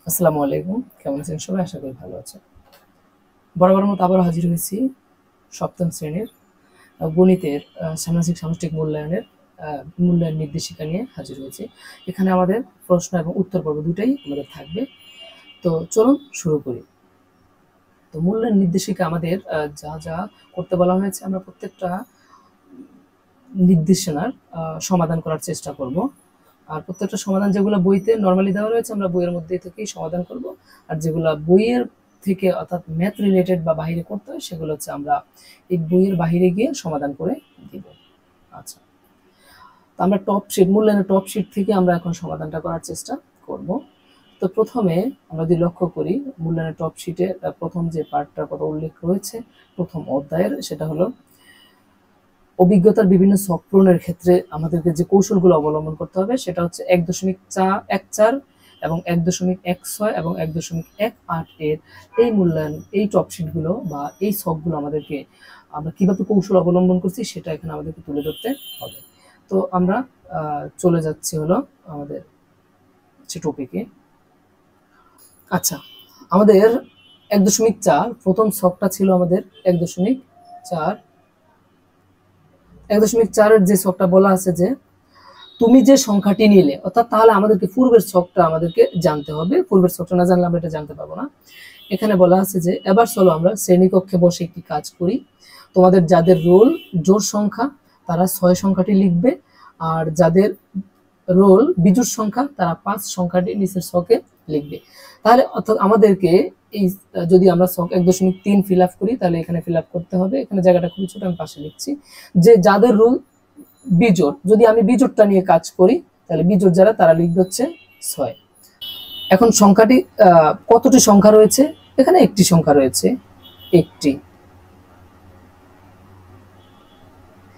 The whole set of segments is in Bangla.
আসসালামু আলাইকুম। কেমন আছেন সবাই? আশা করি ভালো আছেন। বরাবরের মতো আবারও হাজির হয়েছি সপ্তম শ্রেণীর গণিতের সামাজিক সামষ্টিক মূল্যায়নের মূল্যায়ন নির্দেশিকা নিয়ে হাজির হয়েছি। এখানে আমাদের প্রশ্ন এবং উত্তর পর্ব দুটাই আমাদের থাকবে। তো চলুন শুরু করি। তো মূল্যায়ন নির্দেশিকা আমাদের যা যা করতে বলা হয়েছে আমরা প্রত্যেকটা নির্দেশনার সমাধান করার চেষ্টা করব। আর প্রত্যেকটা সমাধান যেগুলো বইতে নর্মালি দেওয়া রয়েছে আমরা বইয়ের মধ্যে থেকেই সমাধান করব। আর যেগুলো বইয়ের থেকে অর্থাৎ ম্যাথ রিলেটেড বা বাহিরে করতে হয় সেগুলো হচ্ছে আমরা এই বইয়ের বাহিরে গিয়ে সমাধান করে দিব। আচ্ছা, তো আমরা টপ শিট মূল্যায়নের টপ শিট থেকে আমরা এখন সমাধানটা করার চেষ্টা করব। তো প্রথমে আমরা যদি লক্ষ্য করি মূল্যায়নের টপ শিটে প্রথম যে পার্টটার কথা উল্লেখ রয়েছে প্রথম অধ্যায়ের, সেটা হলো অভিজ্ঞতার বিভিন্ন ছক পূরণের ক্ষেত্রে আমাদেরকে যে কৌশলগুলো অবলম্বন করতে হবে সেটা হচ্ছে 1.14 এবং 1.16 এবং 1.18 এর এই মূল্যায়ন এই টপশিটগুলো বা এই ছকগুলো আমাদেরকে আমরা কিভাবে কৌশল অবলম্বন করছি সেটা এখানে আমাদেরকে তুলে ধরতে হবে। তো আমরা চলে যাচ্ছি হলো আমাদের যে টপিকে। আচ্ছা, আমাদের 1.4 প্রথম ছকটা ছিল আমাদের 1.4 1.4 যে ছকটা বলা আছে যে তুমি যে সংখ্যাটি নিলে, অর্থাৎ তাহলে আমাদেরকে পূর্বের ছকটা আমাদেরকে জানতে হবে। পূর্বের ছকটা না জানলে আমরা এটা জানতে পারবো না। এখানে বলা আছে যে এবার চলো আমরা শ্রেণীকক্ষে বসে একটি কাজ করি। তোমাদের যাদের রোল জোড় সংখ্যা তারা 6 সংখ্যাটি লিখবে, আর যাদের রোল বিজোড় সংখ্যা তারা 5 সংখ্যাটি নিচের ছকে লিখবে। তাহলে অর্থাৎ আমাদেরকে এই যদি আমরা ছক 1.3 ফিল আপ করি তাহলে এখানে ফিল আপ করতে হবে। এখানে জায়গাটা খুবই ছোট, আমি পাশে লিখছি যে যাদের রোল বিজোড়, যদি আমি বিজোড়টা নিয়ে কাজ করি তাহলে বিজোড় যারা তারা লিখবে হচ্ছে 6। এখন সংখ্যাটি কতটি সংখ্যা রয়েছে? এখানে একটি সংখ্যা রয়েছে, একটি,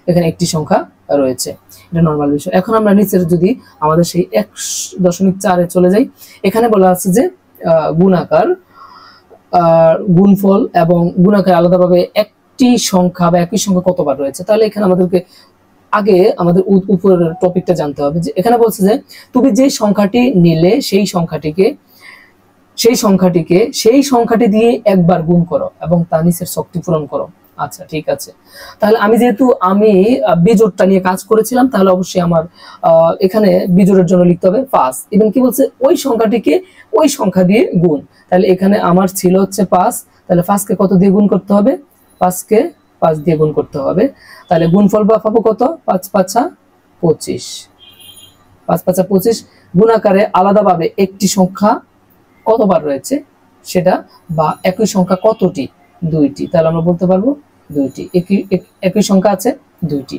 এখানে একটি সংখ্যা রয়েছে, এটা নর্মাল বিষয়। এখন আমরা নিচের যদি আমাদের সেই 1.4 চলে যাই, এখানে বলা আছে যে গুণাকার গুণফল এবং গুণাকার আলাদাভাবে একটি সংখ্যা বা একই সংখ্যা কতবার রয়েছে। তাহলে এখানে আমাদেরকে আগে আমাদের উপরের টপিকটা জানতে হবে যে এখানে বলছে যে তুমি যে সংখ্যাটি নিলে সেই সংখ্যাটি দিয়ে একবার গুণ করো এবং তা নিচের শক্তি পূরণ করো। আচ্ছা, ঠিক আছে। তাহলে যেহেতু আমি বিজোড়টা নিয়ে কাজ করেছিলাম তাহলে অবশ্যই আমার এখানে বিজোড়ের জন্য লিখতে হবে 5 এবং কি বলছে ওই সংখ্যাটিকে ওই সংখ্যা দিয়ে গুণ। তাহলে এখানে আমার ছিল হচ্ছে 5, তাহলে 5 কে কত দিয়ে গুণ করতে হবে? 5 কে 5 দিয়ে গুণ করতে হবে। তাহলে গুণফল পাবো কত? 5 5 25, 5 5 25। গুণাকারে আলাদাভাবে একটি সংখ্যা কতবার রয়েছে সেটা, বা একই সংখ্যা কতটি? 2টি। তাহলে আমরা বলতে পারবো 2টি। একই সংখ্যা আছে 2টি।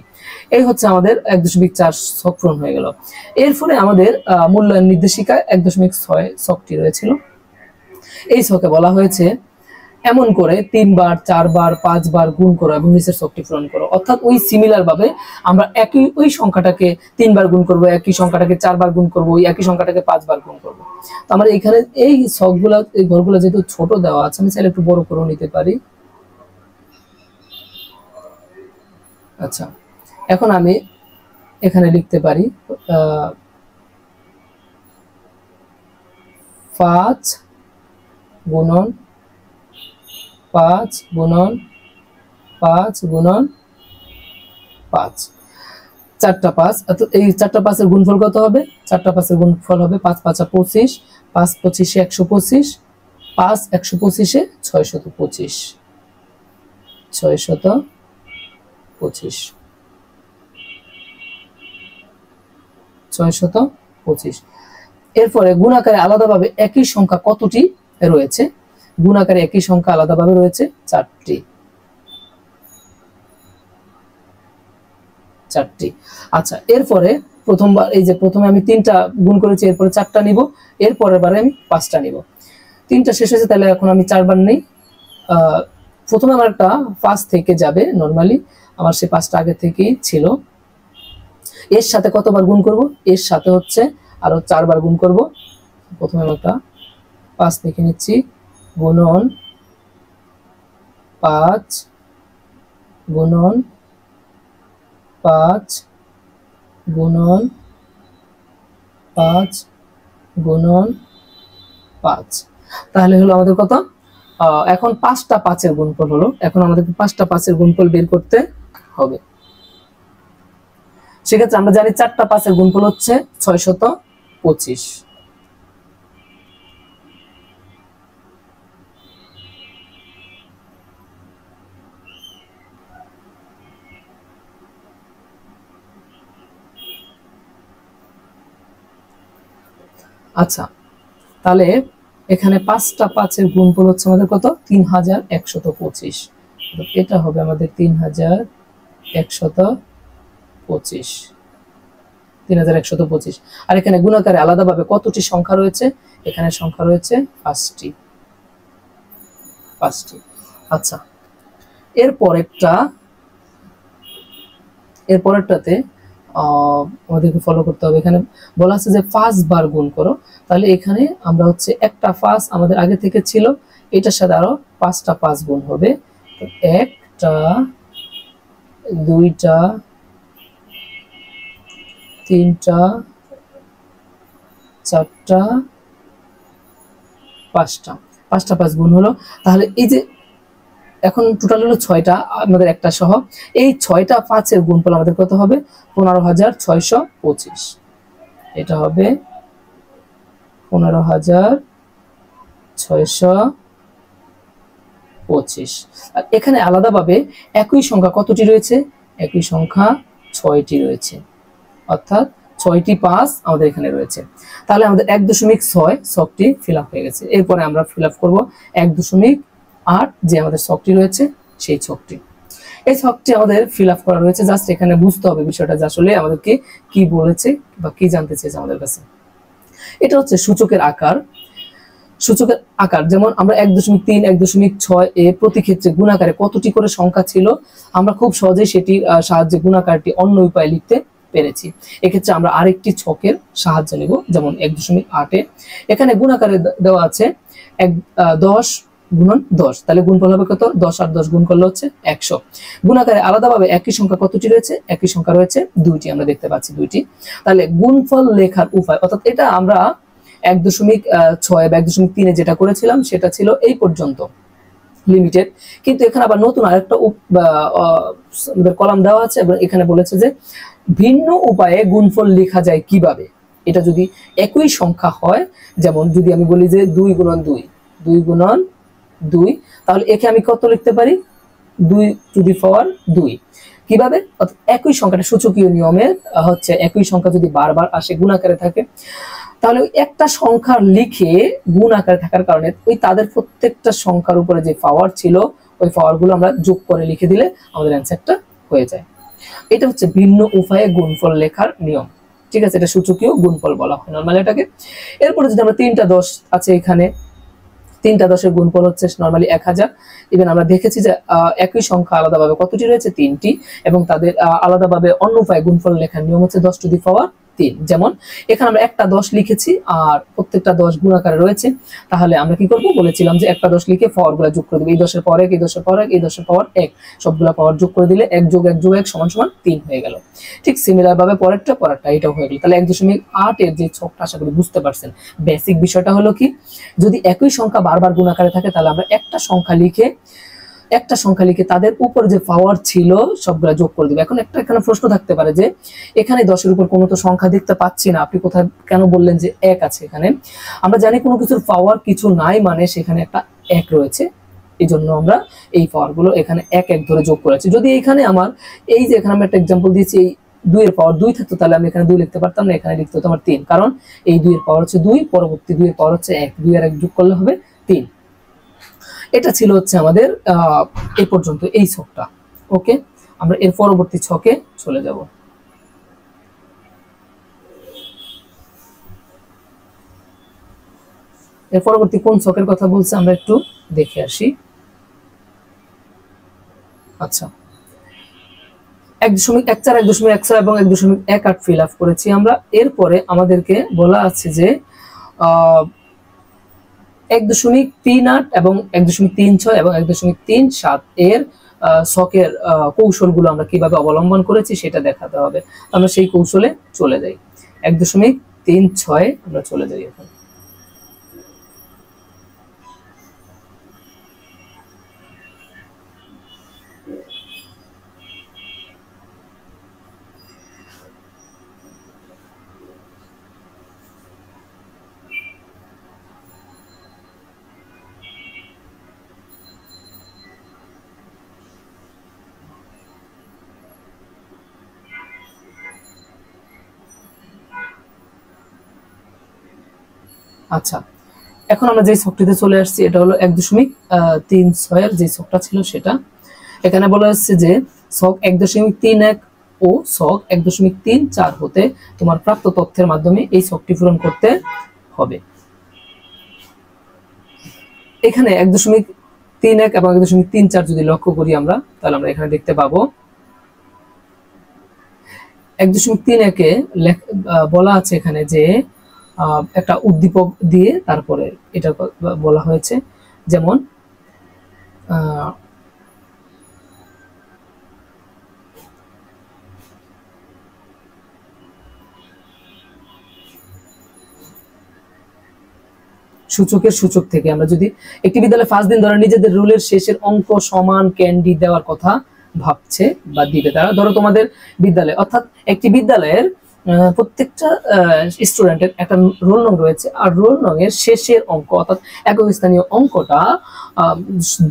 এই হচ্ছে আমাদের 1.4 ছক পূরণ হয়ে গেল। এরপরে আমাদের মূল্যায়ন নির্দেশিকায় 1.6 ছকটি রয়েছিল। এই ছকে বলা হয়েছে এমন করে 3 বার 4 বার 5 বার গুণ করো এবং নিচের ছকটি পূরণ করো। অর্থাৎ ওই সিমিলার ভাবে আমরা ওই সংখ্যাটাকে 3 বার গুণ করব, একই সংখ্যাটাকে 4 বার গুণ করব, ওই একই সংখ্যাটাকে 5 বার গুণ করব। তো আমরা এখানে এই ছকগুলো এই ঘরগুলো যেহেতু ছোট দেওয়া আছে আমি চাইলে একটু বড় করে নিতে পারি। আচ্ছা, এখন আমি এখানে লিখতে পারি 5 গুণন 5 গুণন 5 গুণন 5, 4টা 5। এই 4টা 5 এর গুণফল কত হবে? 4টা 5 এর গুণফল হবে 5 5 25, 5 25 125, 5 125 625, 625, 625। এরপরে গুণাকারে আলাদাভাবে একই সংখ্যা কতটি রয়েছে? গুণাকারে একই সংখ্যা আলাদাভাবে রয়েছে 4টি। আচ্ছা, এরপরে প্রথমবার এই যে প্রথমে আমি 3টা গুণ করেছি, এরপরে 4টা নিব, এরপরের বারে আমি 5টা নিব। 3টা শেষ হয়েছে, তাহলে এখন আমি 4 বার নেই। প্রথমে আমার একটা 5 থেকে যাবে, নর্মালি আমার সেই 5টা আগে থেকেই ছিল। এর সাথে কতবার গুণ করব? এর সাথে হচ্ছে আরো 4 বার গুণ করব। প্রথমে আমি একটা 5 থেকে নিচ্ছি, গুণন 5 গুণন 5 গুণন 5 গুণন 5। তাহলে হলো আমাদের কত, এখন 5টা 5-এর গুণফল হলো, এখন আমাদেরকে 5টা 5-এর গুণফল বের করতে হবে। সেক্ষেত্রে আমরা জানি 4টা 5-এর গুণফল হচ্ছে 625। আচ্ছা, তাহলে এখানে 5টা 5-এর গুণফল হচ্ছে আমাদের কত, 3125। এটা হবে আমাদের 3125, 3125। আর এখানে গুণাকারে আলাদাভাবে কতটি সংখ্যা রয়েছে, এখানে সংখ্যা রয়েছে 5টি। আচ্ছা, এরপরেরটাতে আমাদেরকে ফলো করতে হবে। এখানে বলা আছে যে 5 বার গুণ করো, তাহলে এখানে আমরা হচ্ছে একটা 5 আমাদের আগে থেকে ছিল, এটার সাথে আরো 5টা 5 গুণ হবে। একটা, দুইটা, তিনটা, চারটা, 5টা 5 গুণ হলো। তাহলে এই যে এখন টোটাল হলো 6টা আমাদের একটা সহ, এই 6টা 5-এর গুণফল আমাদের কত হবে, 15625। এটা হবে 15625। আর এখানে আলাদাভাবে একই সংখ্যা কতটি রয়েছে, একই সংখ্যা 6টি রয়েছে, অর্থাৎ 6টি 5 আমাদের এখানে রয়েছে। তাহলে আমাদের 1.6 ছকটি ফিল আপ হয়ে গেছে। এরপরে আমরা ফিল আপ করবো 1.8 যে আমাদের ছকটি রয়েছে সেই ছকটি। এই ছকটি আমাদের ফিল আপ করা রয়েছে, জাস্ট এখানে বুঝতে হবে বিষয়টা যে আসলে আমাদেরকে কি বলেছে বা কি জানতে চেয়েছে আমাদের কাছে। এটা হচ্ছে সূচকের আকার। সূচকের আকার যেমন আমরা 1.3, 1.6 এ প্রতি ক্ষেত্রে গুণাকারে কতটি করে সংখ্যা ছিল, আমরা খুব সহজেই সেটির সাহায্যে গুণাকারটি অন্য উপায়ে লিখতে পেরেছি। এক্ষেত্রে আমরা আরেকটি ছকের সাহায্য নেব, যেমন 1.8 এখানে গুণাকারে দেওয়া আছে 10 গুণন 10, তাহলে গুণফল হবে কত, 10 আর 10 গুণ করলে হচ্ছে 100। গুণাকারে আলাদাভাবে একই সংখ্যা কতটি রয়েছে, একই সংখ্যা রয়েছে 2টি, আমরা দেখতে পাচ্ছি 2টি। তাহলে গুণফল লেখার উপায়, অর্থাৎ এটা আমরা 1.6 বা 1.3 যেটা করেছিলাম সেটা ছিল এই পর্যন্ত লিমিটেড, কিন্তু এখানে আবার নতুন আরেকটা কলাম দেওয়া আছে এবং এখানে বলেছে যে ভিন্ন উপায়ে গুণফল লেখা যায় কিভাবে। এটা যদি একই সংখ্যা হয়, যেমন যদি আমি বলি যে 2 গুণন 2, 2 গুণন 2, তাহলে একে আমি কত লিখতে পারি, 2 টু দি পাওয়ার 2। কিভাবে, অর্থাৎ একই সংখ্যাটা সূচকীয় নিয়মে হচ্ছে একই সংখ্যা যদি বারবার আসে গুণাকারে থাকে, তাহলে ওই একটা সংখ্যা লিখে গুণ আকারে থাকার কারণে ওই তাদের প্রত্যেকটা সংখ্যার উপরে যে পাওয়ার ছিল ওই পাওয়ার গুলো আমরা যোগ করে লিখে দিলে আমাদের অ্যান্সারটা হয়ে যায়। এটা হচ্ছে ভিন্ন উপায়ে গুণফল লেখার নিয়ম, ঠিক আছে, এটা সূচকীয় গুণফল বলা হয় নরমালি এটাকে। এরপরে যদি আমরা 3টা 10 আছে, এখানে 3টা 10-এর গুণফল হচ্ছে নরমালি 1000। ইভেন আমরা দেখেছি যে একই সংখ্যা আলাদাভাবে কতটি রয়েছে, 3টি, এবং তাদের আলাদাভাবে অন্য উপায়ে গুণফল লেখার নিয়ম হচ্ছে 10 টু দি পাওয়ার 3। যেমন এখানে আমরা একটা 10 লিখেছি আর প্রত্যেকটা 10 গুণ আকারে রয়েছে, তাহলে আমরা কি করব, বলেছিলাম যে একটা 10 লিখে পাওয়ারগুলো যোগ করে দেব, এই 10-এর পাওয়ার 1, এই 10-এর পাওয়ার 1, এই 10-এর পাওয়ার 1, সবগুলা পাওয়ার যোগ করে দিলে 1 যোগ 1 যোগ 1 সমান সমান 3 হয়ে গেল। ঠিক সিমিলার ভাবে পরেরটা এটাও হয়ে গেল। তাহলে 1.8 এর যে ছকটা আশা করি বুঝতে পারছেন। বেসিক বিষয়টা হলো কি, যদি একই সংখ্যা বারবার গুণ আকারে থাকে তাহলে আমরা একটা সংখ্যা লিখে তাদের উপর যে পাওয়ার ছিল সবগুলা যোগ করে দিব। এখন এখানে প্রশ্ন থাকতে পারে যে এখানে 10-এর উপর কোনো তো সংখ্যা দেখতে পাচ্ছি না, আপনি কোথায় কেন বললেন যে 1 আছে। এখানে আমরা জানি কোনো কিছুর পাওয়ার কিছু নাই মানে সেখানে একটা 1 রয়েছে, এই জন্য আমরা এই পাওয়ার গুলো এখানে 1 1 ধরে যোগ করেছি। যদি এখানে আমার এই যে এখানে আমরা একটা এক্সাম্পল দিয়েছি, এই 2 এর পাওয়ার 2 থাকতো তাহলে আমি এখানে 2 লিখতে পারতাম না, এখানে লিখতে হতো আমার 3, কারণ এই 2 এর পাওয়ার হচ্ছে 2, পরবর্তী 2 এর পাওয়ার হচ্ছে 1, 2 আর 1 যোগ করলে হবে 3। এটা ছিল হচ্ছে আমাদের এই পর্যন্ত এই ছকটা। ওকে, আমরা এর পরবর্তী ছকে চলে যাব। এর পরবর্তী কোন ছকের কথা বলছে আমরা একটু দেখে আসি। আচ্ছা, 1.14, 1.16 এবং 1.18 ফিল আপ করেছি আমরা। এরপরে আমাদেরকে বলা আছে যে 1.38 এবং 1.36 এবং 1.37 এর ছকের কৌশলগুলো আমরা কিভাবে অবলম্বন করেছি সেটা দেখাতে হবে। আমরা সেই কৌশলে চলে যাই। 1.36 আমরা চলে যাই এখন। আচ্ছা, এখন আমরা যে ছকটিতে চলে আসছি এটা হলো 1.36 এর যে ছকটা ছিল সেটা। এখানে বলা হচ্ছে যে ছক 1.31 ও ছক 1.34 হতে তোমার প্রাপ্ত তথ্যের মাধ্যমে এই ছকটি পূরণ করতে হবে। এখানে 1.31 এবং 1.34 যদি লক্ষ্য করি আমরা, তাহলে আমরা এখানে দেখতে পাবো 1.31-এ বলা আছে এখানে যে একটা উদ্দীপক দিয়ে তারপরে এটা বলা হয়েছে, যেমন সূচকের সূচক থেকে আমরা যদি একটি বিদ্যালয়ে 5 দিন ধরে নিজেদের রুলের শেষের অঙ্ক সমান ক্যান্ডি দেওয়ার কথা ভাবছে বা দিবে তারা, ধরো তোমাদের বিদ্যালয়ে, অর্থাৎ একটি বিদ্যালয়ের প্রত্যেকটা স্টুডেন্টের একটা রোল নং রয়েছে, আর রোল নং এর শেষের অঙ্ক অর্থাৎ একক স্থানীয় অঙ্কটা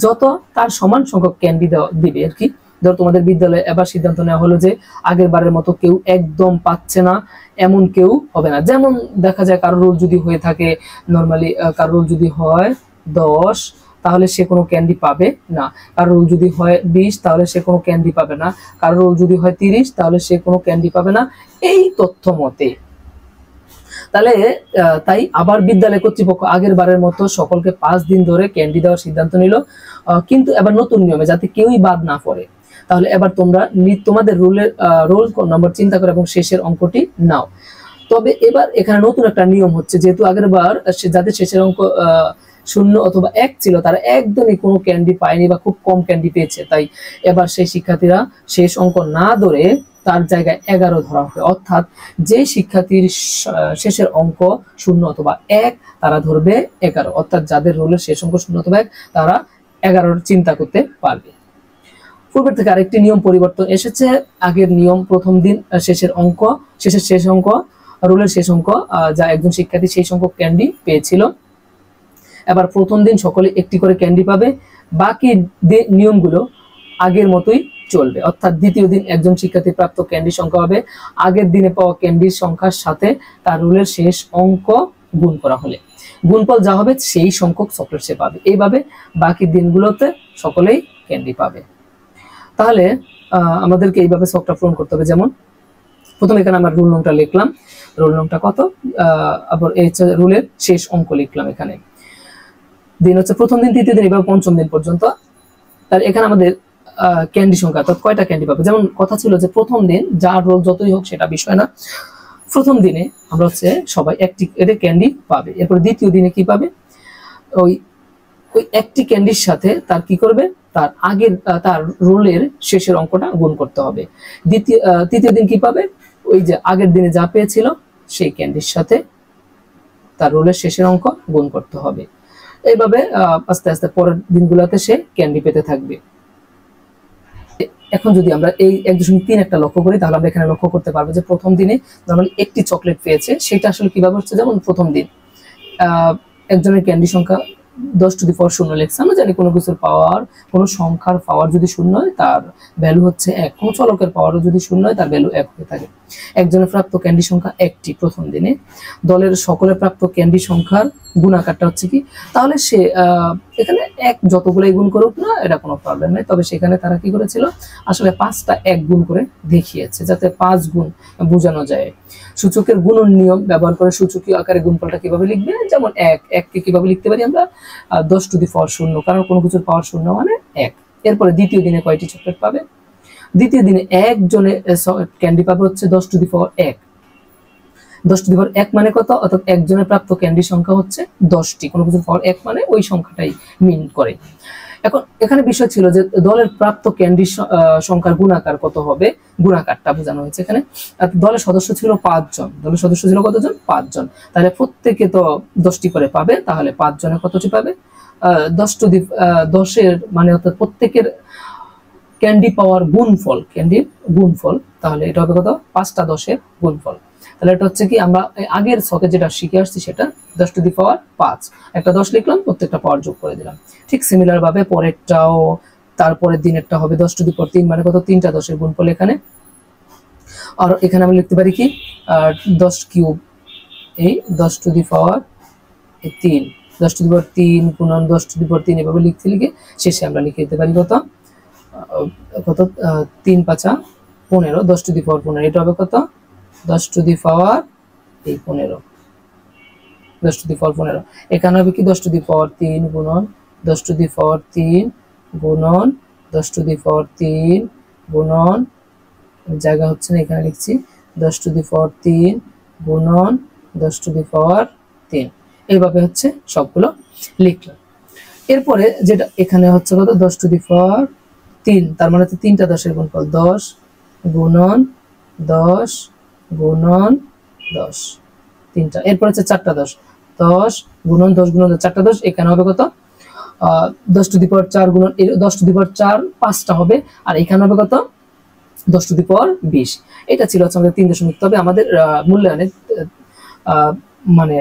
যত তার সমান সংখ্যক ক্যান্ডি দিবে আর কি। ধরো তোমাদের বিদ্যালয়ে এবার সিদ্ধান্ত নেওয়া হলো যে আগের বারের মতো কেউ একদম পাচ্ছে না এমন কেউ হবে না। যেমন দেখা যায় কারো রোল যদি হয়ে থাকে নরমালি, কারো রোল যদি হয় 10 তাহলে সে কোনো ক্যান্ডি পাবে না, কারো রোল যদি হয় 20 তাহলে সে কোনো ক্যান্ডি পাবে না, কারো রোল যদি হয় 30 তাহলে সে কোনো ক্যান্ডি পাবে না, এই তথ্য মতে। তাহলে তাই আবার বিদ্যালয় কর্তৃপক্ষ আগের বারের মতো সকলকে 5 দিন ধরে ক্যান্ডি দেওয়ার সিদ্ধান্ত নিল, কিন্তু এবার নতুন নিয়মে যাতে কেউই বাদ না পড়ে। তাহলে এবার তোমরা তোমাদের রোল নম্বর চিন্তা করো এবং শেষের অঙ্কটি নাও। তবে এবার এখানে নতুন একটা নিয়ম হচ্ছে, যেহেতু আগের বার যাদের শেষের অঙ্ক 0 অথবা 1 ছিল তারা একদমই কোনো ক্যান্ডি পায়নি বা খুব কম ক্যান্ডি পেয়েছে, তাই এবার সেই শিক্ষার্থীরা শেষ অঙ্ক না ধরে তার জায়গায় 11 ধরা হবে। অর্থাৎ যে শিক্ষার্থীর শেষের অঙ্ক 0 অথবা 1 তারা ধরবে 11, অর্থাৎ যাদের রোলের শেষ অঙ্ক 0 অথবা 1 তারা 11 চিন্তা করতে পারবে। পূর্বের থেকে আরেকটি নিয়ম পরিবর্তন এসেছে। আগের নিয়ম প্রথম দিন শেষের অঙ্ক, শেষ অঙ্ক, রোলের শেষ অঙ্ক যা একজন শিক্ষার্থী সেই সংখ্যক ক্যান্ডি পেয়েছিল, এবার প্রথম দিন সকলে একটি করে ক্যান্ডি পাবে, বাকি নিয়মগুলো আগের মতোই চলবে। অর্থাৎ দ্বিতীয় দিন একজন শিক্ষার্থী প্রাপ্ত ক্যান্ডির সংখ্যা হবে আগের দিনে পাওয়া ক্যান্ডির সংখ্যার সাথে তার রোলের শেষ অঙ্ক গুণ করা হলে গুণফল যা হবে সেই সংখ্যক চকলেট সে পাবে। এইভাবে বাকি দিনগুলোতে সকলেই ক্যান্ডি পাবে। তাহলে আমাদেরকে এইভাবে ছকটা পূরণ করতে হবে। যেমন প্রথমে এখানে আমরা রোল নংটা লিখলাম, রোল নংটা কত, আবার এই রোলের শেষ অঙ্ক লিখলাম। এখানে দিন হচ্ছে প্রথম দিন, তৃতীয় দিন, এবার পঞ্চম দিন পর্যন্ত। তার এখানে আমাদের ক্যান্ডি সংখ্যা অর্থাৎ কয়টা ক্যান্ডি পাবে। যেমন কথা ছিল যে প্রথম দিন যার রোল যতই হোক সেটা বিষয় না, প্রথম দিনে আমরা হচ্ছে সবাই একটি এদের ক্যান্ডি পাবে। এরপর দ্বিতীয় দিনে কি পাবে, ওই একটি ক্যান্ডির সাথে তার কি করবে, তার আগের তার রোলের শেষের অঙ্কটা গুণ করতে হবে। তৃতীয় দিন কি পাবে, ওই যে আগের দিনে যা পেয়েছিল সেই ক্যান্ডির সাথে তার রোলের শেষের অঙ্ক গুণ করতে হবে। এইভাবে আস্তে আস্তে পরের দিনগুলোতে সে ক্যান্ডি পেতে থাকবে। এখন যদি আমরা এই 1.3 একটা লক্ষ্য করি তাহলে আমরা এখানে লক্ষ্য করতে পারবো যে প্রথম দিনে নরমালি একটি চকলেট পেয়েছে, সেটা আসলে কিভাবে হচ্ছে। যেমন প্রথম দিন একজনের ক্যান্ডি সংখ্যা 10⁴ লিখছে। আমরা জানি কোনো কিছুর পাওয়ার, কোনো সংখ্যার পাওয়ার যদি 0 হয় তার ভ্যালু হচ্ছে 1, কোনো চলকের পাওয়ারও যদি 0 হয় তার ভ্যালু 1 হয়ে থাকে। একজনের প্রাপ্ত ক্যান্ডি সংখ্যা 1টি প্রথম দিনে, দলের সকলের প্রাপ্ত ক্যান্ডি সংখ্যার গুণাকারটা হচ্ছে কি, তাহলে সে এখানে 1 যতগুলোই গুণ করুক না এটা কোনো প্রবলেম নেই, তবে সেখানে তারা কি করেছিল আসলে 5টা 1 গুণ করে দেখিয়েছে যাতে 5 গুণ বোঝানো যায়। সূচকের গুণন নিয়ম ব্যবহার করে সূচকীয় আকারে গুণফলটা কিভাবে লিখবে, যেমন 1 কে কিভাবে লিখতে পারি আমরা 10⁴, কারণ কোনো কিছুর পাওয়ার 0 মানে 1। এরপরে দ্বিতীয় দিনে কয়টি চকলেট পাবে, দ্বিতীয় দিনে একজনে ক্যান্ডি পাবে হচ্ছে 10⁴। 10⁴ মানে কত, অর্থাৎ একজনের প্রাপ্ত ক্যান্ডি সংখ্যা হচ্ছে 10টি, কোনো কিছুর পাওয়ার 1 মানে ওই সংখ্যাটাই মিন করে। এখন এখানে বিষয় ছিল যে দলের প্রাপ্ত ক্যান্ডি সংখ্যার গুণাকার কত হবে, গুণাকারটা বোঝানো হয়েছে এখানে। দলের সদস্য ছিল 5 জন, দলের সদস্য ছিল কতজন, 5 জন, তাহলে প্রত্যেকে তো 10টি করে পাবে, তাহলে 5 জনে কতটি পাবে 10 মানে অর্থাৎ প্রত্যেকের ক্যান্ডি পাওয়ার গুণফল, ক্যান্ডির গুণফল, তাহলে এটা হবে কত 5টা 10-এর গুণফল। তাহলে এটা হচ্ছে কি আমরা আগের ছকে যেটা শিখে আসছি সেটা 10⁵, একটা 10 লিখলাম, প্রত্যেকটা পাওয়ার যোগ করে দিলাম। ঠিক সিমিলার ভাবে পরেরটাও, তারপরের দিনেরটা হবে 10⁻3 মানে কত 3টা 10-এর গুণফল এখানে। আর এখানে আমরা লিখতে পারি কি 10 কিউব, এই 10⁻ 3, 10 টু দি পাওয়ার 3 গুণন 10 টু দি পাওয়ার 3 এভাবে লিখতে লিখে শেষে আমরা লিখে দিতে পারি কত 3 5 15, 10 টু দি পাওয়ার 15, এটা হবে কত 10 two the power 15, 10 two the পাওয়ার 15। এখানে হবে কি 10 টু দি পাওয়ার 3 গুণন 10 টু দি পাওয়ার 3 গুণন 10 টু দি পাওয়ার 3 গুণন, জায়গা হচ্ছে না এখানে লিখছি 10 টু দি পাওয়ার 3 গুণন 10 টু দি পাওয়ার 3, এইভাবে হচ্ছে সবগুলো লিখলাম। এরপরে যেটা এখানে হচ্ছে কত 10 টু দি পাওয়ার 3, তার মানে হচ্ছে 3টা 10 এর গুণফল 10 গুণন 10 গুণন 10, 3টা। এরপর হচ্ছে 4টা 10, 10 গুণন 10 গুণন 4টা 10, এখানে হবে কত 10 টু দি পাওয়ার 4 গুণন 10 টু দি পাওয়ার 4 5টা হবে, আর এখানে হবে কত 10 টু দি পাওয়ার 20। এটা ছিল হচ্ছে আমাদের 3 দশমিক। তবে আমাদের মূল্যায়নে মানে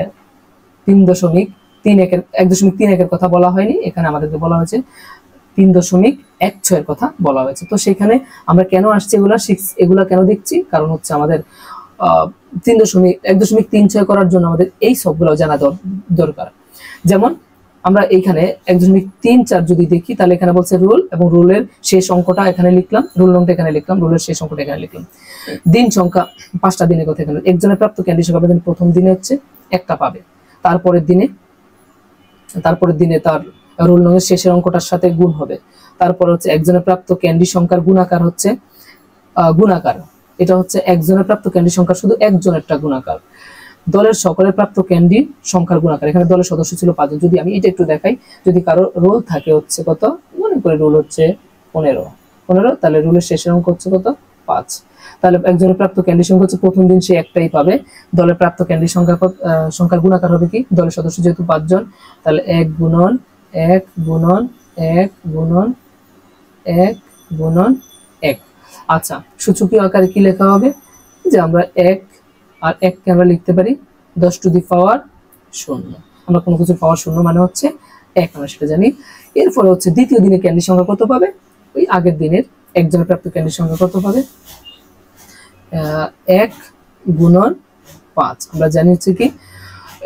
1.31 এর কথা বলা হয়নি, এখানে আমাদেরকে বলা হয়েছে 3.16 এর কথা বলা হয়েছে। তো সেখানে আমরা কেন আসছি এগুলা কেন দেখছি, কারণ হচ্ছে আমাদের 1.36 করার জন্য আমাদের এই সবগুলো জানা দরকার। যেমন আমরা এইখানে 1.34 যদি দেখি তাহলে এখানে বলছে রুল, এবং রুলের শেষ অঙ্কটা এখানে লিখলাম, রুল নংটা এখানে লিখলাম, রুলের শেষ অঙ্কটা এখানে লিখলাম। দিন সংখ্যা 5টা দিনের কথা এখানে, একজনের প্রাপ্ত ক্যান্ডি সংখ্যা প্রথম দিনে হচ্ছে 1টা পাবে, তারপরের দিনে তার রুল নংয়ের শেষের অঙ্কটার সাথে গুণ হবে। তারপর হচ্ছে একজনের প্রাপ্ত ক্যান্ডি সংখ্যার গুণাকার হচ্ছে গুণাকার, এটা হচ্ছে একজনের প্রাপ্ত ক্যান্ডি সংখ্যা শুধু একজনেরটা গুণাকার। দলের সকলের প্রাপ্ত ক্যান্ডি সংখ্যার গুণাকার, এখানে দলের সদস্য ছিল 5 জন। যদি আমি এটা একটু দেখাই, যদি কারো রোল থাকে হচ্ছে কত, মনে করে রোল হচ্ছে 15, তাহলে রোলের শেষের অঙ্ক হচ্ছে কত 5। তাহলে একজনের প্রাপ্ত ক্যান্ডি সংখ্যা হচ্ছে প্রথম দিন সে একটাই পাবে। দলের প্রাপ্ত ক্যান্ডি সংখ্যার গুণাকার হবে কি, দলের সদস্য যেহেতু 5 জন, তাহলে 1 গুণন 1 গুণন 1 গুণন 1 গুণন 1। আচ্ছা, সূচকীয় আকারে কি লেখা হবে, যে আমরা 1 আর 1 কে আমরা লিখতে পারি 10 টু দি পাওয়ার 0। আমরা কোনো কিছু পাওয়ার 0 মানে হচ্ছে 1, আমরা সেটা জানি। এরপরে হচ্ছে দ্বিতীয় দিনে ক্যান্ডি সংখ্যা কত পাবে, ওই আগের দিনের একজনের প্রাপ্ত ক্যান্ডি সংখ্যা কত পাবে, 1 গুণন 5। আমরা জানি হচ্ছে কি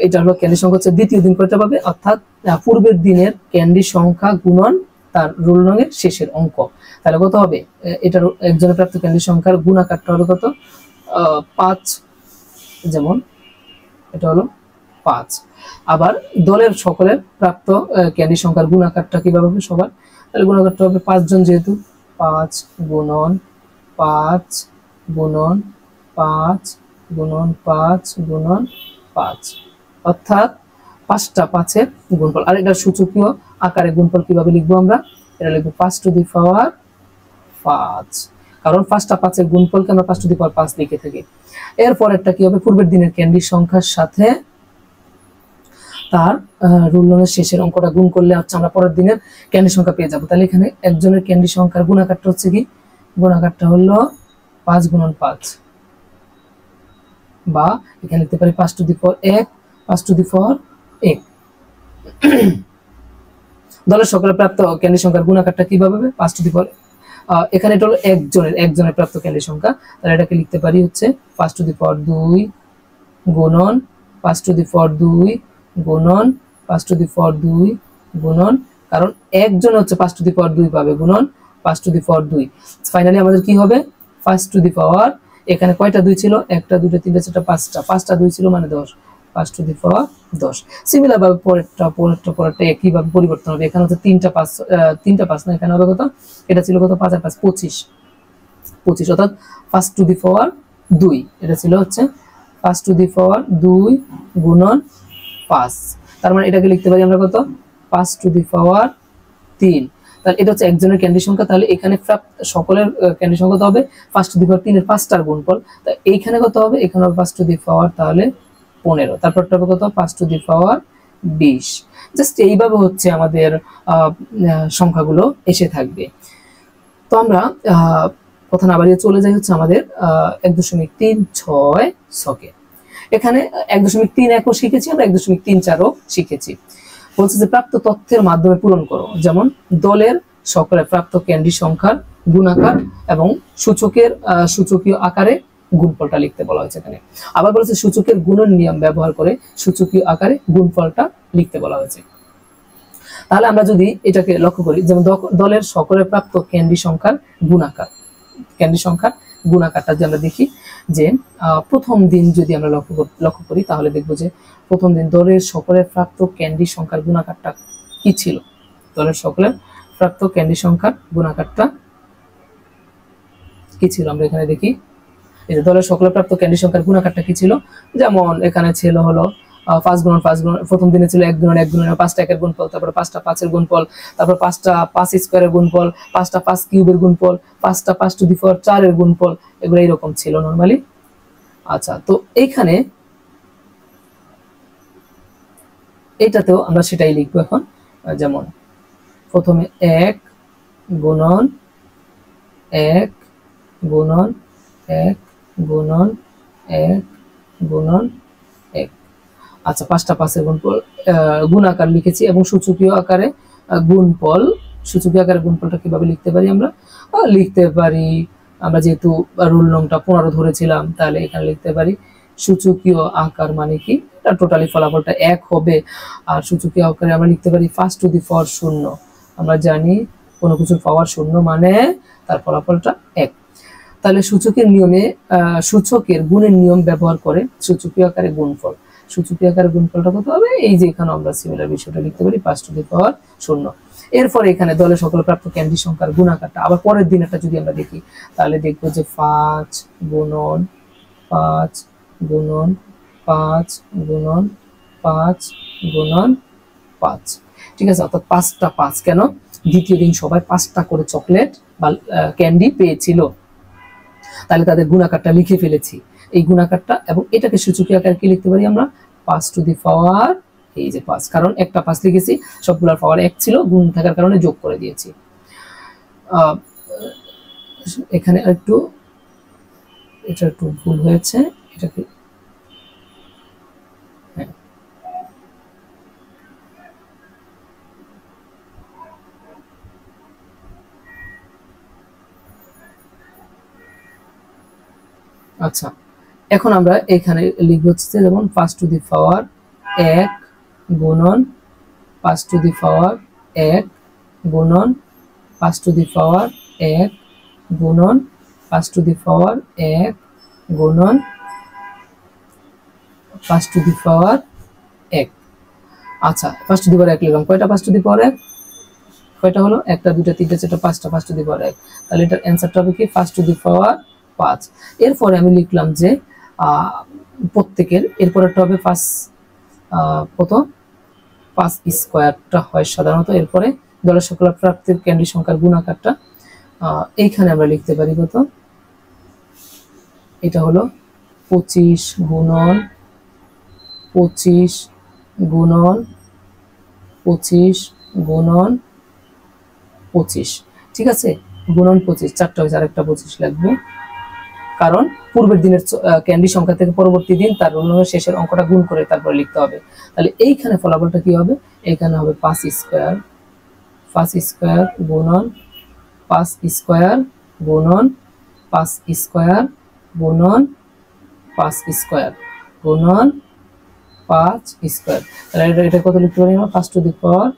এটা হলো ক্যান্ডি সংখ্যা হচ্ছে দ্বিতীয় দিন কয়টা পাবে, অর্থাৎ পূর্বের দিনের ক্যান্ডি সংখ্যা গুণন তার রোল নংয়ের শেষের অঙ্ক। তাহলে কত হবে, এটার একজনের প্রাপ্ত ক্যান্ডি সংখ্যার গুণাকারটা হবে কত 5, যেমন এটা হলো 5। আবার দলের সকলের প্রাপ্ত ক্যান্ডি সংখ্যার গুণাকারটা কিভাবে হবে সবার, তাহলে গুণাকারটা হবে 5 জন যেহেতু 5 গুণন 5 গুণন 5 গুণন 5 গুণন 5, অর্থাৎ 5টা 5-এর গুণফল। আর এটা সূচকীয় আকারে গুণফল কিভাবে লিখবো আমরা, এটা লিখবো 5 টু দি পাওয়ার 5, কারণ 5টা 5-এর গুণফলকে আমরা 5 টু দি পাওয়ার 5 লিখে থাকি। এরপরেরটা কি হবে, পূর্বের দিনের ক্যান্ডি সংখ্যার সাথে তার রুল নংয়ের শেষের অঙ্কটা গুণ করলে হচ্ছে আমরা পরের দিনের ক্যান্ডি সংখ্যা পেয়ে যাবো। তাহলে এখানে একজনের ক্যান্ডি সংখ্যার গুণাকারটা হচ্ছে কি, গুণাকারটা হলো 5 গুণন 5, বা এখানে লিখতে পারি 5 two the power 1, 5 two the পাওয়ার 1। দলের সকলের প্রাপ্ত ক্যান্ডি সংখ্যার গুণাকারটা কিভাবে হবে, 5 টু দি পাওয়ার, এখানে এটা হলো একজনের প্রাপ্ত ক্যান্ডি সংখ্যা, তাহলে এটাকে লিখতে পারি হচ্ছে 5 টু দি পাওয়ার 2 গুণন 5 টু দি পাওয়ার 2 গুণন 5 টু দি পাওয়ার 2 গুণন, কারণ একজন হচ্ছে 5 টু দি পাওয়ার 2 পাবে, গুণন 5 টু দি পাওয়ার 2। ফাইনালি আমাদের কি হবে 5 টু দি পাওয়ার, এখানে কয়টা 2 ছিল, 1টা 2টা 3টা 4টা 5টা 2 ছিল মানে 10, 5 টু দি পাওয়ার 10। সিমিলার ভাবে পরেরটা একইভাবে পরিবর্তন হবে। এখানে হচ্ছে 3টা 5 না, এখানে হবে কত, এটা ছিল কত 5 আর 5 25, অর্থাৎ 5 টু দি পাওয়ার 2, এটা ছিল হচ্ছে 5 টু দি পাওয়ার 2 গুণন 5। তার মানে এটাকে লিখতে পারি আমরা কত 5 টু দি পাওয়ার 3। তাহলে এটা হচ্ছে একজনের ক্যান্ডি সংখ্যা, তাহলে এখানে সকলের ক্যান্ডি সংখ্যা হবে 5 টু দি পাওয়ার 3 এর 5টার গুণফল। তা এইখানে কত হবে, এখানে হবে 5 টু দি পাওয়ার তাহলে 15, তারপরটা হবে কত 5 টু দি পাওয়ার 20। জাস্ট এইভাবে হচ্ছে আমাদের সংখ্যাগুলো এসে থাকবে। তো আমরা কথা না বাড়িয়ে চলে যাই হচ্ছে আমাদের 1.36 ছকে। এখানে 1.31ও শিখেছি আমরা, 1.34ও শিখেছি। বলছে যে প্রাপ্ত তথ্যের মাধ্যমে পূরণ করো, যেমন দলের সকলের প্রাপ্ত ক্যান্ডি সংখ্যার গুণাকার এবং সূচকীয় আকারে গুণফলটা লিখতে বলা হয়েছে এখানে। আবার বলেছে সূচকের গুণন নিয়ম ব্যবহার করে সূচকীয় আকারে গুণফলটা লিখতে বলা হয়েছে। তাহলে আমরা যদি এটাকে লক্ষ্য করি, যেমন দলের সকলের প্রাপ্ত ক্যান্ডি সংখ্যার গুণাকার, ক্যান্ডি সংখ্যার গুণাকারটা যে আমরা দেখি যে প্রথম দিন যদি আমরা লক্ষ্য করি তাহলে দেখবো যে প্রথম দিন দলের সকলের প্রাপ্ত ক্যান্ডি সংখ্যার গুণাকারটা কি ছিল। দলের সকলের প্রাপ্ত ক্যান্ডি সংখ্যার গুণাকারটা কি ছিল আমরা এখানে দেখি। এই যে দলের সকলের প্রাপ্ত ক্যান্ডি সংখ্যার গুণাকারটা কি ছিল, যেমন এখানে ছিল হলো 5 গুণন 5 গুণন, প্রথম দিনে ছিল 1 গুণন 1 গুণন, 5টা 1 এর গুণফল, তারপর 5টা 5 এর গুণফল, তারপর 5টা 5 স্কয়ারের গুণফল, 5টা 5 কিউবের গুণফল, 5টা 5 টু দি পাওয়ার 4 এর গুণফল, এগুলো এরকম ছিল নরমালি। আচ্ছা, তো এইখানে এইটাতেও আমরা সেটাই লিখবো এখন, যেমন প্রথমে 1 গুণন 1 গুণন 1 গুণন 1 গুণন 1। আচ্ছা, 5টা 5 এর গুণফল গুণাকার লিখেছি এবং সূচকীয় আকারে গুণফল, সূচকীয় আকারে গুণফলটা কিভাবে লিখতে পারি আমরা লিখতে পারি, আমরা যেহেতু রুল নংটা 15 ধরেছিলাম তাহলে এখানে লিখতে পারি সূচকীয় আকার মানে কি, এটা টোটালি ফলাফলটা 1 হবে। আর সূচকীয় আকারে আমরা লিখতে পারি 5 টু দি পাওয়ার 0। আমরা জানি কোনো কিছুর পাওয়ার 0 মানে তার ফলাফলটা 1। তাহলে সূচকের নিয়মে সূচকের গুণের নিয়ম ব্যবহার করে সূচকীয় আকারে গুণফল, সূচকীয় আকারে গুণফলটা কত হবে, এই যে এখানে আমরা সিমিলার বিষয়টা লিখতে পারি 5 টু দি পাওয়ার 0। এরপর এখানে দলের সকল প্রাপ্ত ক্যান্ডি সংখ্যার গুণাকারটা আবার পরের দিনেরটা যদি আমরা দেখি তাহলে দেখবো যে 5 গুণন 5 গুণন 5 গুণন 5 গুণন 5। ঠিক আছে, অর্থাৎ 5টা 5, কেন দ্বিতীয় দিন সবাই 5টা করে চকলেট বা ক্যান্ডি পেয়েছিল, তাহলে তাদের গুণাকারটা লিখে ফেলেছি এই গুণাকারটা, এবং এটাকে সূচকীয় আকারে কি লিখতে পারি আমরা 5 টু দি পাওয়ার এই যে 5, কারণ একটা 5 লিখেছি সবগুলোর পাওয়ার 1 ছিল, গুণ থাকার কারণে যোগ করে দিয়েছি। এখানে একটু এটা একটু ভুল হয়েছে, এটাকে আচ্ছা, এখন আমরা এখানে লিখবো হচ্ছে যেমন 5 টু দি পাওয়ার 1 গুণন 5 টু দি পাওয়ার 1 গুণন 5 টু দি পাওয়ার 1 গুণন 5 টু দি পাওয়ার 1 গুণন 5 টু দি পাওয়ার 1। আচ্ছা, 5 টু দি পাওয়ার 1 লিখলাম, কয়টা 5 টু দি পাওয়ার 1, কয়টা হলো 1টা 2টা 3টা 4টা 5টা 5 টু দি পাওয়ার 1, তাহলে এটার অ্যান্সারটা হবে কি 5 টু দি পাওয়ার 5। এরপরে আমি লিখলাম যে প্রত্যেকের এরপরেরটা হবে 5 কত 5 স্কয়ারটা হয় সাধারণত। এরপরে দলের সকল প্রাপ্তির ক্যান্ডি সংখ্যার গুণাকারটা এইখানে আমরা লিখতে পারি কত, এটা হলো 25 গুণন 25 গুণন 25 গুণন 25। ঠিক আছে, গুণন 25, 4টা হয়েছে, আরেকটা 25 লাগবে, কারণ পূর্বের দিনের ক্যান্ডি সংখ্যা থেকে পরবর্তী দিন তার শেষের অঙ্কটা গুণ করে তারপরে লিখতে হবে। তাহলে এইখানে ফলাফলটা কি হবে, এইখানে হবে 5 স্কয়ার 5 স্কয়ার গুণন 5 স্কয়ার গুণন 5 স্কয়ার গুণন 5 স্কয়ার গুণন 5 স্কয়ার। তাহলে এটা কত লিখতে পারি আমরা 5 টু দি পাওয়ার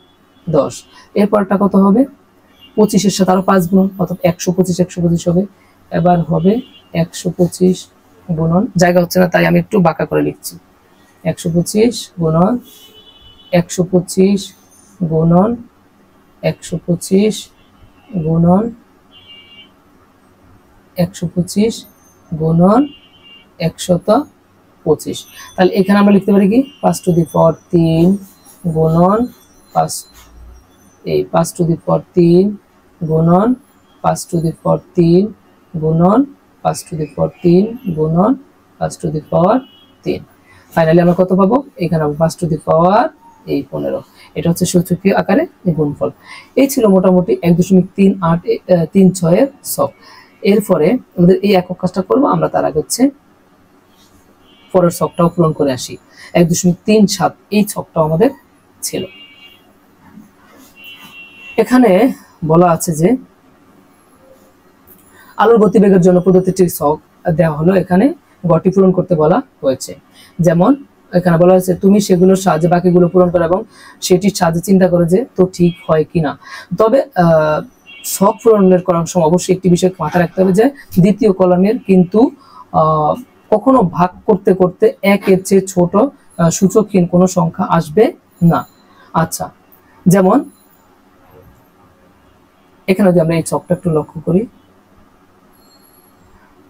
10। এরপরটা কত হবে 25 এর সাথে আরো 5 গুণ, অর্থাৎ 125 হবে। এবার হবে 125 গুণন, জায়গা হচ্ছে না তাই আমি একটু বাঁকা করে লিখছি, 125 গুণন 125 গুণন 125 গুণন 125 গুণন 125। তাহলে এখানে আমরা লিখতে পারি কি 5 টু দি পাওয়ার 3 গুণন 5 টু দি পাওয়ার 3 গুণন 5 টু দি পাওয়ার 3 গুণন 5 টু দি পাওয়ার 3 গুণন 5 টু দি পাওয়ার 3। ফাইনালি আমরা কত পাবো, এখানে 5 টু দি পাওয়ার 15। এটা হচ্ছে সূচকীয় আকারে গুণফল। এই ছিল মোটামুটি 1.3836 এর ছক। এরপরে আমাদের এই একক কাজটা করবো আমরা, তার আগে হচ্ছে পরের ছকটাও পূরণ করে আসি। 1.37 এই ছকটাও আমাদের ছিল। এখানে বলা আছে যে আলোর গতিবেগের জন্য পদ্ধতিটির ছক দেওয়া হলো, এখানে গটি পূরণ করতে বলা হয়েছে। যেমন এখানে বলা হয়েছে তুমি সেগুলোর সাহায্যে বাকিগুলো পূরণ করো এবং সেটির সাহায্যে চিন্তা করো যে তো ঠিক হয় কিনা। তবে শখ পূরণের করার সময় অবশ্যই একটি বিষয় মাথায় রাখতে হবে যে দ্বিতীয় কলামের কিন্তু কখনো ভাগ করতে করতে একের চেয়ে ছোট সূচকহীন কোনো সংখ্যা আসবে না। আচ্ছা, যেমন এখানে যদি আমরা এই ছকটা একটু লক্ষ্য করি,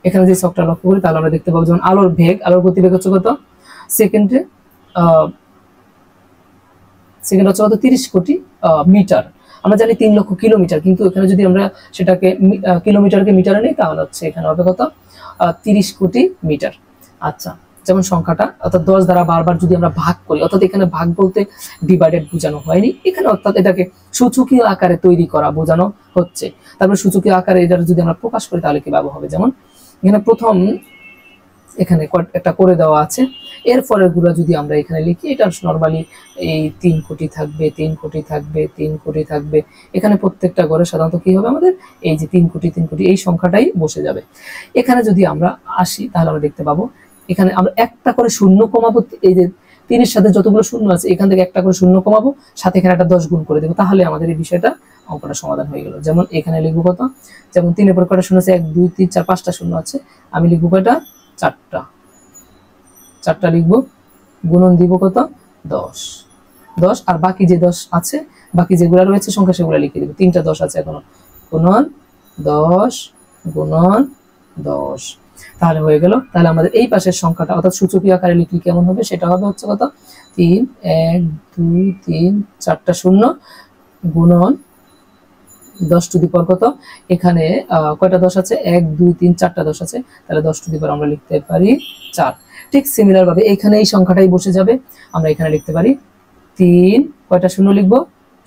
এখানে যে ছকটা লক্ষ্য করি তাহলে আমরা দেখতে পাবো যেমন আলোর বেগ, আলোর গতিবেগ হচ্ছে কত সেকেন্ডে, সেকেন্ড হচ্ছে কত 30 কোটি মিটার। আমরা জানি 3 লক্ষ কিলোমিটার, কিন্তু এখানে যদি আমরা সেটাকে কিলোমিটারকে মিটারে নেই তাহলে হচ্ছে এখানে হবে কত 30 কোটি মিটার। আচ্ছা, যেমন সংখ্যাটা অর্থাৎ 10 দ্বারা বারবার যদি আমরা ভাগ করি, অর্থাৎ এখানে ভাগ বলতে ডিভাইডেড বোঝানো হয়নি, এখানে অর্থাৎ এটাকে সূচকীয় আকারে তৈরি করা বোঝানো হচ্ছে। তারপরে সূচকীয় আকারে এটা যদি আমরা প্রকাশ করি তাহলে কিভাবে হবে, যেমন এখানে প্রথম এখানে একটা করে দেওয়া আছে, এরপরে গুলো যদি আমরা এখানে লিখি এটা নরমালি এই 3 কোটি থাকবে, 3 কোটি থাকবে, 3 কোটি থাকবে। এখানে প্রত্যেকটা ঘরে সাধারণত কি হবে আমাদের এই যে 3 কোটি 3 কোটি এই সংখ্যাটাই বসে যাবে। এখানে যদি আমরা আসি তাহলে আমরা দেখতে পাবো এখানে আমরা একটা করে শূন্য কমাবো, এই যে 3 এর সাথে যতগুলো শূন্য আছে এখান থেকে একটা করে শূন্য কমাবো, সাথে এখানে একটা 10 গুণ করে দেবো, তাহলে আমাদের এই বিষয়টা অঙ্কটা সমাধান হয়ে গেল। যেমন এখানে লিখবো কত, যেমন 3 এর পর কয়টা শূন্য আছে 1 2 3 4 5টা শূন্য আছে, আমি লিখবো কয়টা 4টা লিখবো, গুণন দিব কত 10 আর বাকি যে 10 আছে বাকি যেগুলো রয়েছে সংখ্যা সেগুলো লিখে দিব, 3টা 10 আছে এখনো, গুণন 10 গুণন 10, তাহলে হয়ে গেল। তাহলে আমাদের এই পাশের সংখ্যাটা অর্থাৎ সূচকীয় আকারে লিখলে কেমন হবে সেটা হবে হচ্ছে কত 3 1 2 3 4টা শূন্য গুণন 10 টু দি পাওয়ার কত, এখানে কয়টা 10 আছে 1 2 3 4টা 10 আছে, তাহলে 10 টু দি পাওয়ার আমরা লিখতে পারি 4। ঠিক সিমিলার ভাবে এখানে এই সংখ্যাটাই বসে যাবে, আমরা এখানে লিখতে পারি 3 কয়টা শূন্য লিখবো,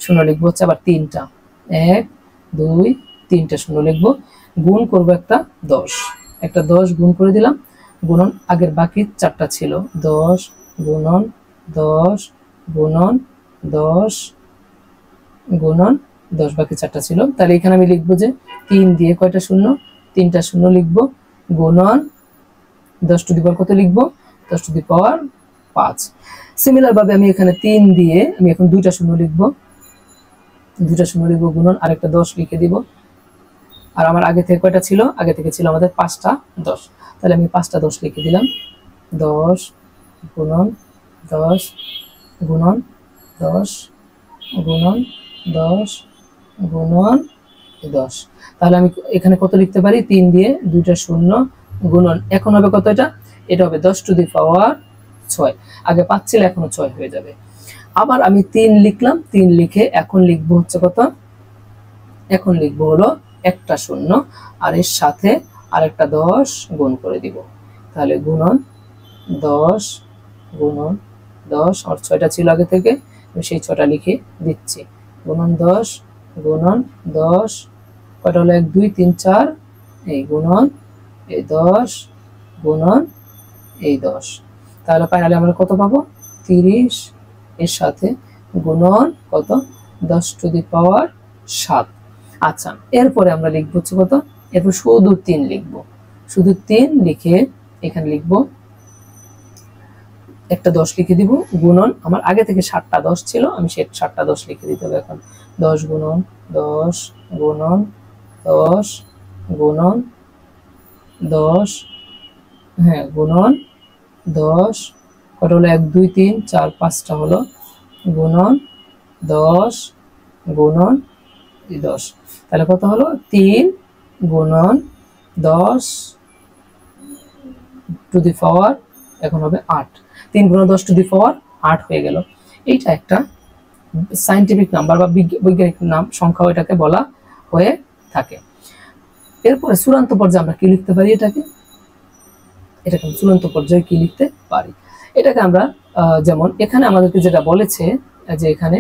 শূন্য লিখবো হচ্ছে আবার 3টা, 1 2 3টা শূন্য লিখবো, গুণ করব একটা 10 গুণ করে দিলাম, গুণন আগের বাকি 4টা ছিল 10 গুণন 10 গুণন 10 গুণন 10 বাকি 4টা ছিল, তাহলে এখানে আমি লিখবো যে 3 দিয়ে কয়টা শূন্য 3টা শূন্য লিখবো, গুণন 10 টু দি পাওয়ার কত লিখবো 10 টু দি পাওয়ার 5। সিমিলার ভাবে আমি এখানে 3 দিয়ে আমি এখন 2টা শূন্য লিখবো, গুণন আরেকটা 10 লিখে দিব, আর আমার আগে থেকে কয়টা ছিল, আগে থেকে ছিল আমাদের 5টা 10, তাহলে আমি 5টা 10 লিখে দিলাম, 10 গুণন 10 গুণন 10 গুণন 10 গুণন 10, তাহলে আমি এখানে কত লিখতে পারি 3 দিয়ে 2টা শূন্য গুণন, এখন হবে কত এটা হবে 10 টু দি পাওয়ার 6, আগে 5 ছিল এখনো 6 হয়ে যাবে। আবার আমি 3 লিখলাম, 3 লিখে এখন লিখবো হচ্ছে কত, এখন লিখবো হলো একটা শূন্য আর এর সাথে আরেকটা 10 গুণ করে দিব, তাহলে গুণন 10 গুণন 10, আর 6টা ছিল আগে থেকে আমি সেই 6টা লিখে দিচ্ছি, গুণন 10 গুণন 10 কয়টা হলো 1 2 3 4 এই গুণন এই 10 গুণন এই 10, তাহলে ফাইনালি আমরা কত পাবো 30, এর সাথে গুণন কত 10 টু দি পাওয়ার 7। আচ্ছা, এরপরে আমরা লিখবো হচ্ছে কত, এরপর শুধু 3 লিখবো, শুধু 3 লিখে এখানে লিখবো একটা 10 লিখে দিব, গুণন আমার আগে থেকে 7টা 10 ছিল আমি সেই 7টা 10 লিখে দিতে হবে, এখন 10 গুণন 10 গুণন 10 গুণন 10 হ্যাঁ গুণন 10 কত হলো 1 2 3 4 5টা হলো, গুণন 10 গুণন 10, তাহলে কত হলো 3 গুণন 10 টু দি পাওয়ার এখন হবে 8, 3 গুণন 10 টু দি পাওয়ার 8 হয়ে গেল। এইটা একটা সায়েন্টিফিক নাম্বার বা বৈজ্ঞানিক নাম সংখ্যা এটাকে বলা হয়ে থাকে। এরপরে চূড়ান্ত পর্যায়ে আমরা কি লিখতে পারি, এটাকে চূড়ান্ত পর্যায়ে কি লিখতে পারি, এটাকে আমরা যেমন এখানে আমাদেরকে যেটা বলেছে যে এখানে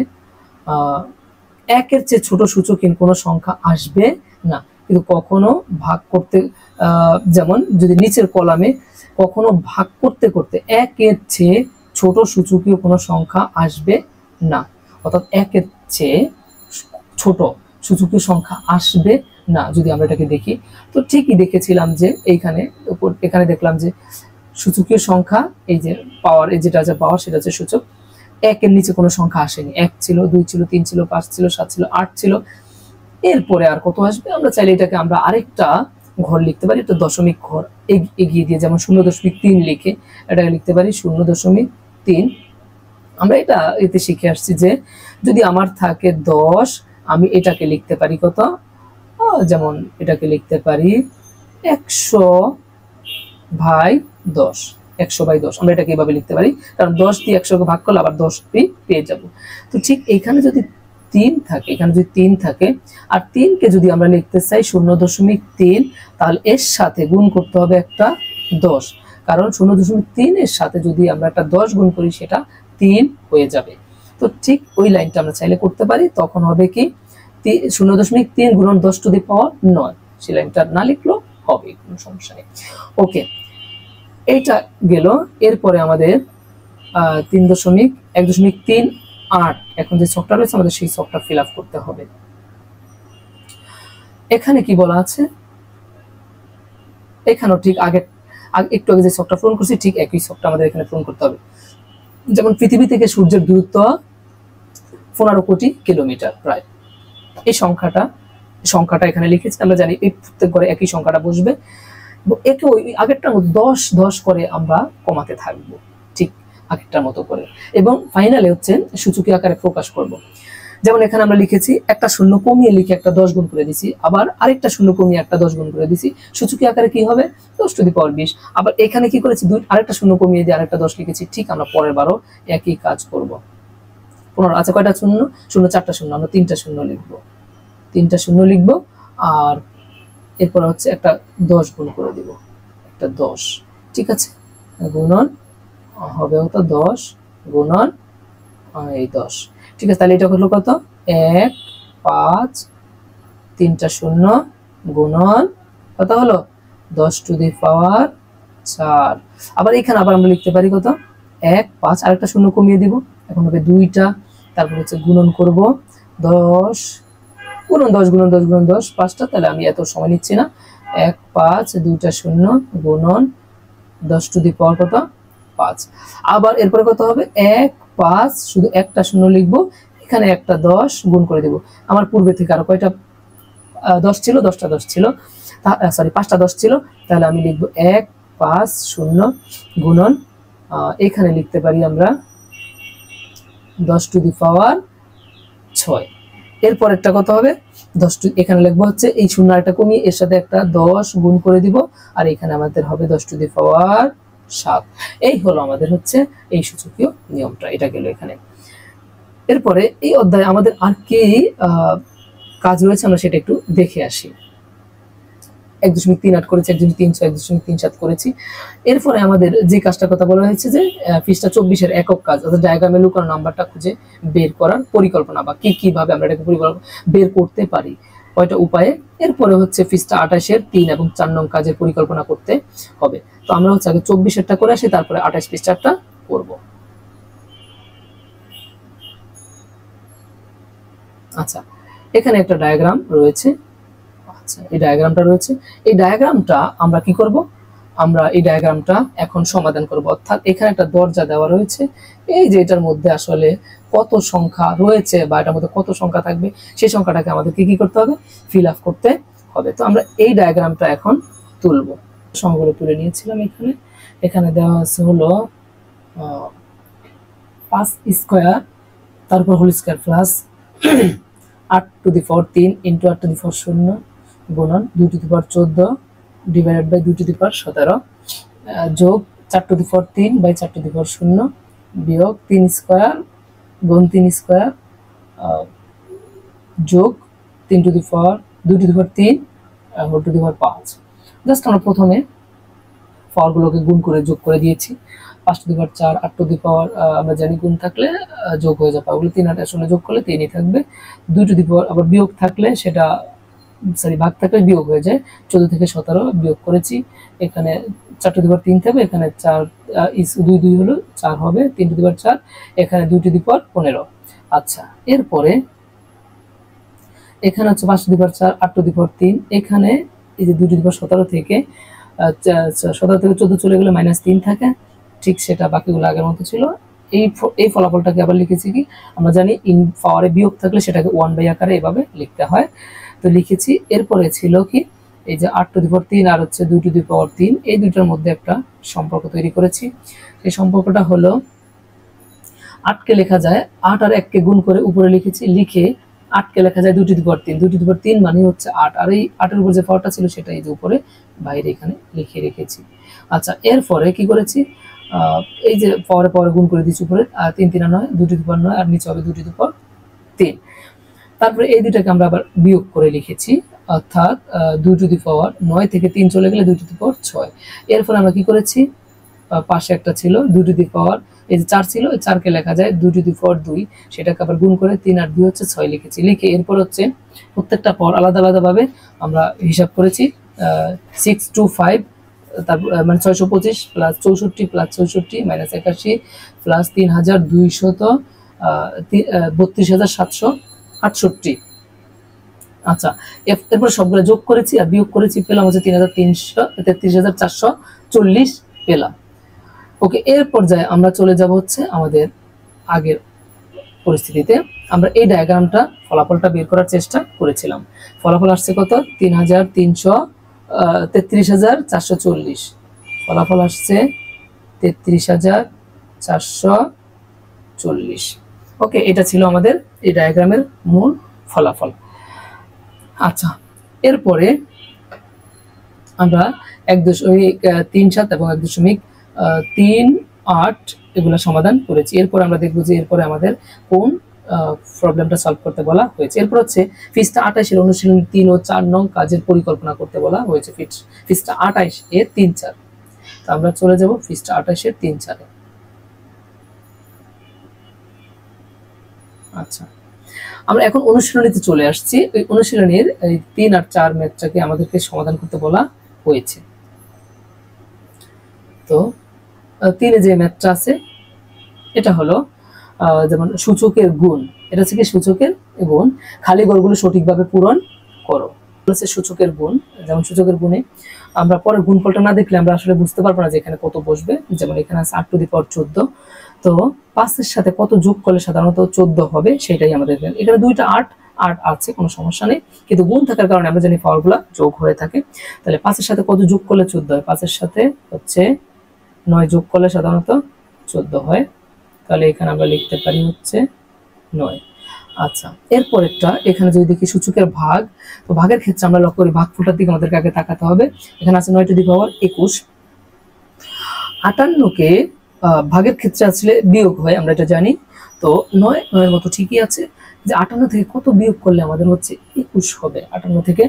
1-এর চেয়ে ছোট সূচকহীন কোনো সংখ্যা আসবে না, কিন্তু কখনো ভাগ করতে যেমন যদি নিচের কলামে কখনো ভাগ করতে করতে 1-এর চেয়ে ছোট সূচকীয় কোনো সংখ্যা আসবে না, অর্থাৎ 1-এর চেয়ে ছোট সূচকীয় সংখ্যা আসবে না, যদি আমরা এটাকে দেখি তো ঠিকই দেখেছিলাম যে এখানে দেখলাম যে সূচকীয় সংখ্যা এই যে পাওয়ার, এই যেটা আছে পাওয়ার সেটা হচ্ছে সূচক, একের নিচে কোনো সংখ্যা আসেনি। 1 ছিল, 2 ছিল, 3 ছিল, 5 ছিল, 7 ছিল, 8 ছিল। এরপরে আর কত আসবে? আমরা চাইলে এটাকে আমরা আরেকটা ঘর লিখতে পারি, একটা দশমিক ঘর এগিয়ে দিয়ে, যেমন 0.3 লিখে এটাকে লিখতে পারি 0.3। আমরা এটা এতে শিখে আসছি যে যদি আমার থাকে 10, আমি এটাকে লিখতে পারি কত, যেমন এটাকে লিখতে পারি 100/10, 100/10 আমরা এটাকে এইভাবে লিখতে পারি, কারণ 10 দিয়ে 100কে ভাগ করলে আবার 10 পেয়ে যাব। তো ঠিক এইখানে যদি 3 থাকে, এখানে যদি 3 থাকে আর 3কে যদি আমরা লিখতে চাই 0.3, তাহলে এর সাথে গুণ করতে হবে একটা 10, কারণ 0.3 এর সাথে যদি আমরা একটা 10 গুণ করি সেটা 3 হয়ে যাবে। তো ঠিক ওই লাইনটা আমরা চাইলে করতে পারি, তখন হবে কি 0.3 গুণন 10⁻৯, সেই লাইনটা না লিখলেও হবে, কোনো সমস্যা নেই। ওকে, এইটা গেল। এরপরে আমাদের 1.38 এখন যে ছকটা রয়েছে আমাদের সেই ছকটা ফিল আপ করতে হবে। এখানে কি বলা আছে, এখানেও ঠিক একটু আগে যে ছকটা পূরণ করছি ঠিক একই ছকটা আমাদের এখানে পূরণ করতে হবে। যেমন পৃথিবী থেকে সূর্যের দূরত্ব 15 কোটি কিলোমিটার প্রায়, এই সংখ্যাটা এখানে লিখেছি। আমরা জানি এই প্রত্যেক ঘরে একই সংখ্যাটা বসবে, একে ওই আগেরটার মতো 10 করে আমরা কমাতে থাকবো, ঠিক আগেরটার মতো করে, এবং ফাইনালে হচ্ছে সূচকীয় আকারে প্রকাশ করব। যেমন এখানে আমরা লিখেছি একটা শূন্য কমিয়ে লিখে একটা 10 গুণ করে দিছি, আবার আরেকটা শূন্য কমিয়ে একটা 10 গুণ করে দিছি, সূচকীয় আকারে কি হবে 10⁻20। আবার এখানে কি করেছি আরেকটা শূন্য কমিয়ে দিয়ে আরেকটা 10 লিখেছি, ঠিক আমরা পরের বারও একই কাজ করব। 15 আছে কয়টা শূন্য? 4টা শূন্য, আমরা 3টা শূন্য লিখবো, 3টা শূন্য লিখবো, আর এরপর হচ্ছে একটা 10 গুণ করে দিব, একটা 10, ঠিক আছে, গুণন হবে হতো 10 গুণন এই 10, ঠিক আছে। তাহলে এটা হলো কত? 1, 5, 3টা শূন্য গুণন কত হলো 10⁻4। আবার এখানে আবার আমরা লিখতে পারি কত 1, 5, আরেকটা শূন্য কমিয়ে দিব, এখন হবে 2টা, তারপর হচ্ছে গুণন করব 10 গুণন 10 গুণন 10 গুণন 10 5টা, তাহলে আমি এত সময় নিচ্ছি না, 1, 5, 2টা শূন্য গুণন 10⁻5। আবার এরপরে কত হবে 1, 5, শুধু একটা শূন্য লিখবো, এখানে একটা 10 গুণ করে দেব। আমার পূর্বে থেকে আরো কয়টা 10 ছিল, 10টা 10 ছিল, সরি 5টা 10 ছিল, তাহলে আমি লিখবো 1, 5, 0 গুণন এখানে লিখতে পারি আমরা 10⁻6। এরপর একটা কত হবে 10, এখানে লিখবো হচ্ছে এই শূন্য একটা কমিয়ে এর সাথে একটা 10 গুণ করে দিব, আর এখানে আমাদের হবে 10⁻7। এই হলো আমাদের হচ্ছে এই সূচকীয় নিয়মটা, এটা গেল এখানে। এরপরে এই অধ্যায়ে আমাদের আর কি কাজ রয়েছে আমরা সেটা একটু দেখে আসি। 1.38 করেছি, 1.36, 1.37 করেছি। এরপরে আমাদের যে কাজটার কথা বলা হয়েছে যে পৃষ্ঠা 24-এর একক কাজ, অর্থাৎ ডায়াগ্রামে লুকানো নাম্বারটা খুঁজে বের করার পরিকল্পনা, বা কিভাবে আমরা এটাকে বের করতে পারি, কয়টা উপায়ে। এরপরে হচ্ছে পৃষ্ঠা 28-এর 3 এবং 4 নং কাজের পরিকল্পনা করতে হবে। তো আমরা হচ্ছে আগে 24-এরটা করে আসি, তারপরে 28 পৃষ্ঠাটা করব। আচ্ছা, এখানে একটা ডায়াগ্রাম রয়েছে। আচ্ছা, এই ডায়াগ্রামটা রয়েছে, এই ডায়াগ্রামটা আমরা কি করব, আমরা এই ডায়াগ্রামটা এখন সমাধান করব। অর্থাৎ এখানে একটা দরজা দেওয়া রয়েছে, এই যে এটার মধ্যে আসলে কত সংখ্যা রয়েছে বা এটার মধ্যে কত সংখ্যা থাকবে সেই সংখ্যাটাকে আমাদেরকে কি করতে হবে, ফিল আপ করতে হবে। তো আমরা এই ডায়াগ্রামটা এখন তুলব। সংখ্যাগুলো তুলে নিয়েছিলাম, এখানে দেওয়া আছে হলো 5 স্কয়ার, তারপর হোল স্কয়ার প্লাস 8⁻3 ইন্টু 8⁻0 গুণন 2⁻14 ডিভাইডেড বাই 2⁻17 যোগ 4⁻3 বাই 4⁻0 বিয়োগ 3 স্কয়ার গুণ 3 স্কয়ার যোগ 2⁻3 whole to the power 5। Just আমরা প্রথমে পাওয়ারগুলোকে গুণ করে যোগ করে দিয়েছি। 5⁻4 8⁻, আমরা জানি গুণ থাকলে যোগ হয়ে যাবে, ওগুলো 3 8 আসলে যোগ করলে 3ই থাকবে। 2⁻, আবার বিয়োগ থাকলে সেটা ভাগ থাকলে বিয়োগ হয়ে যায়, 14 থেকে 17 বিয়োগ করেছি, এখানে 4⁻3 থাকবে, এখানে 4 2 2 হলো 4 হবে, 3⁻4, এখানে 2⁻15। আচ্ছা, এরপরে এখানে হচ্ছে 5 two the power 4 8 two the পাওয়ার 3, এখানে এই যে 2 টু দি পাওয়ার 17 থেকে 17 থেকে 14 চলে গেলে -3 থাকে, ঠিক সেটা বাকিগুলো আগের মতো ছিল। এই ফলাফলটাকে আবার লিখেছি কি, আমরা জানি ইন পাওয়ারে বিয়োগ থাকলে সেটাকে 1 আকারে এভাবে লিখতে হয়, তো লিখেছি। এরপরে ছিল কি, এই যে 8 টু দি পাওয়ার 3 আর হচ্ছে 2 টু দি পাওয়ার 3, এই দুইটার মধ্যে একটা সম্পর্ক তৈরি করেছি। সেই সম্পর্কটা হলো 8কে লেখা যায় 8 আর 1কে গুণ করে উপরে লিখেছি, লিখে 8কে লেখা যায় 2 two the power 3, 2 two the পাওয়ার 3 মানে হচ্ছে 8, আর এই 8 এর উপর যে পাওয়ারটা ছিল সেটা এই যে উপরে বাইরে এখানে লিখে রেখেছি। আচ্ছা, এরপরে কি করেছি, এই যে পাওয়ারে গুণ করে দিচ্ছি উপরে, 3 3 9, 2 টু দি পাওয়ার 9, আর নিচে হবে 2 টু দি পাওয়ার 3। তারপরে এই দুটাকে আমরা আবার বিয়োগ করে লিখেছি, অর্থাৎ 2 টু দি পাওয়ার 9 থেকে 3 চলে গেলে 2 টু দি পাওয়ার 6। এরপর আমরা কি করেছি, পাশে একটা ছিল 2 টু দি পাওয়ার, এই যে 4 ছিল, 4কে লেখা যায় 2 টু দি পাওয়ার 2, সেটাকে আবার গুণ করে 3 আর 2 হচ্ছে 6 লিখেছি। লিখে এরপর হচ্ছে প্রত্যেকটা পাওয়ার আলাদা আলাদাভাবে আমরা হিসাব করেছি, 6 টু 5, তারপর মানে 625 প্লাস 64 প্লাস 64 মাইনাস 81 প্লাস 32,768। আচ্ছা, এরপর সবগুলো যোগ করেছি আর বিয়োগ করেছি, পেলাম হচ্ছে 33,440 পেলাম। ওকে, এর পর্যায়ে আমরা চলে যাব হচ্ছে আমাদের আগের পরিস্থিতিতে। আমরা এই ডায়াগ্রামটা ফলাফলটা বের করার চেষ্টা করেছিলাম। ফলাফল আসছে কত, 33,440। ফলাফল আসছে 33,440। ওকে, এটা ছিল আমাদের এই ডায়াগ্রামের মূল ফলাফল। আচ্ছা, এরপরে আমরা 1.37 এবং 1.38 এগুলো সমাধান করেছি। এরপর আমরা দেখব যে এরপরে আমাদের কোন প্রবলেমটা সলভ করতে বলা হয়েছে। এরপর হচ্ছে পৃষ্ঠা 28 এর অনুশীলন 3 ও 4 নং কাজের পরিকল্পনা করতে বলা হয়েছে, পৃষ্ঠা 28 এর 3 4। তো আমরা চলে যাব পৃষ্ঠা 28 এর 3 4 এ। আচ্ছা, আমরা এখন অনুশীলনীতে চলে আসছি। ওই অনুশীলনীর এই 3 আর 4 ম্যাথটাকে আমাদেরকে সমাধান করতে বলা হয়েছে। তো 3 এ যে ম্যাথটা আছে এটা হলো যেমন সূচকের গুণ, এটা হচ্ছে কি সূচকের গুণ, খালি ঘরগুলো সঠিকভাবে পূরণ করো। বলেছে সূচকের গুণ, যেমন সূচকের গুণে আমরা পরে গুণফলটা না দেখলে আমরা আসলে বুঝতে পারবো না যে এখানে কত বসবে। যেমন এখানে আছে 8 টু দি পাওয়ার 14, তো 5 এর সাথে কত যোগ করলে সাধারণত 14 হবে সেটাই আমাদের। এখানে দুইটা 8 আছে, কোনো সমস্যা নেই, কিন্তু গুণ থাকার কারণে আমরা জানি পাওয়ারগুলো যোগ হয়ে থাকে। তাহলে 5 এর সাথে কত যোগ করলে 14 হয়, 5 এর সাথে হচ্ছে 9 যোগ করলে সাধারণত 14 হয়। তাহলে এখানে আমরা লিখতে পারি হচ্ছে 9। আচ্ছা, এরপরেরটা এখানে যদি দেখি সূচকের ভাগ, তো ভাগের ক্ষেত্রে আমরা লক্ষ্য করি ভাগফলটার দিকে আমাদেরকে আগে তাকাতে হবে। এখানে আছে 9 টু দি পাওয়ার 21। 58কে ভাগের ক্ষেত্রে আসলে বিয়োগ হয়, আমরা এটা জানি। তো 9 এর মতো ঠিকই আছে, যে 58 থেকে কত বিয়োগ করলে আমাদের হচ্ছে 21 হবে। 58 থেকে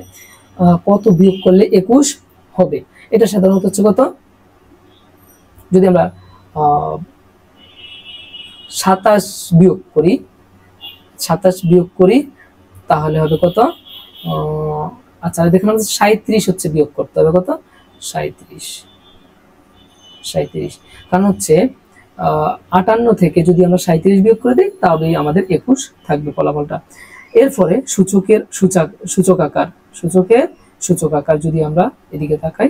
কত বিয়োগ করলে 21 হবে, এটা সাধারণত হচ্ছে কত, যদি আমরা 27 বিয়োগ করি, 27 বিয়োগ করি তাহলে হবে কত, আচ্ছা দেখুন 37 হচ্ছে বিয়োগ করতে হবে, কত 37, কারণ হচ্ছে 58 থেকে যদি আমরা 37 বিয়োগ করে দিই তাহলে আমাদের 21 থাকবে ফলাফলটা। এরপরে সূচক আকার যদি আমরা এদিকে তাকাই,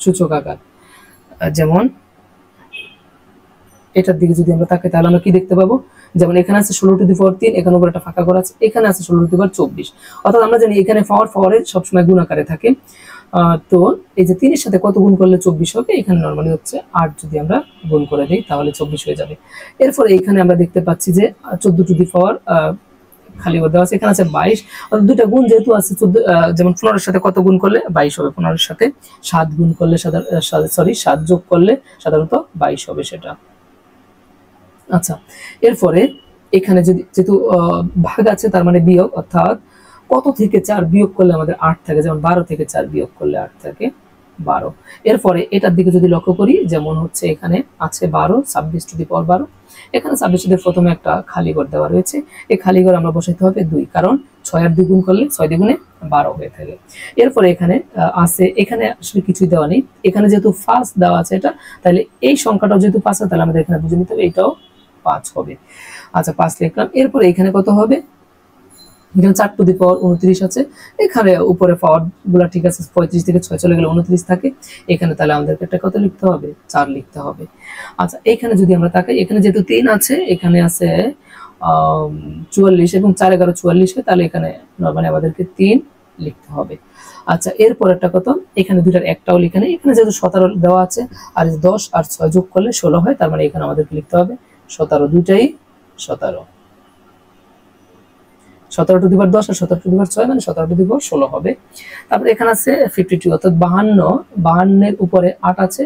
সূচক আকার যেমন এটার দিকে যদি আমরা তাকাই তাহলে আমরা কি দেখতে পাবো, যেমন এখানে আছে 16 টু দি পাওয়ার 3, এখানে উপরে একটা ফাঁকা ঘর আছে, এখানে আছে 16 টু দি পাওয়ার 24। অর্থাৎ আমরা জানি এখানে পাওয়ারের সবসময় গুণ আকারে থাকে। তো এই যে 3 এর সাথে কত গুণ করলে 24 হবে, এখানে নরমালি হচ্ছে 8 যদি আমরা গুণ করে দিই তাহলে 24 হয়ে যাবে। এরপরে এখানে আমরা দেখতে পাচ্ছি যে 14 টু দি পাওয়ার খালি ঘর দেওয়া আছে, এখানে আছে 22। অর্থাৎ দুইটা গুণ যেহেতু আছে, যেমন 15 এর সাথে কত গুণ করলে 22 হবে, 15 এর সাথে 7 গুণ করলে 7 যোগ করলে সাধারণত 22 হবে সেটা। আচ্ছা, এরপরে এখানে যেহেতু ভাগ আছে তার মানে বিয়োগ, অর্থাৎ কত থেকে 4 বিয়োগ করলে আমাদের 8 থাকে, যেমন 12 থেকে 4 বিয়োগ করলে 8 থাকে 12। এরপরে এটার দিকে যদি লক্ষ্য করি, যেমন হচ্ছে এখানে আছে 12, 26 টু দি পাওয়ার 12, এখানে 26 টু দি প্রথমে একটা খালি ঘর দেওয়া রয়েছে, এই খালি ঘর আমরা বসাইতে হবে 2, কারণ 6 আর 2 গুণ করলে 6 দ্বিগুণে 12 হয়ে থাকে। এরপরে এখানে আছে, এখানে আসলে কিছুই দেওয়া নেই, এখানে যেহেতু 5 দেওয়া আছে এটা, তাহলে এই সংখ্যাটাও যেহেতু 5 তাহলে আমাদের এখানে বুঝে নিতে হবে এটাও 5 হবে। আচ্ছা 5 লিখলাম। এরপরে এখানে কত হবে, এখানে 4 টু দি পাওয়ার 29 আছে, এখানে উপরে পাওয়ার গুলা ঠিক আছে, 35 থেকে 6 চলে গেলে 29 থাকে, এখানে তাহলে আমাদেরকে একটা কত লিখতে হবে, 4 লিখতে হবে। আচ্ছা এখানে যদি আমরা তাকাই, এখানে যেহেতু 3 আছে, এখানে আছে 44 এবং 4 11 44 হয়, তাহলে এখানে নরমালি আমাদেরকে 3 লিখতে হবে। আচ্ছা এরপর একটা কত, এখানে দুইটার একটাও লিখে নেই, এখানে যেহেতু 17 দেওয়া আছে আর 10 আর 6 যোগ করলে 16 হয়, তার মানে এখানে আমাদেরকে লিখতে হবে 17, দুইটাই 17, 17 two the power 10 R 17 two the পাওয়ার 6 মানে 17 টু দি পাওয়ার 16 হবে। তারপরে এখানে আছে 52 অর্থাৎ 52 এর উপরে 8 আছে,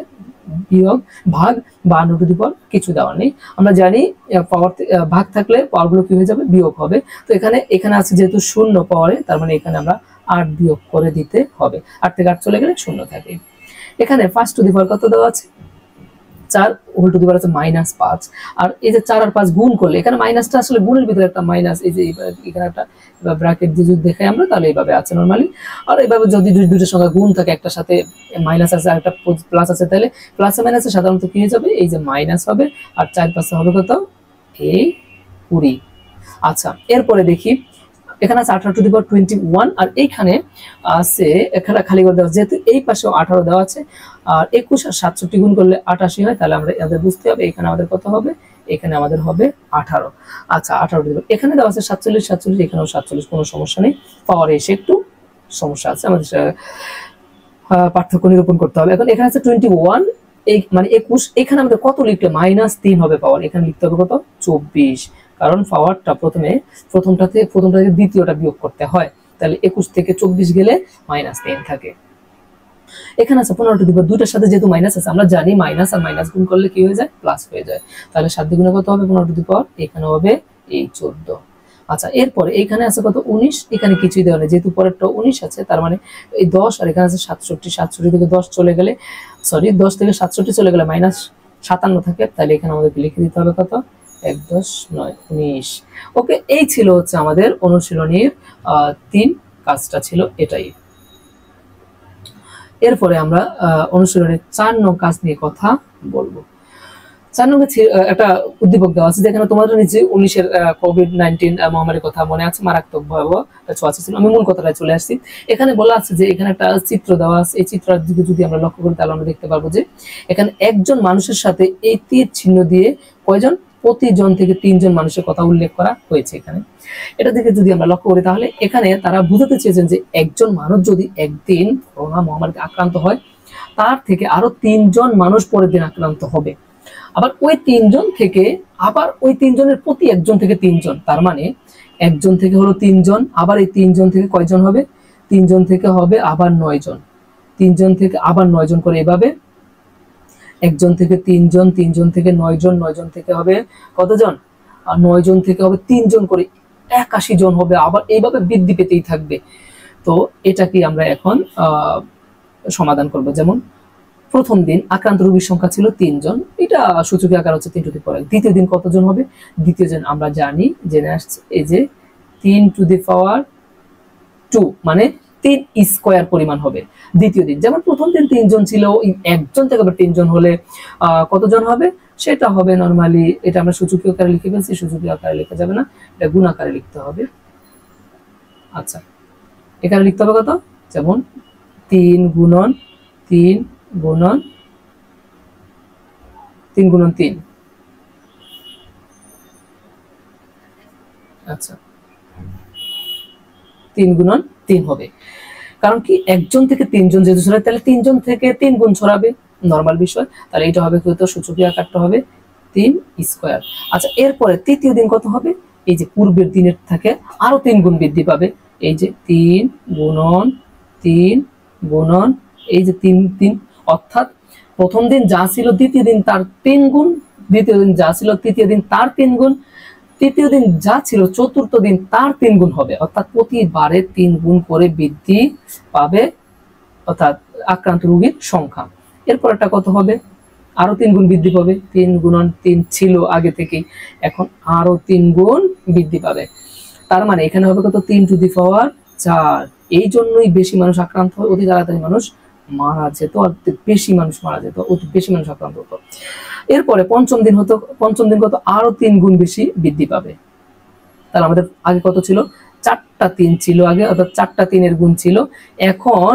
বিয়োগ ভাগ 52 টু দি পাওয়ার কিছু দেওয়া নেই। আমরা জানি পাওয়ার ভাগ থাকলে পাওয়ারগুলো কি হয়ে যাবে, বিয়োগ হবে। তো এখানে আছে যেহেতু 0 পাওয়ারে, তার মানে এখানে আমরা 8 বিয়োগ করে দিতে হবে, 8 থেকে 8 চলে গেলে 0 থাকে। এখানে 5 টু দি পাওয়ার কত দেওয়া আছে, 4 হোল টু দি পাওয়ার আছে -5, আর এই যে 4 আর 5 গুণ করলে, এখানে মাইনাসটা আসলে গুণের ভিতরে একটা মাইনাস, এই যে এখানে একটা ব্র্যাকেট দিয়ে যদি দেখাই আমরা, তাহলে এইভাবে আছে নরমালি। আর এইভাবে যদি দুইটা সংখ্যা গুণ থাকে, একটা সাথে মাইনাস আছে আর একটা প্লাস আছে, তাহলে প্লাসে মাইনাসে সাধারণত কি হয়ে যাবে, এই যে মাইনাস হবে, আর 4 5 হবে কত, এই 20। আচ্ছা এরপরে দেখি, এখানে আছে 18 টু দি পাওয়ার 21, আর এইখানে আছে এখানে খালি করে দেওয়া, যেহেতু এই পাশেও 18 দেওয়া আছে, আর 21 আর 67 গুণ করলে 88 হয়, তাহলে আমরা এদের বুঝতে হবে এখানে আমাদের কত হবে, এখানে আমাদের হবে 18। আচ্ছা 18 এখানে দেওয়া আছে 47 47, এখানেও 47, কোনো সমস্যা নেই, পাওয়ারে এসে একটু সমস্যা আছে, আমাদের পার্থক্য নিরূপণ করতে হবে। এখন এখানে আছে 21, এই মানে 21, এখানে আমাদের কত লিখলে -3 হবে পাওয়ার, এখানে লিখতে হবে কত, 24, কারণ পাওয়ারটা প্রথমটা থেকে দ্বিতীয়টা বিয়োগ করতে হয়, তাহলে 21 থেকে 24 গেলে -3 থাকে। এখানে আছে 15 টু দি পাওয়ার, দুইটার সাথে যেহেতু মাইনাস আছে, আমরা জানি মাইনাস আর মাইনাস গুণ করলে কি হয়ে যায়, প্লাস হয়ে যায়, তাহলে 7 দ্বিগুণে কত হবে, 15 টু দি পাওয়ার, এখানে হবে এই 14। আচ্ছা এরপরে এইখানে আছে কত, 19, এখানে কিছুই দেওয়া নেই, যেহেতু পরেরটা 19 আছে, তার মানে এই 10 আর এখানে আছে 67, 67 থেকে 10 চলে গেলে, সরি 10 থেকে 67 চলে গেলে -57 থাকে, তাহলে এখানে আমাদেরকে লিখে দিতে হবে কত, 1 10 9 19। ওকে, এই ছিল হচ্ছে আমাদের অনুশীলনীর 3 কাজটা ছিল এটাই। এরপরে আমরা অনুশীলনের 4 নং কাজ নিয়ে কথা বলবো। 4 নম্বরে একটা উদ্দীপক দেওয়া আছে, যেখানে তোমাদের নিচে 19-এর কোভিড-19 মহামারীর কথা মনে আছে, মারাত্মক ভয়াবহ ছোঁয়াচে ছিল। আমি মূল কথাটায় চলে আসছি। এখানে বলা আছে যে এখানে একটা চিত্র দেওয়া আছে, এই চিত্রের দিকে যদি আমরা লক্ষ্য করি তাহলে আমরা দেখতে পারবো যে এখানে একজন মানুষের সাথে এই তীর চিহ্ন দিয়ে কয়জন, প্রতিজন থেকে 3 জন মানুষের কথা উল্লেখ করা হয়েছে। এখানে এটা দিকে যদি আমরা লক্ষ্য করি, তাহলে এখানে তারা বুঝাতে চেয়েছেন যে একজন মানুষ যদি একদিন করোনা মহামারীতে আক্রান্ত হয়, তার থেকে আরো 3 জন মানুষ পরের দিন আক্রান্ত হবে, আবার ওই 3 জন থেকে আবার ওই 3 জনের প্রতি একজন থেকে 3 জন, তার মানে একজন থেকে হলো 3 জন, আবার এই 3 জন থেকে কয়জন হবে, 3 জন থেকে হবে আবার 9 জন, 3 জন থেকে আবার 9 জন করে, এভাবে একজন থেকে 3 জন, 3 জন থেকে 9 জন, 9 জন থেকে হবে কতজন, আর 9 জন থেকে হবে 3 জন করে, 81 জন হবে, আবার এইভাবে বৃদ্ধি পেতেই থাকবে। তো এটা কি আমরা এখন সমাধান করব। যেমন প্রথম দিন আক্রান্ত রোগীর সংখ্যা ছিল 3 জন, এটা সূচকীয় আকার হচ্ছে 3 টু দি পাওয়ার 1। দ্বিতীয় দিন কতজন হবে, দ্বিতীয় দিন আমরা জানি, জেনে আসছে, এই যে 3 টু দি পাওয়ার 2 মানে 3 স্কয়ার পরিমাণ হবে দ্বিতীয় দিন। যেমন প্রথম দিন 3 জন ছিল, একজন থেকে আবার 3 জন হলে কতজন হবে, সেটা হবে নরমালি, এটা আমরা সূচকীয় আকারে লিখে ফেলছি, সূচকীয় আকারে লেখা যাবে না, এটা গুণ আকারে লিখতে হবে। আচ্ছা এখানে লিখতে হবে কত, যেমন 3 গুণন 3 গুণন 3 গুণন 3, আচ্ছা 3 গুণন 3 হবে, কারণ কি একজন থেকে 3 জন যেহেতু ছড়ায়, তাহলে 3 জন থেকে 3 গুণ ছড়াবে, নরমাল বিষয়, তাহলে এটা হবে কত, সূচকীয় আকারটা হবে 3 স্কয়ার। আচ্ছা এরপরে তৃতীয় দিন কত হবে, এই যে পূর্বের দিনের থেকে আরো 3 গুণ বৃদ্ধি পাবে, এই যে 3 গুণন 3 গুণন এই যে 3 3, অর্থাৎ প্রথম দিন যা ছিল দ্বিতীয় দিন তার 3 গুণ, দ্বিতীয় দিন যা ছিল তৃতীয় দিন তার 3 গুণ, তৃতীয় দিন যা ছিল চতুর্থ দিন তার 3 গুণ হবে, অর্থাৎ প্রতিবারে 3 গুণ করে বৃদ্ধি পাবে, অর্থাৎ আক্রান্ত রোগীর সংখ্যা। এরপর একটা কত হবে, আরো 3 গুণ বৃদ্ধি পাবে, 3 গুণন 3 ছিল আগে থেকেই, এখন আরো 3 গুণ বৃদ্ধি পাবে। তার মানে এখানে হবে কত 3 টু দি পাওয়ার 4। এই জন্যই বেশি মানুষ আক্রান্ত হয়, অতি তাড়াতাড়ি মানুষ মারা যেত, আর বেশি মানুষ মারা যেত, অতি বেশি মানুষ আক্রান্ত হতো। এরপরে পঞ্চম দিন কত আরো 3 গুণ বেশি বৃদ্ধি পাবে। তাহলে আমাদের আগে কত ছিল 4টা 3 ছিল আগে, অর্থাৎ 4টা 3-এর গুণ ছিল। এখন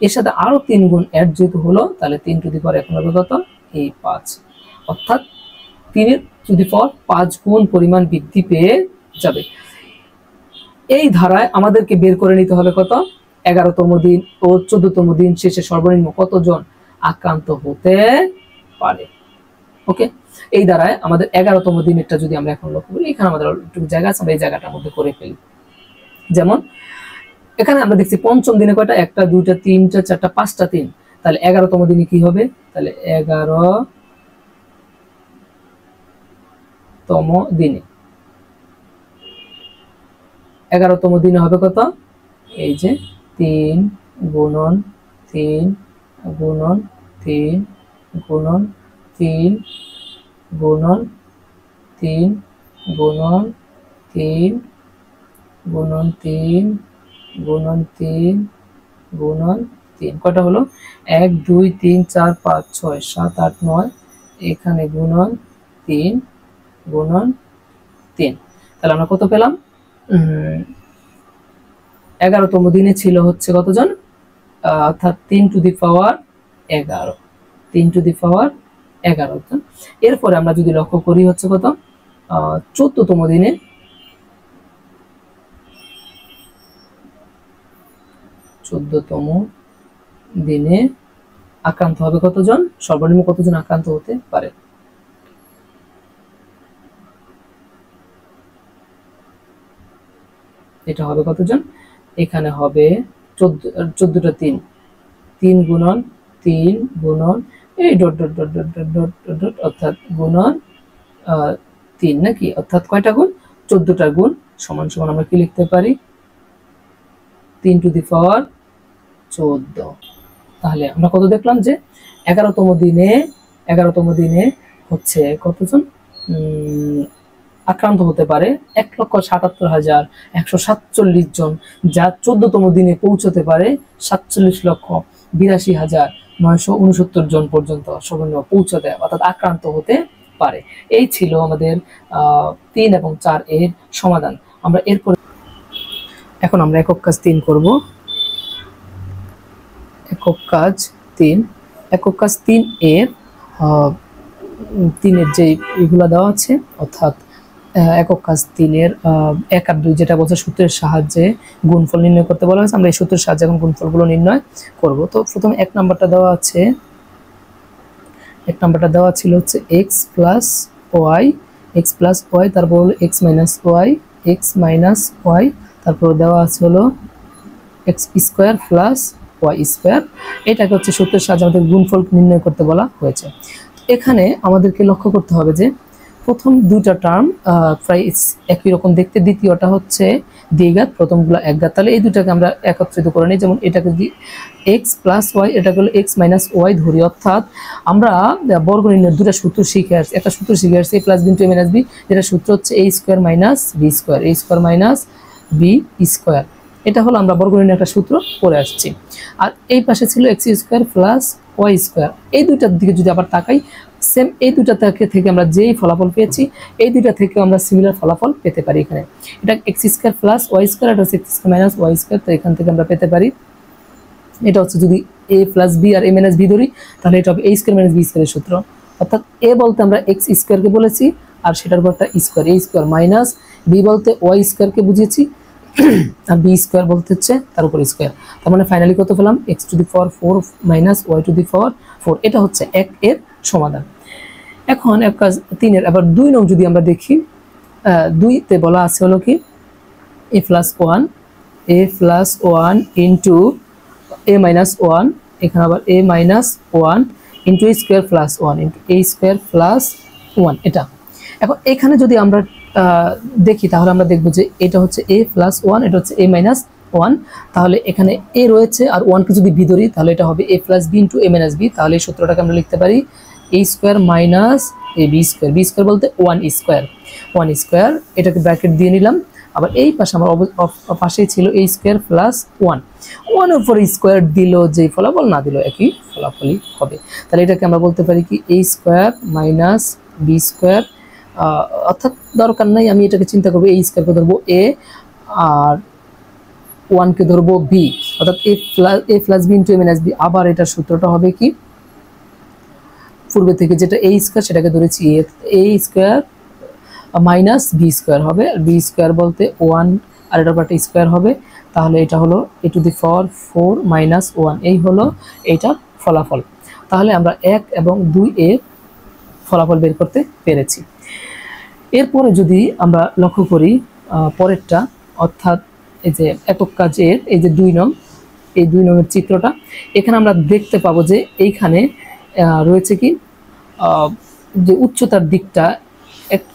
এর সাথে আরো 3 গুণ অ্যাড যেহেতু হলো, তাহলে 3 টু দি পাওয়ার এখন হবে কত এই 5, অর্থাৎ 3 টু দি পাওয়ার 5 গুণ পরিমাণ বৃদ্ধি পেয়ে যাবে। এই ধারায় আমাদেরকে বের করে নিতে হবে কত 11তম দিন ও 14তম দিন শেষে সর্বনিম্ন কতজন আক্রান্ত হতে পারে। ওকে, এই ধারায় আমাদের 11তম দিনেরটা যদি আমরা এখন লক্ষ্য করি, এখানে আমাদের একটু জায়গা আছে, আমরা এই জায়গাটার মধ্যে করে ফেলি। যেমন এখানে আমরা দেখছি পঞ্চম দিনে কয়টা 1টা 2টা 3টা 4টা 5টা 3, তাহলে 11তম দিনে কি হবে, তাহলে 11তম দিনে হবে কত এই যে 3 গুণন 3 গুণন 3 গুণন 3 গুণন 3 গুণন 3 গুণন 3 গুণন 3 গুণন 3, কয়টা হলো 1 2 3 4 5 6 7 8 9, এখানে গুণন 3 গুণন 3। তাহলে আমরা কত পেলাম 11তম দিনে ছিল হচ্ছে কতজন, অর্থাৎ 3 two the power 11, 3 two the পাওয়ার 11 জন। এরপরে আমরা যদি লক্ষ্য করি হচ্ছে কত 14তম দিনে, 14তম দিনে আক্রান্ত হবে কতজন, সর্বনিম্ন কতজন আক্রান্ত হতে পারে। এটা হবে কতজন, এখানে হবে 14টা 3, 3 গুণন 3 গুণন এই dot dot dot dot dot dot dot, অর্থাৎ গুণন 3 নাকি, অর্থাৎ কয়টা গুণ 14টা গুণ সমান সমান আমরা কি লিখতে পারি 3 টু দি পাওয়ার 14। তাহলে আমরা কত দেখলাম যে 11তম দিনে হচ্ছে কতজন আক্রান্ত হতে পারে 1,77,147 জন, যা 14তম দিনে পৌঁছতে পারে 47,82,969 জন পর্যন্ত সর্বনিম্ন পৌঁছতে, অর্থাৎ আক্রান্ত হতে পারে। এই ছিল আমাদের 3 এবং 4 এর সমাধান। আমরা এরপর এখন আমরা একক কাজ 3 করব। একক কাজ 3 এর 3 এর যে এগুলো দেওয়া আছে, অর্থাৎ একক কাজ 3 এর 1 আর 2 যেটা বলছে সূত্রের সাহায্যে গুণফল নির্ণয় করতে বলা হয়েছে, আমরা এই সূত্রের সাহায্যে এখন গুণফলগুলো নির্ণয় করব। তো প্রথমে 1 নাম্বারটা দেওয়া আছে, 1 নাম্বারটা দেওয়া ছিল হচ্ছে x প্লাস y, তারপর হলো x মাইনাস y, তারপর দেওয়া আছে হলো x square plus y square. এটাকে হচ্ছে সূত্রের সাহায্যে আমাদের গুণফল নির্ণয় করতে বলা হয়েছে। এখানে আমাদেরকে লক্ষ্য করতে হবে যে প্রথম দুইটা টার্ম প্রায় একই রকম দেখতে, দ্বিতীয়টা হচ্ছে দ্বিঘাত, প্রথমগুলো একঘাত। তাহলে এই দুটাকে আমরা একত্রিত করে নিই। যেমন এটাকে যদি x প্লাস ওয়াই, এটাকে হলো x মাইনাস ওয়াই ধরি, অর্থাৎ আমরা বর্গ নির্ণয়ের দুটা সূত্র শিখে আসছি। একটা সূত্র শিখে আসছি a plus b into a minus b, যেটা সূত্র হচ্ছে a square minus b square. এটা হলো আমরা বর্গ নির্ণয়ের একটা সূত্র পড়ে আসছি। আর এই পাশে ছিল x square plus y square. এই দুইটার দিকে যদি আবার তাকাই, সেম এই দুইটা থেকে আমরা যেই ফলাফল পেয়েছি এই দুইটা থেকে আমরা সিমিলার ফলাফল পেতে পারি। এখানে এটা x square plus y square, এটা হচ্ছে x square minus y square. তো এখান থেকে আমরা পেতে পারি এটা হচ্ছে যদি a প্লাস বি আর a মাইনাস বি ধরি, তাহলে এটা হবে a স্কোয়ার মাইনাস বি স্কোয়ারের সূত্র। অর্থাৎ a বলতে আমরা x স্কোয়ারকে বলেছি, আর সেটার উপর একটা square, a square minus b বলতে ওয়াই স্কোয়ারকে বুঝিয়েছি, আর বি স্কোয়ার বলতে হচ্ছে তার উপর স্কোয়ার। তার মানে ফাইনালি কত পেলাম x to the power 4 minus y to the power 4। এটা হচ্ছে 1 এর সমাধান। এখন এক কাজ 3 এর আবার 2 নং যদি আমরা দেখি, 2 তে বলা আছে হলো কি a plus 1 into a minus 1, এখানে আবার a minus 1 into a square plus 1 into a square plus 1। এটা এখন এখানে যদি আমরা দেখি তাহলে আমরা দেখব যে এটা হচ্ছে a প্লাস 1, এটা হচ্ছে a মাইনাস 1। তাহলে এখানে a রয়েছে আর 1 কে যদি b ধরি তাহলে এটা হবে a plus b into a minus b। তাহলে এই সূত্রটাকে আমরা লিখতে পারি a square minus a b square, b square বলতে 1 স্কোয়ার, এটাকে ব্র্যাকেট দিয়ে নিলাম। আবার এই পাশে আমার পাশেই ছিল a স্কোয়ার প্লাস 1, 1 উপর স্কোয়ার দিল যে ফলাফল, না দিল একই ফলাফলই হবে। তাহলে এটাকে আমরা বলতে পারি কি a square minus b square, অর্থাৎ দরকার নাই আমি এটাকে চিন্তা করবো, a স্কোয়ারকে ধরবো a আর 1 কে ধরবো b, অর্থাৎ a plus b into a minus b। আবার এটার সূত্রটা হবে কি, পূর্বে থেকে যেটা a স্কোয়ার সেটাকে ধরেছি a square minus b square হবে, আর বি স্কোয়ার বলতে 1 আর এটার পার্টে স্কোয়ার হবে, তাহলে এটা হলো a two the power 4 minus 1, এই হলো এইটার ফলাফল। তাহলে আমরা 1 এবং 2 এর ফলাফল বের করতে পেরেছি। এরপরে যদি আমরা লক্ষ্য করি পরেরটা, অর্থাৎ এই যে একক কাজের এই যে 2 নং, এই 2 নংয়ের চিত্রটা, এখানে আমরা দেখতে পাবো যে এইখানে রয়েছে কি যে উচ্চতার দিকটা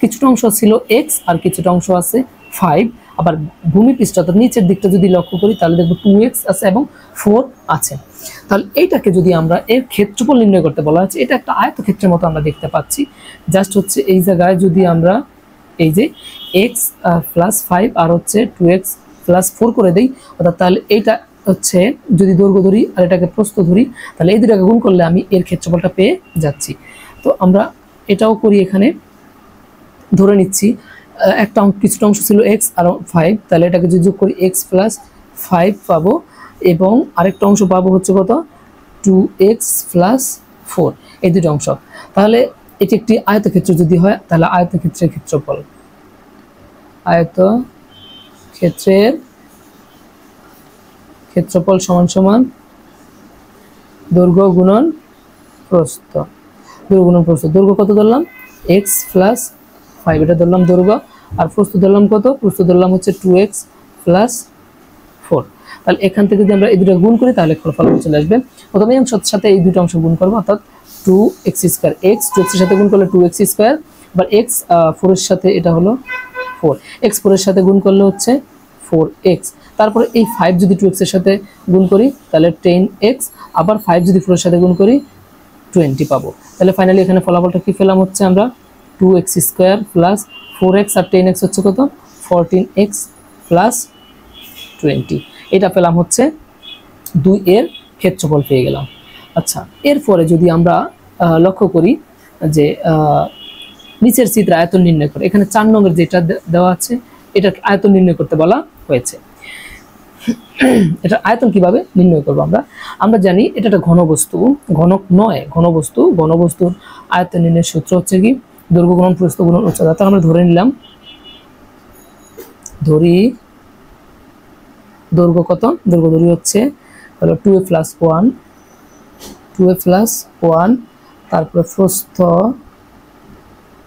কিছুটা অংশ ছিল x আর কিছুটা অংশ আছে 5, আবার ভূমিপৃষ্ঠ অর্থাৎ নিচের দিকটা যদি লক্ষ্য করি তাহলে দেখব 2x আছে এবং 4 আছে। তাহলে এইটাকে যদি আমরা এর ক্ষেত্রফল নির্ণয় করতে বলা হচ্ছে, এটা একটা আয়তক্ষেত্রের মতো আমরা দেখতে পাচ্ছি। জাস্ট হচ্ছে এই জায়গায় যদি আমরা এই যে x প্লাস 5 আর হচ্ছে 2x প্লাস 4 করে দেই, অর্থাৎ তাহলে এইটা হচ্ছে যদি দৈর্ঘ্য ধরি আর এটাকে প্রস্থ ধরি, তাহলে এই দুটাকে গুণ করলে আমি এর ক্ষেত্রফলটা পেয়ে যাচ্ছি। তো আমরা এটাও করি, এখানে ধরে নিচ্ছি একটা কিছুটা অংশ ছিল x আর 5, তাহলে এটাকে যদি যোগ করি x প্লাস 5 পাবো, এবং আরেকটা অংশ পাবো হচ্ছে কত 2x প্লাস 4, এই দুটো অংশ। তাহলে এটি একটি আয়তক্ষেত্র যদি হয়, তাহলে আয়তক্ষেত্রের ক্ষেত্রফল, আয়তক্ষেত্রের ক্ষেত্রফল সমান সমান দৈর্ঘ্য গুণন প্রস্থ, দৈর্ঘ্য গুণন প্রস্থ। দৈর্ঘ্য কত ধরলাম x প্লাস 5, এটা ধরলাম দৈর্ঘ্য, আর প্রস্থ ধরলাম কত, প্রস্থ ধরলাম হচ্ছে 2x প্লাস 4। তাহলে এখান থেকে যদি আমরা এই দুটো গুণ করি তাহলে ফলাফল চলে আসবে। প্রথমে এই অংশের সাথে এই দুটো অংশ গুণ করবো, অর্থাৎ 2x স্কোয়ার, x 2x এর সাথে গুণ করলে 2x স্কোয়ার, আবার x 4 এর সাথে এটা হলো 4, x 4 এর সাথে গুণ করলে হচ্ছে 4x, তারপরে এই 5 যদি 2x এর সাথে গুণ করি তাহলে 10x, আবার 5 যদি 4 এর সাথে গুণ করি 20 পাবো। তাহলে ফাইনালি এখানে ফলাফলটা কি পেলাম হচ্ছে আমরা 2x স্কোয়ার প্লাস 4x আর 10x হচ্ছে কত 14x প্লাস 20, এটা পেলাম হচ্ছে 2 এর ক্ষেত্রফল পেয়ে গেলাম। আচ্ছা, এরপরে যদি আমরা লক্ষ্য করি যে নিচের চিত্রে আয়তন নির্ণয় করে, এখানে 4 নম্বর যেটা দেওয়া আছে এটা আয়তন নির্ণয় করতে বলা হয়েছে। এটা আয়তন কিভাবে নির্ণয় করব আমরা জানি এটা একটা ঘনবস্তু, ঘনক নয়, ঘনবস্তু। ঘনবস্তুর আয়তন নির্ণয়ের সূত্র হচ্ছে কি দৈর্ঘ্য গুণন প্রস্থ গুণন উচ্চতা। তাহলে আমরা ধরে নিলাম, দৈর্ঘ্য কত, দৈর্ঘ্য ধরি হচ্ছে হলো 2a প্লাস 1, 2a প্লাস 1, তারপরে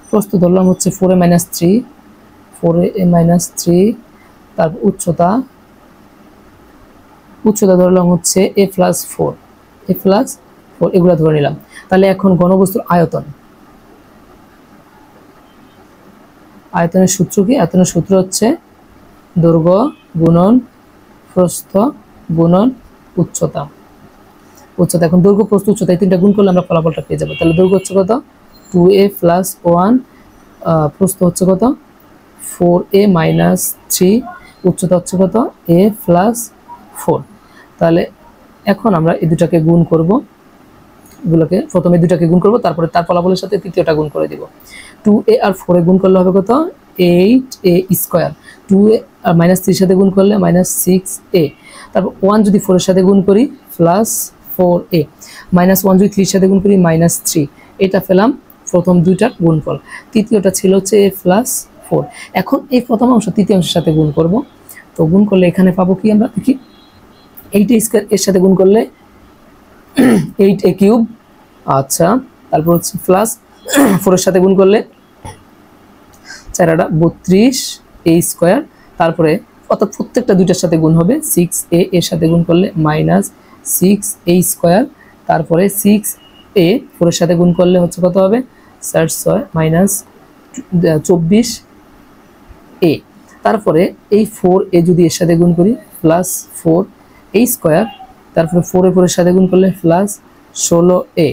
প্রস্থ ধরলাম হচ্ছে 4a মাইনাস 3, 4a মাইনাস 3, তারপর উচ্চতা ধরলাম হচ্ছে a প্লাস 4, a প্লাস 4, এগুলো ধরে নিলাম। তাহলে এখন ঘনবস্তুর আয়তনের সূত্র কি, আয়তনের সূত্র হচ্ছে দৈর্ঘ্য গুণন প্রস্থ গুণন উচ্চতা। এখন দৈর্ঘ্য প্রস্থ উচ্চতা এই তিনটা গুণ করলে আমরা ফলাফলটা পেয়ে যাবো। তাহলে দৈর্ঘ্য হচ্ছে কত 2a প্লাস 1, প্রস্থ হচ্ছে কত 4a মাইনাস 3, উচ্চতা হচ্ছে কত a প্লাস 4। তাহলে এখন আমরা এই দুটাকে গুণ করব, এগুলোকে প্রথমে দুটাকে গুণ করব, তারপরে তার ফলাফলের সাথে তৃতীয়টা গুণ করে দিব। 2a আর 4 গুণ করলে হবে কত 8a স্কোয়ার, 2a আর মাইনাস 3 সাথে গুণ করলে মাইনাস 6a, তারপর 1 যদি 4 এর সাথে গুণ করি প্লাস 4a, মাইনাস 1 যদি 3 এর সাথে গুণ করি মাইনাস 3, এটা পেলাম প্রথম দুইটার গুণফল। তৃতীয়টা ছিল হচ্ছে a প্লাস 4। এখন এই প্রথম অংশ তৃতীয় অংশের সাথে গুণ করব, তো গুণ করলে এখানে পাবো কি আমরা দেখি 8a স্কোয়ার এর সাথে গুণ করলে 8a কিউব, আচ্ছা, তারপর হচ্ছে প্লাস 4 এর সাথে গুণ করলে 4 32a স্কোয়ার, তারপরে অর্থাৎ প্রত্যেকটা দুইটার সাথে গুণ হবে 6a এর সাথে গুণ করলে মাইনাস 6a স্কোয়ার, তারপরে 6a 4 এর সাথে গুণ করলে হচ্ছে কত হবে 4 মাইনাস 24a, তারপরে এই 4a যদি এর সাথে গুণ করি প্লাস 4a স্কোয়ার, তারপরে 4a 4 এর সাথে গুণ করলে প্লাস 16a।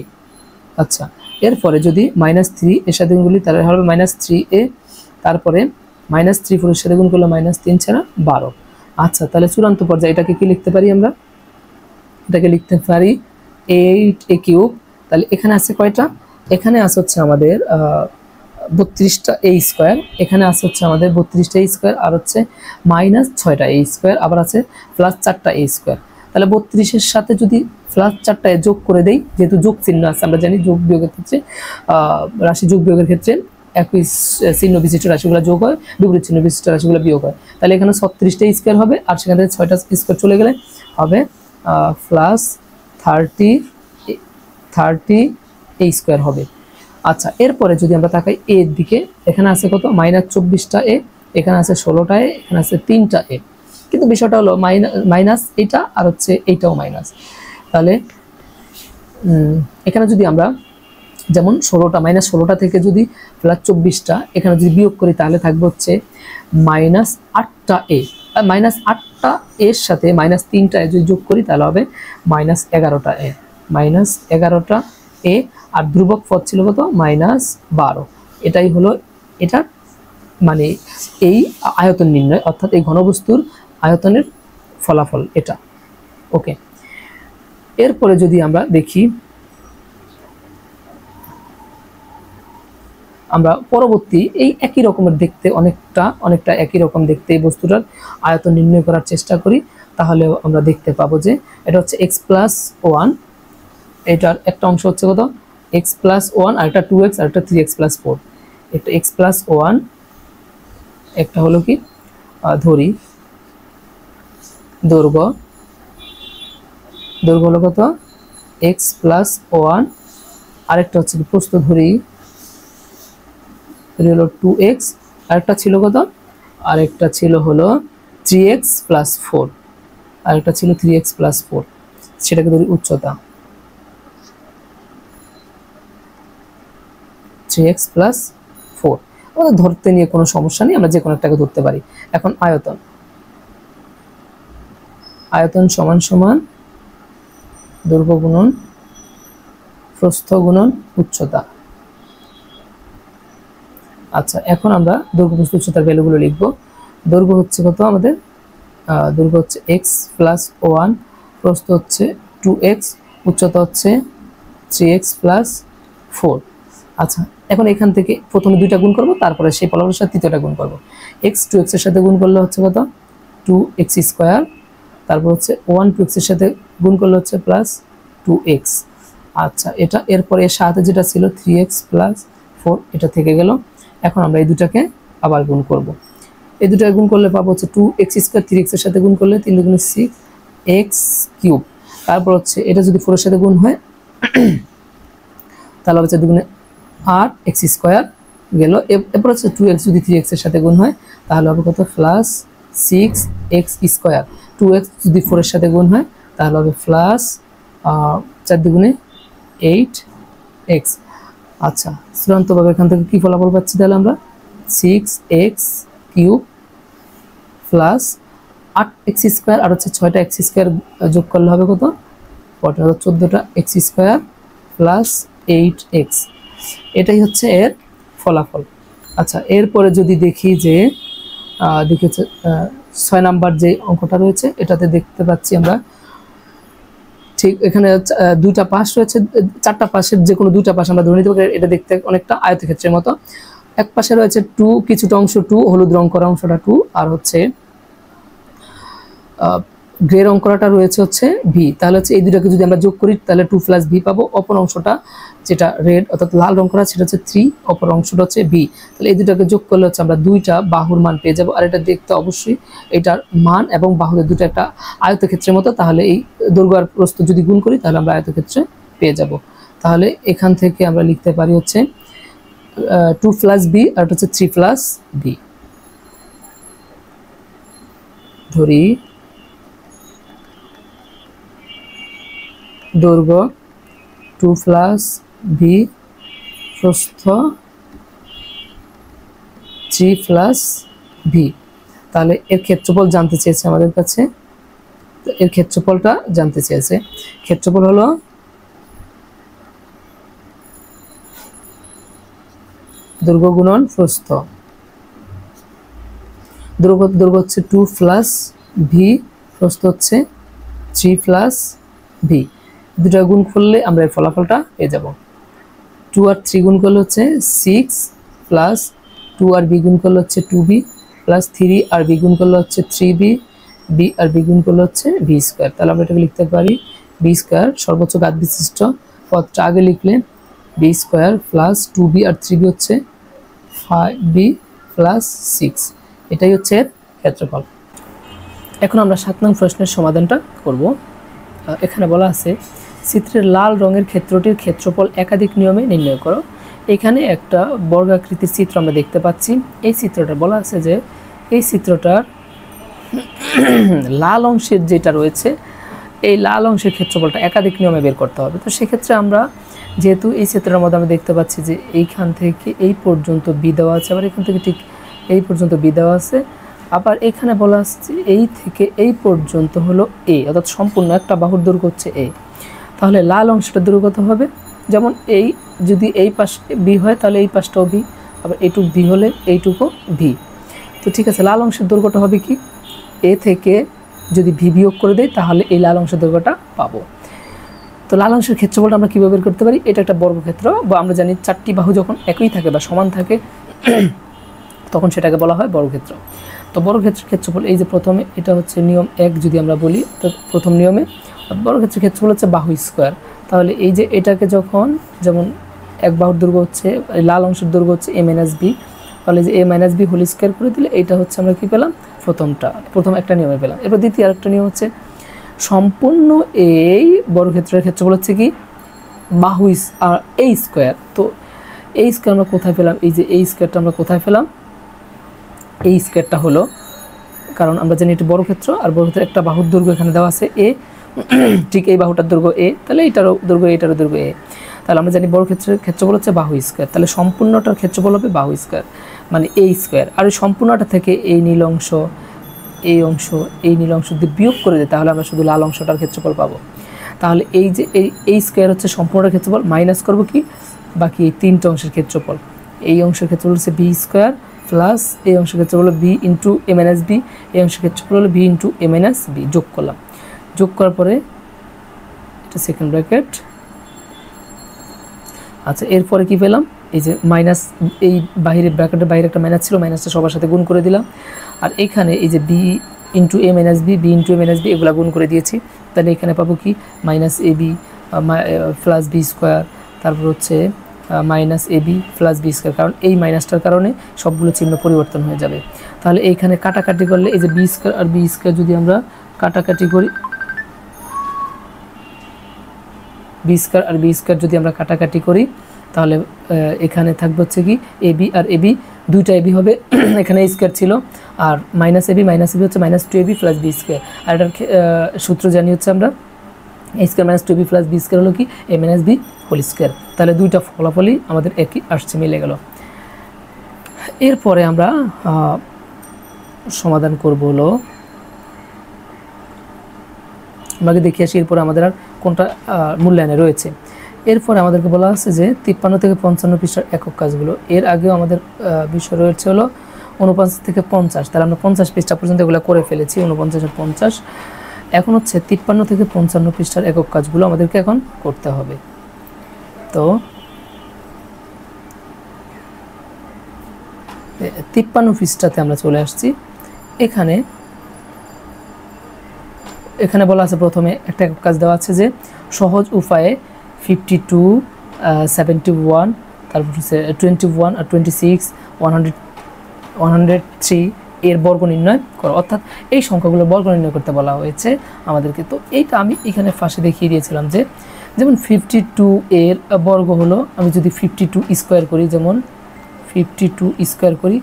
আচ্ছা, এরপরে যদি মাইনাস 3 এর সাথে গুণ করি তাহলে হবে মাইনাস 3a, তারপরে -3 4 এর সাথে গুণ করলে -3 ছাড়া 12। আচ্ছা, তাহলে চূড়ান্ত পর্যায়ে এটাকে কি লিখতে পারি আমরা? এটাকে লিখতে পারি 8a³। তাহলে এখানে আছে কয়টা? এখানে আছে হচ্ছে আমাদের 32টা a², এখানে আছে হচ্ছে আমাদের 32টা a², আর হচ্ছে -6টা a², আবার আছে +4টা a²। তাহলে 32-এর সাথে যদি +4টা যোগ করে দেই, যেহেতু যোগ চিহ্ন আছে, আমরা জানি যোগ বিয়োগের ক্ষেত্রে রাশি যোগ বিয়োগের ক্ষেত্রে একই চিহ্ন বিশিষ্ট রাশিগুলো যোগ হয়, বিপরীত চিহ্ন বিশিষ্ট রাশিগুলো বিয়োগ হয়। তাহলে এখানে 36টা a² হবে, আর সেখান থেকে 6টা a² চলে গেলে হবে +30 a² হবে। আচ্ছা, এরপরে যদি আমরা তাকাই এর দিকে, এখানে আছে কত? -24টা a, এখানে আছে 16টা a, এখানে আছে 3টা a। কিন্তু বিষয়টা হলো মাইনাস এটা আর হচ্ছে এইটাও মাইনাস। তাহলে এখানে যদি আমরা যেমন 16টা -16টা থেকে যদি +24টা এখানে যদি বিয়োগ করি, তাহলে থাকবে হচ্ছে -8টা a। আর -8টা এর সাথে -3টা a যদি যোগ করি, তাহলে হবে -11টা a। -11টা a, আর ধ্রুবক পদ ছিল কত? -12। এটাই হলো এটা, মানে এই আয়তন নির্ণয়, অর্থাৎ এই ঘনবস্তুর আয়তনের ফলাফল এটা। ওকে, এরপরে যদি আমরা দেখি, আমরা পরবর্তী এই একই রকমের দেখতে, অনেকটা একই রকম দেখতে এই বস্তুটার আয়তন নির্ণয় করার চেষ্টা করি, তাহলে আমরা দেখতে পাবো যে এটা হচ্ছে x+1, এটার একটা অংশ হচ্ছে কত? x+1, আর একটা 2x, আর একটা 3x+4। একটা x+1, একটা হলো কি ধরি দৈর্ঘ্য হলো কত? x+1, আরেকটা হচ্ছে প্রস্থ ধরি হলো 2x, আরেকটা ছিল কত? আরেকটা ছিল হলো 3x+4, আরেকটা ছিল 3x+4, সেটাকে ধরি উচ্চতা 3x+4। আমাদের ধরতে নিয়ে কোনো সমস্যা নেই, আমরা যে কোনো একটাকে ধরতে পারি। এখন আয়তন সমান দৈর্ঘ্য গুণন প্রস্থ গুণন উচ্চতা। আচ্ছা, এখন আমরা দৈর্ঘ্য প্রস্থ উচ্চতার ভ্যালুগুলো লিখব। দৈর্ঘ্য হচ্ছে কত আমাদের? দৈর্ঘ্য হচ্ছে x+1, প্রস্থ হচ্ছে 2x, উচ্চতা হচ্ছে 3x+4। আচ্ছা, এখন এখান থেকে প্রথমে 2টা গুণ করব, তারপরে সেই ফলাফলের সাথে 3টা গুণ করব। x 2x এর সাথে গুণ করলে হচ্ছে কত? 2x², তারপর হচ্ছে 1 2x এর সাথে গুণ করলে হচ্ছে +2x। আচ্ছা, এটা এরপরে এর সাথে যেটা ছিল 3x+4, এটা থেকে গেল। এখন আমরা এই দুটাকে আবার গুণ করব। এই দুটাকে গুণ করলে পাবো হচ্ছে 2x², 3x এর সাথে গুণ করলে 3 × 6x³। তারপর হচ্ছে এটা যদি 4 এর সাথে গুণ হয়, তাহলে হচ্ছে 2 × 8x² গেল। এরপর হচ্ছে 2x যদি 3x এর সাথে গুণ হয়, তাহলে হবে কত? +6x²। 2x যদি 4 এর সাথে গুণ হয়, তাহলে হবে +4 × 8x। আচ্ছা, চূড়ান্তভাবে এখান থেকে কি ফলাফল পাচ্ছি? তাহলে আমরা 6x³ +8x² আর হচ্ছে 6টা x² যোগ করলে হবে কত? 14টা x² +8x। এটাই হচ্ছে এর ফলাফল। আচ্ছা, এরপরে যদি দেখি যে দেখেছে 6 নাম্বার যে অঙ্কটা রয়েছে, এটাতে দেখতে পাচ্ছি আমরা ঠিক এখানে 2টা পাশ রয়েছে, 4টা পাশের যে কোনো 2টা পাশ আমরা ধরে নিতে পারি। এটা দেখতে অনেকটা আয়তক্ষেত্রের মতো। এক পাশে রয়েছে 2, কিছুটা অংশ 2, হলুদ রং করা অংশটা 2, আর হচ্ছে গ্রে রং করাটা রয়েছে হচ্ছে ভি। তাহলে হচ্ছে এই দুটাকে যদি আমরা যোগ করি, তাহলে 2 + ভি পাবো। অপর অংশটা যেটা রেড অর্থাৎ লাল রং করা, সেটা হচ্ছে 3, অপর অংশটা হচ্ছে ভি। তাহলে এই দুটাকে যোগ করলে হচ্ছে আমরা 2টা বাহুর মান পেয়ে যাব। আর এটা দেখতে অবশ্যই এটার মান এবং বাহুদের দুটো একটা আয়তক্ষেত্রের মতো। তাহলে এই দৈর্ঘ্য আর প্রস্থ যদি গুণ করি, তাহলে আমরা আয়তক্ষেত্রে পেয়ে যাব। তাহলে এখান থেকে আমরা লিখতে পারি হচ্ছে 2 + বি, আর হচ্ছে 3 + বি। ধরি দৈর্ঘ্য 2 + ভি, প্রস্থ 3 + ভি। তাহলে এর ক্ষেত্রফল জানতে চেয়েছে আমাদের কাছে। এর ক্ষেত্রফলটা জানতে চেয়েছে। ক্ষেত্রফল হলো দৈর্ঘ্য গুণন প্রস্থ। দৈর্ঘ্য হচ্ছে 2 প্লাস ভি, প্রস্থ হচ্ছে 3 প্লাস ভি। দুটা গুণ করলে আমরা এই ফলাফলটা পেয়ে যাব। 2 আর 3 গুণ করলে হচ্ছে 6 প্লাস 2 আর বি গুণ করলে হচ্ছে 2b প্লাস 3 আর বি গুণ করলে হচ্ছে 3b, বি আর বি গুণ করলে হচ্ছে বি স্কোয়ার। তাহলে আমরা এটাকে লিখতে পারি বি স্কোয়ার, সর্বোচ্চ ঘাত বিশিষ্ট পদটা আগে লিখলে বি স্কোয়ার প্লাস 2b আর 3b হচ্ছে 5b প্লাস 6, এটাই হচ্ছে এর ক্ষেত্রফল। এখন আমরা 7 নং প্রশ্নের সমাধানটা করব। এখানে বলা আছে চিত্রের লাল রঙের ক্ষেত্রটির ক্ষেত্রফল একাধিক নিয়মে নির্ণয় করো। এখানে একটা বর্গাকৃতির চিত্র আমরা দেখতে পাচ্ছি। এই চিত্রটা বলা আছে যে এই চিত্রটার লাল অংশের যেটা রয়েছে এই লাল অংশের ক্ষেত্রফলটা একাধিক নিয়মে বের করতে হবে। তো সেক্ষেত্রে আমরা যেহেতু এই চিত্রের মধ্যে আমরা দেখতে পাচ্ছি যে এইখান থেকে এই পর্যন্ত বি দেওয়া আছে, আবার এখান থেকে ঠিক এই পর্যন্ত বি দেওয়া আছে, আবার এখানে বলা আছে এই থেকে এই পর্যন্ত হলো এ, অর্থাৎ সম্পূর্ণ একটা বাহুর দৈর্ঘ্য হচ্ছে এ। তাহলে লাল অংশটা দৈর্ঘ্য কত হবে? যেমন এই যদি এই পাশে বি হয় তাহলে এই পাশটাও বি, আবার এইটুকু বি হলে এইটুকু ভি। তো ঠিক আছে, লাল অংশের দৈর্ঘ্যটা হবে কি, এ থেকে যদি ভি বিয়োগ করে দেয় তাহলে এই লাল অংশের দৈর্ঘ্যটা পাবো। তো লাল অংশের ক্ষেত্রফলটা আমরা কীভাবে বের করতে পারি? এটা একটা বর্গক্ষেত্র, বা আমরা জানি 4টি বাহু যখন একই থাকে বা সমান থাকে তখন সেটাকে বলা হয় বর্গক্ষেত্র। তো বর্গক্ষেত্রের ক্ষেত্রফল এই যে প্রথমে এটা হচ্ছে নিয়ম 1 যদি আমরা বলি, তো প্রথম নিয়মে বর্গক্ষেত্রের ক্ষেত্রফল হচ্ছে বাহু স্কোয়ার। তাহলে এই যে এটাকে যখন যেমন এক বাহুর দৈর্ঘ্য হচ্ছে লাল অংশের দৈর্ঘ্য হচ্ছে a মাইনাস বি, তাহলে যে a minus B whole square করে দিলে এটা হচ্ছে আমরা কী পেলাম, প্রথম একটা নিয়মে পেলাম। এরপর দ্বিতীয় আরেকটা নিয়ম হচ্ছে সম্পূর্ণ এই বর্গক্ষেত্রের ক্ষেত্রফল হচ্ছে কি বাহু এই স্কোয়ার। তো এই স্কোয়ার আমরা কোথায় পেলাম? এই যে এই স্কোয়ারটা আমরা কোথায় পেলাম? এই স্কোয়ারটা হলো, কারণ আমরা জানি এটি বর্গক্ষেত্র আর বর্গক্ষেত্রের একটা বাহুর দৈর্ঘ্য এখানে দেওয়া আছে এ, ঠিক এই বাহুটার দৈর্ঘ্য এ, তাহলে এইটারও দৈর্ঘ্য এটারও দৈর্ঘ্য এ। তাহলে আমরা জানি বর্গক্ষেত্রের ক্ষেত্রফল হচ্ছে বাহু স্কোয়ার, তাহলে সম্পূর্ণটার ক্ষেত্রফল হবে বাহু স্কোয়ার মানে এ স্কোয়ার। আর ওই সম্পূর্ণটা থেকে এই নীল অংশ এই নীল অংশ যদি বিয়োগ করে দেয় তাহলে আমরা শুধু লাল অংশটার ক্ষেত্রফল পাবো। তাহলে এই যে এই স্কোয়ার হচ্ছে সম্পূর্ণটার ক্ষেত্রফল, মাইনাস করবো কি বাকি এই 3টে অংশের ক্ষেত্রফল। এই অংশের ক্ষেত্রফল হচ্ছে বি স্কোয়ার প্লাস এই অংশের ক্ষেত্রফল হলো বি ইন্টু এ মাইনাস বি, এই অংশের ক্ষেত্রফল হলো বি ইন্টু এ মাইনাস বি। যোগ করলাম, যোগ করার পরে এটা সেকেন্ড ব্র্যাকেট। আচ্ছা, এরপরে কি পেলাম? এই যে মাইনাস, এই বাইরের ব্র্যাকেটের বাইরে একটা মাইনাস ছিল, মাইনাসটা সবার সাথে গুণ করে দিলাম। আর এখানে এই যে বি ইন্টু এ মাইনাস বি, বি ইন্টু এ মাইনাস বি এগুলো গুণ করে দিয়েছি। তাহলে এখানে পাবো কি minus A B plus B square, তারপর হচ্ছে minus A B plus B square, কারণ এই মাইনাসটার কারণে সবগুলো চিহ্ন পরিবর্তন হয়ে যাবে। তাহলে এইখানে কাটাকাটি করলে এই যে বি স্কোয়ার আর বি স্কোয়ার যদি আমরা কাটাকাটি করি, বি স্কোয়ার আর বি স্কোয়ার যদি আমরা কাটাকাটি করি তাহলে এখানে থাকবে হচ্ছে কি A B R A B, দুইটা এ বি হবে, এখানে স্কোয়ার ছিল, আর মাইনাস এ বি হচ্ছে minus 2ab plus B square. আর এটার সূত্র জানি হচ্ছে আমরা A square minus 2ab plus B square হলো কি A minus B whole square. তাহলে দুইটা ফলাফলই আমাদের একই আসছে, মিলে গেল। এরপরে আমরা সমাধান করব হলো, আমাকে দেখে আসি এরপরে আমাদের আর কোনটা মূল্যায়নে রয়েছে। এরপরে আমাদেরকে বলা আছে যে 53 থেকে 55 পৃষ্ঠার একক কাজগুলো। এর আগেও আমাদের বিষয় রয়েছে হলো 49 থেকে 50, তাহলে আমরা 50 পৃষ্ঠা পর্যন্ত এগুলো করে ফেলেছি, 49 আর 50। এখন হচ্ছে 53 থেকে 55 পৃষ্ঠার একক কাজগুলো আমাদেরকে এখন করতে হবে। তো 53 পৃষ্ঠাতে আমরা চলে আসছি। এখানে বলা আছে প্রথমে একটা একক কাজ দেওয়া আছে যে সহজ উপায়ে 52, 71, তারপর হচ্ছে 21 আর 26, 103 এর বর্গ নির্ণয় করো। অর্থাৎ এই সংখ্যাগুলোর বর্গ নির্ণয় করতে বলা হয়েছে আমাদেরকে। তো এইটা আমি এখানে ফার্স্টে দেখিয়ে দিয়েছিলাম যে যেমন 52 এর বর্গ হলো, আমি যদি 52 স্কোয়ার করি, যেমন 52 স্কোয়ার করি,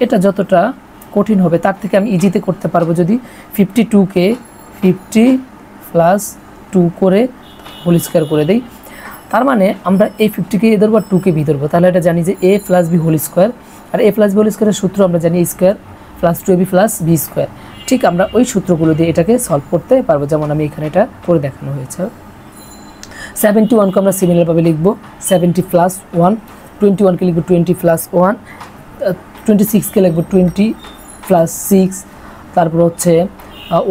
এটা যতটা কঠিন হবে তার থেকে আমি ইজিতে করতে পারবো যদি 52কে 50 প্লাস 2 করে হোল স্কোয়ার করে দেই। তার মানে আমরা এই 50কে এ ধরবো আর 2কে বি ধরবো, তাহলে এটা জানি যে A plus B whole square, আর এ প্লাস বি হোল স্কোয়ারের সূত্র আমরা জানি A square plus 2ab plus B square. ঠিক আমরা ওই সূত্রগুলো দিয়ে এটাকে সলভ করতে পারবো, যেমন আমি এখানে এটা করে দেখানো হয়েছে। 71কে আমরা সিমিলারভাবে লিখবো 70 প্লাস 1, 21কে লিখবো 20 প্লাস 1, 26কে লিখবো 20 প্লাস 6, তারপর হচ্ছে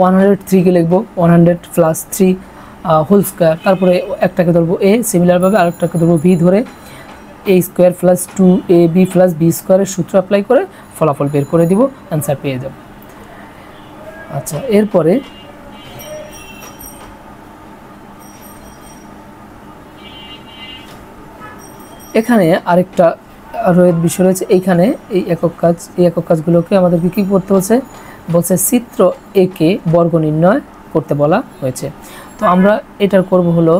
103কে লিখবো 100 প্লাস 3 হোল স্কোয়ার, তারপরে একটাকে ধরবো এ, সিমিলারভাবে আরেকটাকে ধরবো বি, ধরে A square plus 2ab plus B স্কোয়ারের সূত্র অ্যাপ্লাই করে ফলাফল বের করে দিব, অ্যান্সার পেয়ে যাব। আচ্ছা, এরপরে এখানে আরেকটা বিষয় রয়েছে। এইখানে এই একক কাজগুলোকে আমাদেরকে কী করতে হচ্ছে বলছে, চিত্র একে বর্গ নির্ণয় করতে বলা হয়েছে। তো আমরা এটার করব হলো,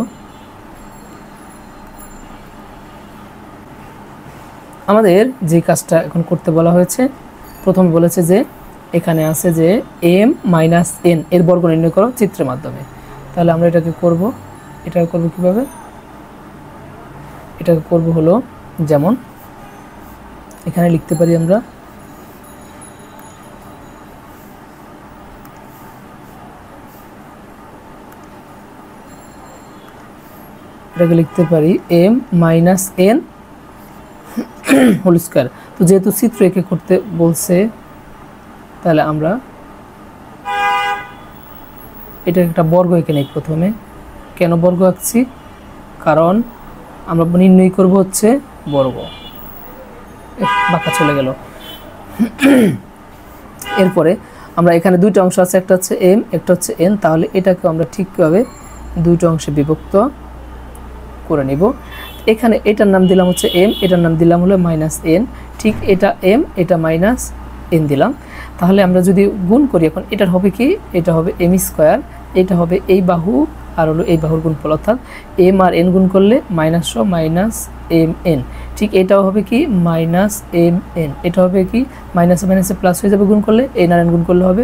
আমাদের যে কাজটা এখন করতে বলা হয়েছে, প্রথমে বলেছে যে এখানে আছে যে m - n এর বর্গ নির্ণয় করো চিত্রের মাধ্যমে। তাহলে আমরা এটাকে করব কিভাবে, এটাকে করব হলো, যেমন এখানে লিখতে পারি আমরা এটাকে লিখতে পারি m - n হোল স্কয়ার। তো যেহেতু চিত্র একে করতে বলছে, তাহলে আমরা এটা একটা বর্গ এঁকে নেই প্রথমে। কেন বর্গ আঁকছি, কারণ আমরা নির্ণয় করব হচ্ছে বর্গ। বাঁকা চলে গেল। এরপরে আমরা এখানে দুইটা অংশ আছে, একটা হচ্ছে m, একটা হচ্ছে n। তাহলে এটাকে আমরা ঠিকভাবে দুইটা অংশে বিভক্ত করে নিব। এখানে এটার নাম দিলাম হচ্ছে m, এটার নাম দিলাম হলো -n। ঠিক এটা m, এটা -n দিলাম। তাহলে আমরা যদি গুণ করি, এখন এটার হবে কি, এটা হবে m স্কয়ার, এটা হবে এই বাহু আর হলো এই বাহুর গুণফল, অর্থাৎ m আর n গুণ করলে -mn। ঠিক এটাও হবে কি -mn, এটা হবে কি মাইনাসে মাইনাসে প্লাস হয়ে যাবে, গুণ করলে n আর n গুণ করলে হবে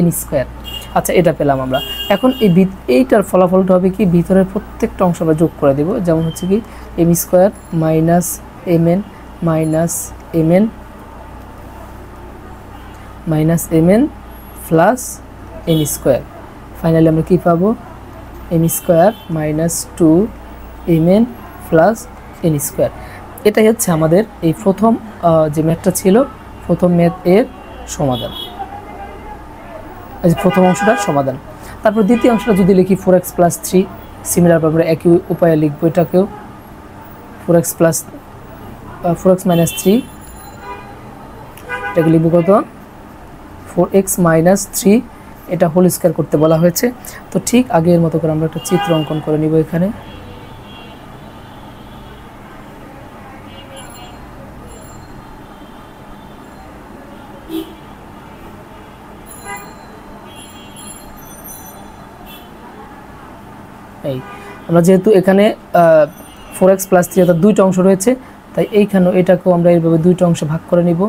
n স্কয়ার। আচ্ছা, এটা পেলাম আমরা। এখন এইটার ফলাফলটা হবে কি, ভিতরের প্রত্যেকটা অংশ আমরা যোগ করে দেব। যেমন হচ্ছে কি m square -mn -mn plus n square. Finally আমরা কি পাবো, m square -2mn plus n square. এটাই হচ্ছে আমাদের এই প্রথম যে ম্যাথটা ছিল, প্রথম ম্যাথ এর সমাধান, প্রথম অংশটার সমাধান। তারপর দ্বিতীয় অংশটা যদি লিখি 4x + 3, সিমিলারভাবে একই উপায়ে লিখবো এটাকেও, 4x - 3, এটাকে লিখবো কত 4x - 3, এটা হোল স্কয়ার করতে বলা হয়েছে। তো ঠিক আগের মতো করে আমরা একটা চিত্র অঙ্কন করে নিব এখানে। এই আমরা যেহেতু এখানে 4x + 3 অর্থাৎ দুইটা অংশ রয়েছে, তাই এইখানেও এটাকেও আমরা এইভাবে দুইটা অংশে ভাগ করে নিব।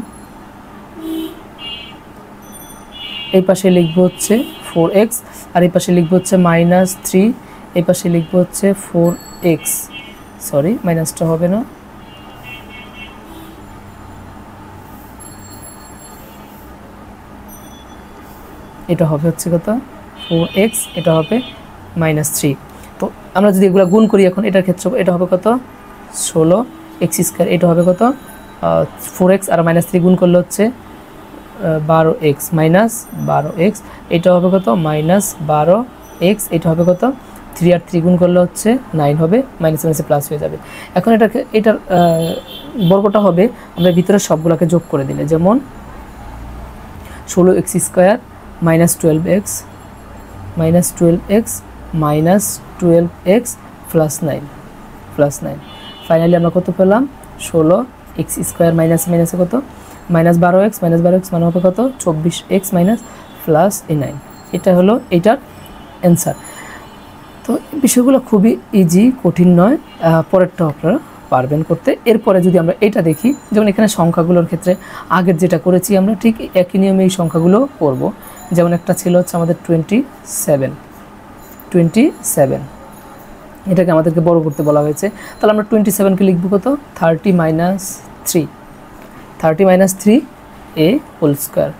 এই পাশে লিখবো হচ্ছে 4x, আর এই পাশে লিখবো হচ্ছে -3, এই পাশে লিখবো হচ্ছে 4x, সরি মাইনাসটা হবে না, এটা হবে হচ্ছে কত 4x, এটা হবে -3। তো আমরা যদি এগুলো গুণ করি, এখন এটার ক্ষেত্রে এটা হবে কত 16x², এটা হবে কত 4x আর -3 গুণ করলে হচ্ছে 12x, -12x, এটা হবে কত -12x, এটা হবে কত 3 আর 3 গুণ করলে হচ্ছে 9 হবে, মাইনাস মাইনাসে প্লাস হয়ে যাবে। এখন এটার বর্গটা হবে আমরা ভিতরে সবগুলোকে যোগ করে দিলে, যেমন 16x² -12x -12x plus 9। Finally আমরা কত পেলাম 16x² মাইনাস মাইনাসে কত -12x মানে হবে কত 24x প্লাস 9। এটা হলো এটার অ্যান্সার। তো বিষয়গুলো খুবই ইজি, কঠিন নয়, পরেরটা আপনারা পারবেন করতে। এরপরে যদি আমরা এটা দেখি, যেমন এখানে সংখ্যাগুলোর ক্ষেত্রে আগের যেটা করেছি আমরা ঠিক একই নিয়মে এই সংখ্যাগুলো করব। যেমন একটা ছিল হচ্ছে আমাদের 27, এটাকে আমাদেরকে বড় করতে বলা হয়েছে। তাহলে আমরা 27কে লিখব কত 30 - 3 a হোল স্কয়ার।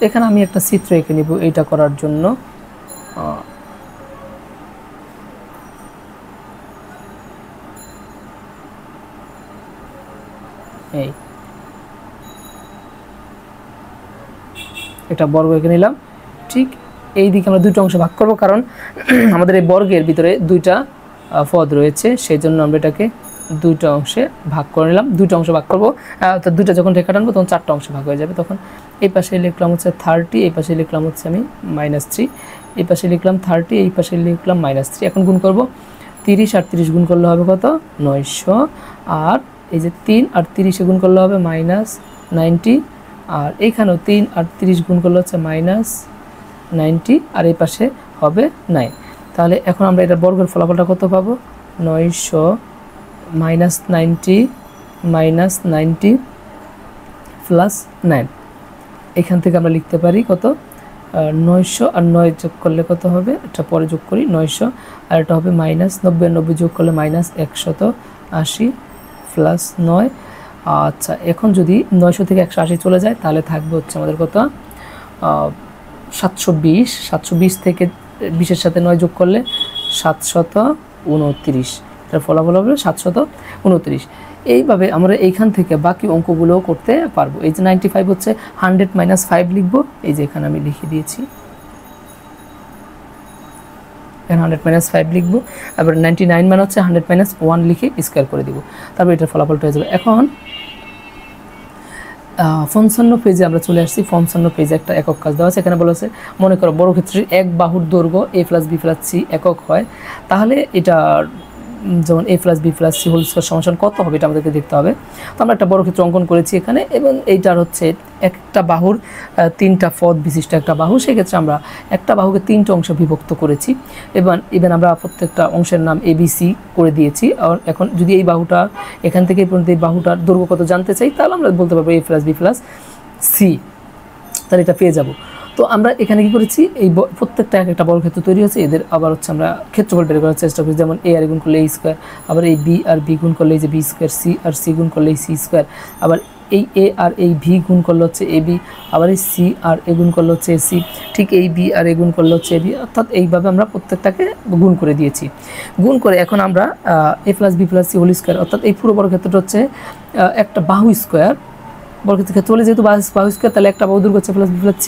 এখানে আমি একটা চিত্র এঁকে নিব এইটা করার জন্য। এই একটা বর্গ এঁকে নিলাম। ঠিক এই দিকে আমরা দুটো অংশ ভাগ করব, কারণ আমাদের এই বর্গের ভিতরে দুইটা পদ রয়েছে, সেই জন্য আমরা এটাকে দুইটা অংশে ভাগ করে নিলাম। দুইটা অংশ ভাগ করবো, তো দুইটা যখন রেখা টানবো তখন চারটা অংশ ভাগ হয়ে যাবে। তখন এই পাশে লিখলাম হচ্ছে 30, এই পাশে লিখলাম হচ্ছে আমি -3, এই পাশে লিখলাম 30, এই পাশে লিখলাম -3। এখন গুণ করব, 30 আর 30 গুণ করলে হবে কত 900, আর এই যে 3 আর 30 গুণ করলে হবে -90, আর এইখানেও 3 আর 30 গুণ করলে হচ্ছে -90, আর এই পাশে হবে 9। তাহলে এখন আমরা এটা বর্গের ফলাফলটা কত পাবো, 900 -90 -90 +9। এখান থেকে আমরা লিখতে পারি কত 900 আর 9 যোগ করলে কত হবে, এটা পরে যোগ করি, 900 আর এটা হবে -90 90 যোগ করলে -180 +9। আচ্ছা, এখন যদি 900 থেকে 180 চলে যায় তাহলে থাকবে হচ্ছে আমাদের কত 720। 720 থেকে 20-এর সাথে 9 যোগ করলে 729, এটার ফলাফল হবে 729। এইভাবে আমরা এইখান থেকে বাকি অঙ্কগুলোও করতে পারবো। এই যে 95 হচ্ছে 100 - 5 লিখবো, এই যে এখানে আমি লিখে দিয়েছি, 100 - 5 লিখবো। আবার 99 মানে হচ্ছে 100 - 1 লিখে স্কোয়ার করে দিব, তারপর এটার ফলাফলটা হয়ে যাবে। এখন 55 পেজে আমরা চলে আসছি। 55 পেজে একটা একক কাজ দেওয়া আছে। এখানে বলা আছে, মনে করো বর্গক্ষেত্রের এক বাহুর দৈর্ঘ্য a + b + c একক হয়, তাহলে এটা যেমন a + b + c whole square সমান কত হবে এটা আমাদেরকে দেখতে হবে। তো আমরা একটা বর্গক্ষেত্র অঙ্কন করেছি এখানে, এবং এইটার হচ্ছে একটা বাহুর 3টা পদ বিশিষ্ট একটা বাহু। সেক্ষেত্রে আমরা একটা বাহুকে 3টা অংশে বিভক্ত করেছি, এবং আমরা প্রত্যেকটা অংশের নাম ABC করে দিয়েছি। আর এখন যদি এই বাহুটা এখান থেকে পর্যন্ত এই বাহুটার দৈর্ঘ্য কত জানতে চাই, তাহলে আমরা বলতে পারবো a + b + c, তাহলে এটা পেয়ে যাব। তো আমরা এখানে কি করেছি, এই প্রত্যেকটা একটা বর্গক্ষেত্র তৈরি হচ্ছে, এদের আবার হচ্ছে আমরা ক্ষেত্রফল বের করার চেষ্টা করি। যেমন a আর গুণ করলে a স্কয়ার, আবার এই b আর b গুণ করলে এই যে b স্কয়ার, c আর c গুণ করলে এই c স্কয়ার, আবার এই a আর এই v গুণ করলে হচ্ছে ab, আবার এই c আর a গুণ করলে হচ্ছে ac, ঠিক এই b আর a গুণ করলে হচ্ছে ab। অর্থাৎ এইভাবে আমরা প্রত্যেকটাকে গুণ করে দিয়েছি। গুণ করে এখন আমরা a + b + c whole square, অর্থাৎ এই পুরো বর্গক্ষেত্রটা হচ্ছে একটা বাহু স্কয়ার। বর্গক্ষেত্রের ক্ষেত্রে যেহেতু বাহু স্কয়ার, তাহলে একটা বাহু দৈর্ঘ্য হচ্ছে a + b + c,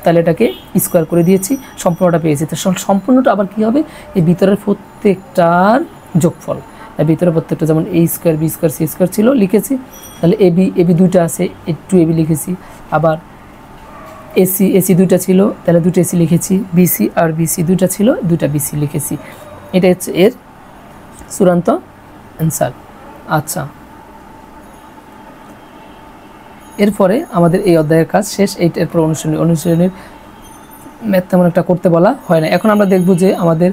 তাহলে এটাকে স্কয়ার করে দিয়েছি, সম্পূর্ণটা পেয়েছি। তো সম্পূর্ণটা আবার কি হবে, এই ভিতরের প্রত্যেকটার যোগফল, এর ভিতরে প্রত্যেকটা, যেমন a square b square c square ছিল লিখেছি, তাহলে ab দুইটা আছে, 2ab লিখেছি, আবার ac দুইটা ছিল, তাহলে দুটো ac লিখেছি, bc আর bc দুইটা ছিল, দুইটা bc লিখেছি। এটা হচ্ছে এর চূড়ান্ত অ্যান্সার। আচ্ছা, এরপরে আমাদের এই অধ্যায়ের কাজ শেষ। এরপর অনুশীলনীর ম্যাথ তেমন একটা করতে বলা হয় না। এখন আমরা দেখব যে আমাদের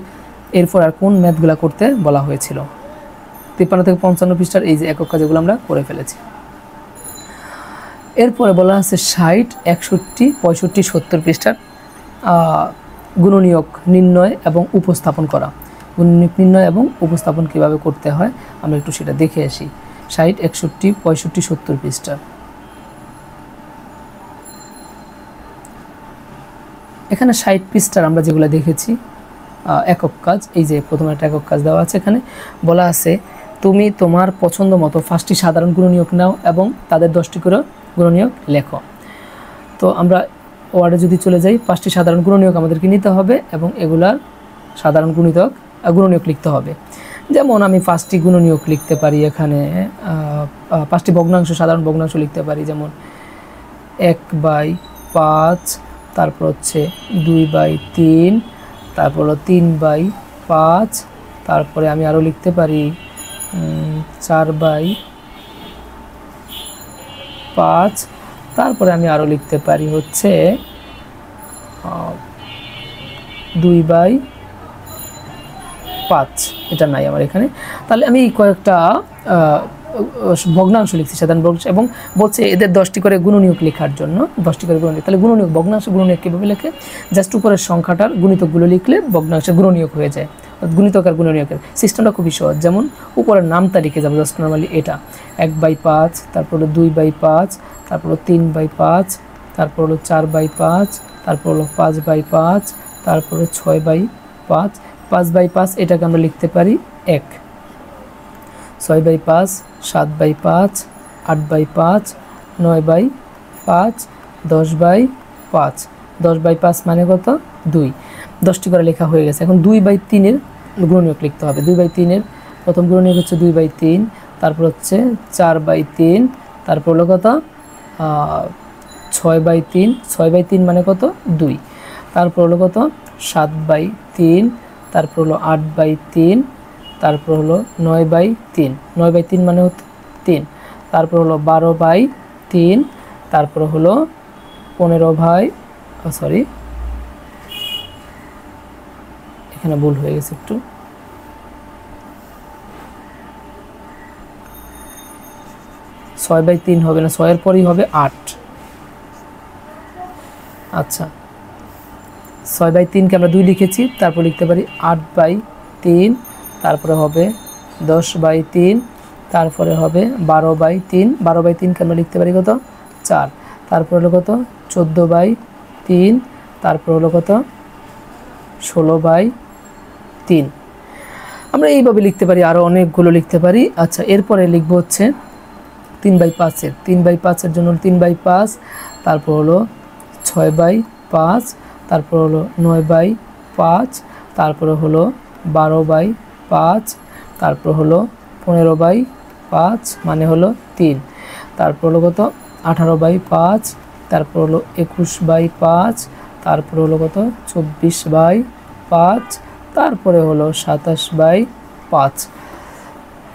এরপর আর কোন ম্যাথগুলো করতে বলা হয়েছিল। 53 থেকে 55 পৃষ্ঠার এই যে একক কাজ, এগুলো আমরা করে ফেলেছি। এরপরে বলা আছে 60, 61, 65, 70 পৃষ্ঠার গুণনীয়ক নির্ণয় এবং উপস্থাপন করা। গুণনীয়ক নির্ণয় এবং উপস্থাপন কিভাবে করতে হয় আমরা একটু সেটা দেখে আসি। 60, 61, 65, 70 পৃষ্ঠা। এখানে 60 পৃষ্ঠার আমরা যেগুলো দেখেছি একক কাজ, এই যে প্রথমে একটা একক কাজ দেওয়া আছে। এখানে বলা আছে, তুমি তোমার পছন্দ মতো 5টি সাধারণ গুণনীয়ক নাও এবং তাদের 10টি করে গুণনীয়ক লেখো। তো আমরা ওয়ার্ডে যদি চলে যাই, 5টি সাধারণ গুণনীয়ক আমাদেরকে নিতে হবে এবং এগুলার সাধারণ গুণনীয়ক লিখতে হবে। যেমন আমি 5টি গুণনীয়ক লিখতে পারি, এখানে 5টি ভগ্নাংশ, সাধারণ ভগ্নাংশ লিখতে পারি, যেমন 1/5, তারপর হচ্ছে 2/3, তারপর হলো 3/5, তারপরে আমি আরও লিখতে পারি 4/5, তারপরে আমি আরও লিখতে পারি হচ্ছে 2/5, এটা নাই আমার এখানে। তাহলে আমি কয়েকটা ভগ্নাংশ লিখছি, সাধারণ ভগ্নাংশ, এবং বলছে এদের 10টি করে গুণনীয়ক লেখার জন্য 10টি করে গুণনীয়ক। তাহলে গুণনীয়ক, ভগ্নাংশ গুণনীয়ক কীভাবে লেখে, জাস্ট উপরের সংখ্যাটার গুণিতকগুলো লিখলে ভগ্নাংশের গুণনীয়ক হয়ে যায়। গুণিতক আর গুণনীয়কের সিস্টেমটা খুবই সহজ। যেমন উপরের নামটা লিখে যাবো, জাস্ট নর্মালি এটা 1/5, তারপর হলো 2/5, তারপর হলো 3/5, তারপর হলো 4/5, তারপর হলো 5/5, তারপর হলো 6/5। 5/5 এটাকে আমরা লিখতে পারি 1, 6/5, 7/5, 8/5, 9/5, 10/5, 5, 10/5 মানে কত 2, 10টি করে লেখা হয়ে গেছে। এখন 2/3-এর গুণনীয়ক লিখতে হবে। 2/3-এর প্রথম গুণনীয়ক হচ্ছে 2/3, তারপর হচ্ছে 4/3, তারপর হলো কত 6/3, 6/3 মানে কত 2, তারপর হলো কত 7/3, তারপর হলো 8/3, তারপর হলো 9/3, 9/3 মানে হচ্ছে 3, তারপর হলো 12/3, তারপর হলো 15 সরি এখানে ভুল হয়ে গেছে একটু, 6/3 হবে না, 6-এর পরেই হবে 8। আচ্ছা 6/3কে আমরা 2 লিখেছি, তারপর লিখতে পারি 8/3, তারপরে হবে 10/3, তারপরে হবে 12/3, 12/3কে আমরা লিখতে পারি কত 4, তারপর হলো কত 14/3, তারপর হলো কত 16/3। আমরা এইভাবে লিখতে পারি, আরও অনেকগুলো লিখতে পারি। আচ্ছা এরপরে লিখবো হচ্ছে 3/5-এর, 3/5-এর জন্য 3/5, তারপর হলো 6/5, তারপর হলো 9/5, তারপরে হলো 12/5, তারপর হলো 15/5 মানে হলো 3, তারপর হলো কত 18/5, তারপর হলো 21/5, তারপর হলো কত 24/5, তারপরে হলো 27/5।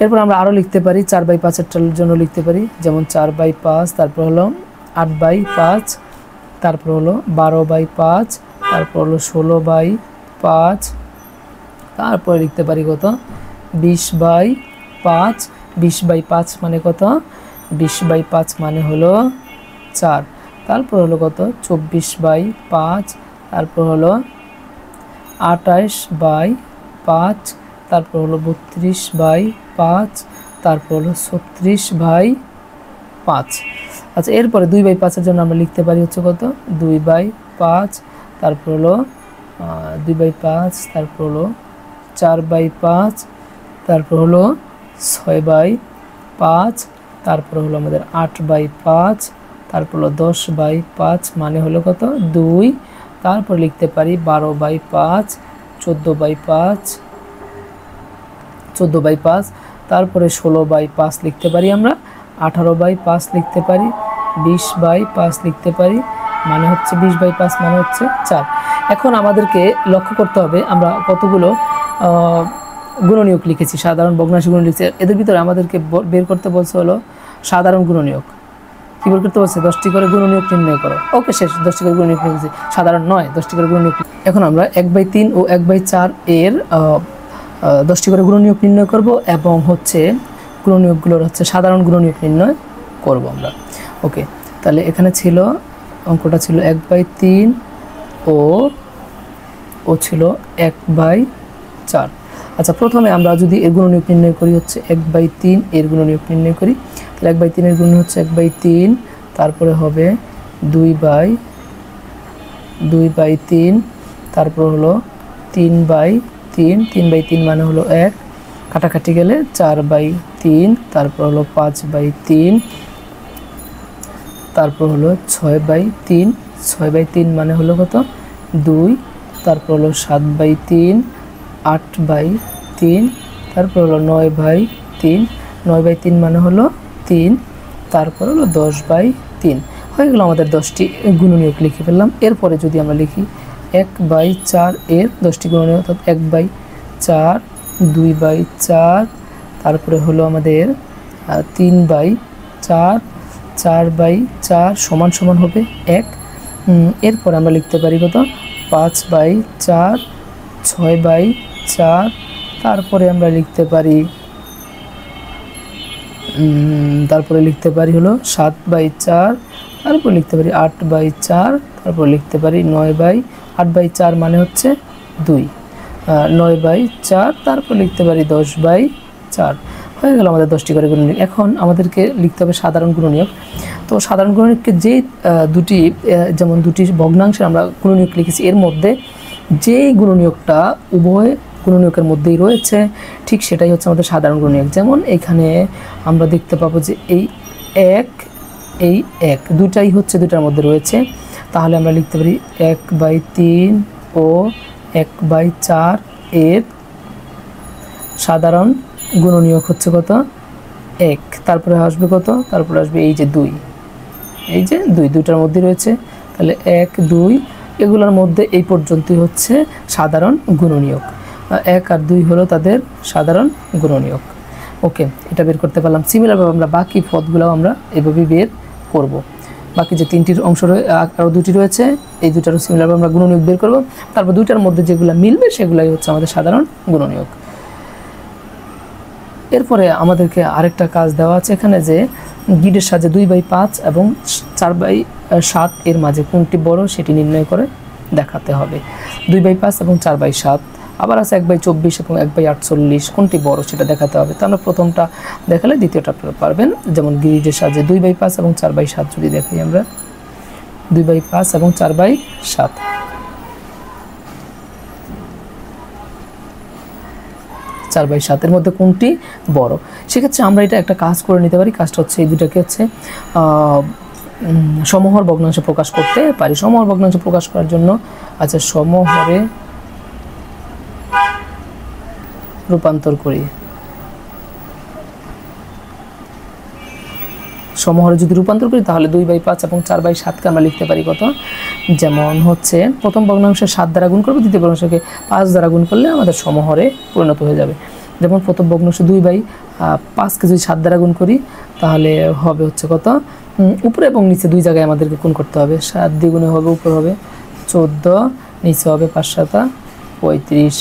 এরপর আমরা আরও লিখতে পারি 4/5-এর জন্য লিখতে পারি, যেমন 4/5, তারপর হলো 8/5, তারপর হলো 12/5, তারপর হলো 16/5, তারপরে লিখতে পারি কত 20/5, 20/5 মানে কত 20/5 মানে হলো 4, তারপর হলো কত 24/5, তারপর হলো 28/5, তারপর হলো 32/5, তারপর হলো 36/5। আচ্ছা এরপরে 2/5-এর জন্য আমরা লিখতে পারি হচ্ছে কত 2/5, তারপর হলো 2/5, তারপর হলো 4/5, তারপর হলো 6/5, তারপর হলো আমাদের 8/5, তারপর হলো 10/5 মানে হলো কত 2, তারপর লিখতে পারি 12/5, 14/5, তারপরে 16/5 লিখতে পারি, আমরা 18/5 লিখতে পারি, 20/5 লিখতে পারি, মানে হচ্ছে 20/5 মানে হচ্ছে 4। এখন আমাদেরকে লক্ষ্য করতে হবে আমরা কতগুলো গুণনীয়ক লিখেছি, সাধারণ ভগ্নাংশ গুণ লিখেছি। এদের ভিতরে আমাদেরকে বের করতে বলছে হলো সাধারণ গুণনীয়ক। কি বের করতে বলছে 10টি করে গুণনীয়ক নির্ণয় করো। ওকে শেষ, 10টি করে গুণনীয়ক লিখেছি, সাধারণ নয় 10টি করে গুণনীয়ক। এখন আমরা 1/3 ও 1/4 এর 10টি করে গুণনীয়ক নির্ণয় করব এবং হচ্ছে গুণনীয়কগুলোর হচ্ছে সাধারণ গুণনীয়ক নির্ণয় করব আমরা। ওকে তাহলে এখানে ছিল অঙ্কটা ছিল 1/3 ও ছিল 1/4। আচ্ছা প্রথমে আমরা যদি এর গুণনীয়ক নির্ণয় করি হচ্ছে 1/3 এর গুণনীয়ক নির্ণয় করি, তাহলে 1/3 এর গুণ হচ্ছে 1/3, তারপরে হবে 2/3, তারপর হলো 3/3, 3/3 মানে হলো 1, কাটাকাটি গেলে 4/3, তারপর হলো 5/3, তারপর হলো 6/3, 6/3 মানে হলো কত 2, তারপর হলো 7/3, 8/3, তারপর হলো 9/3, 9/3 মানে হলো 3, তারপর হলো 10/3। হয়ে গেল আমাদের 10টি গুণনীয়ক লিখে ফেললাম। এরপরে যদি আমরা লিখি 1/4 এর 10টি গুণনীয়ক, অর্থাৎ 1/4, 2/4, তারপরে হলো আমাদের 3/4, 4/4 সমান সমান হবে 1। এরপর আমরা লিখতে পারি কত 5/4, 6/4, তারপরে আমরা লিখতে পারি হলো 7/4, তারপর লিখতে পারি 8/4, তারপর লিখতে পারি 8/4 মানে হচ্ছে 2, 9/4, তারপর লিখতে পারি 10/4। হয়ে গেল আমাদের 10টি করে গুণনীয়ক। এখন আমাদেরকে লিখতে হবে সাধারণ গুণনীয়ক। তো সাধারণ গুণনীয়ককে যেই দুটি যেমন দুটি ভগ্নাংশে আমরা গুণনীয়ক লিখেছি, এর মধ্যে যেই গুণনীয়কটা উভয় গুণনীয়কের মধ্যেই রয়েছে ঠিক সেটাই হচ্ছে আমাদের সাধারণ গুণনীয়ক। যেমন এখানে আমরা দেখতে পাবো যে এই এক দুটাই হচ্ছে দুটার মধ্যে রয়েছে, তাহলে আমরা লিখতে পারি 1/3 ও 1/4 এর সাধারণ গুণনীয়ক হচ্ছে কত 1। তারপরে আসবে কত, তারপরে আসবে এই যে 2, এই যে 2, দুইটার মধ্যে রয়েছে। তাহলে 1 2 এগুলোর মধ্যে এই পর্যন্তই হচ্ছে সাধারণ গুণনীয়ক। 1 আর 2 হলো তাদের সাধারণ গুণনীয়ক। ওকে, এটা বের করতে পারলাম। সিমিলারভাবে আমরা বাকি পদগুলো আমরা এভাবেই বের করব। বাকি যে 3টির অংশ আরও 2টি রয়েছে, এই দুটারও সিমিলারভাবে আমরা গুণনীয়ক বের করব। তারপর দুইটার মধ্যে যেগুলো মিলবে সেগুলাই হচ্ছে আমাদের সাধারণ গুণনীয়ক। এরপরে আমাদেরকে আরেকটা কাজ দেওয়া আছে এখানে, যে গ্রিডের সাহায্যে 2/5 এবং 4/7 এর মাঝে কোনটি বড় সেটি নির্ণয় করে দেখাতে হবে। 2/5 এবং 4/7, আবার আছে 1/24 এবং 1/48, কোনটি বড় সেটা দেখাতে হবে। তো আমরা প্রথমটা দেখালে দ্বিতীয়টা পারবেন। যেমন গ্রিডের সাহায্যে 2/5 এবং 4/7 যদি দেখাই আমরা, 2/5 এবং 4/7, চার বাই সাতের মধ্যে কোনটি বড়। সেক্ষেত্রে আমরা এটা একটা কাজ করে নিতে পারি। কাজটা হচ্ছে এই দুটাকে হচ্ছে সমহর ভগ্নাংশে প্রকাশ করতে পারি। সমহর ভগ্নাংশে প্রকাশ করার জন্য আচ্ছা সমহরে রূপান্তর করি। সমহরে যদি রূপান্তর করি তাহলে 2/5 এবং 4/7কে আমরা লিখতে পারি কত, যেমন হচ্ছে প্রথম ভগ্নাংশে 7 দ্বারা গুণ করবো, দ্বিতীয় ভগ্নাংশকে 5 দ্বারা গুণ করলে আমাদের সমহরে পরিণত হয়ে যাবে। যেমন প্রথম ভগ্নাংশ 2/5কে যদি 7 দ্বারা গুণ করি তাহলে হবে হচ্ছে কত, উপরে এবং নিচে দুই জায়গায় আমাদেরকে গুণ করতে হবে। 7 দ্বিগুণে হবে, উপরে হবে 14, নিচে হবে 5 7 35।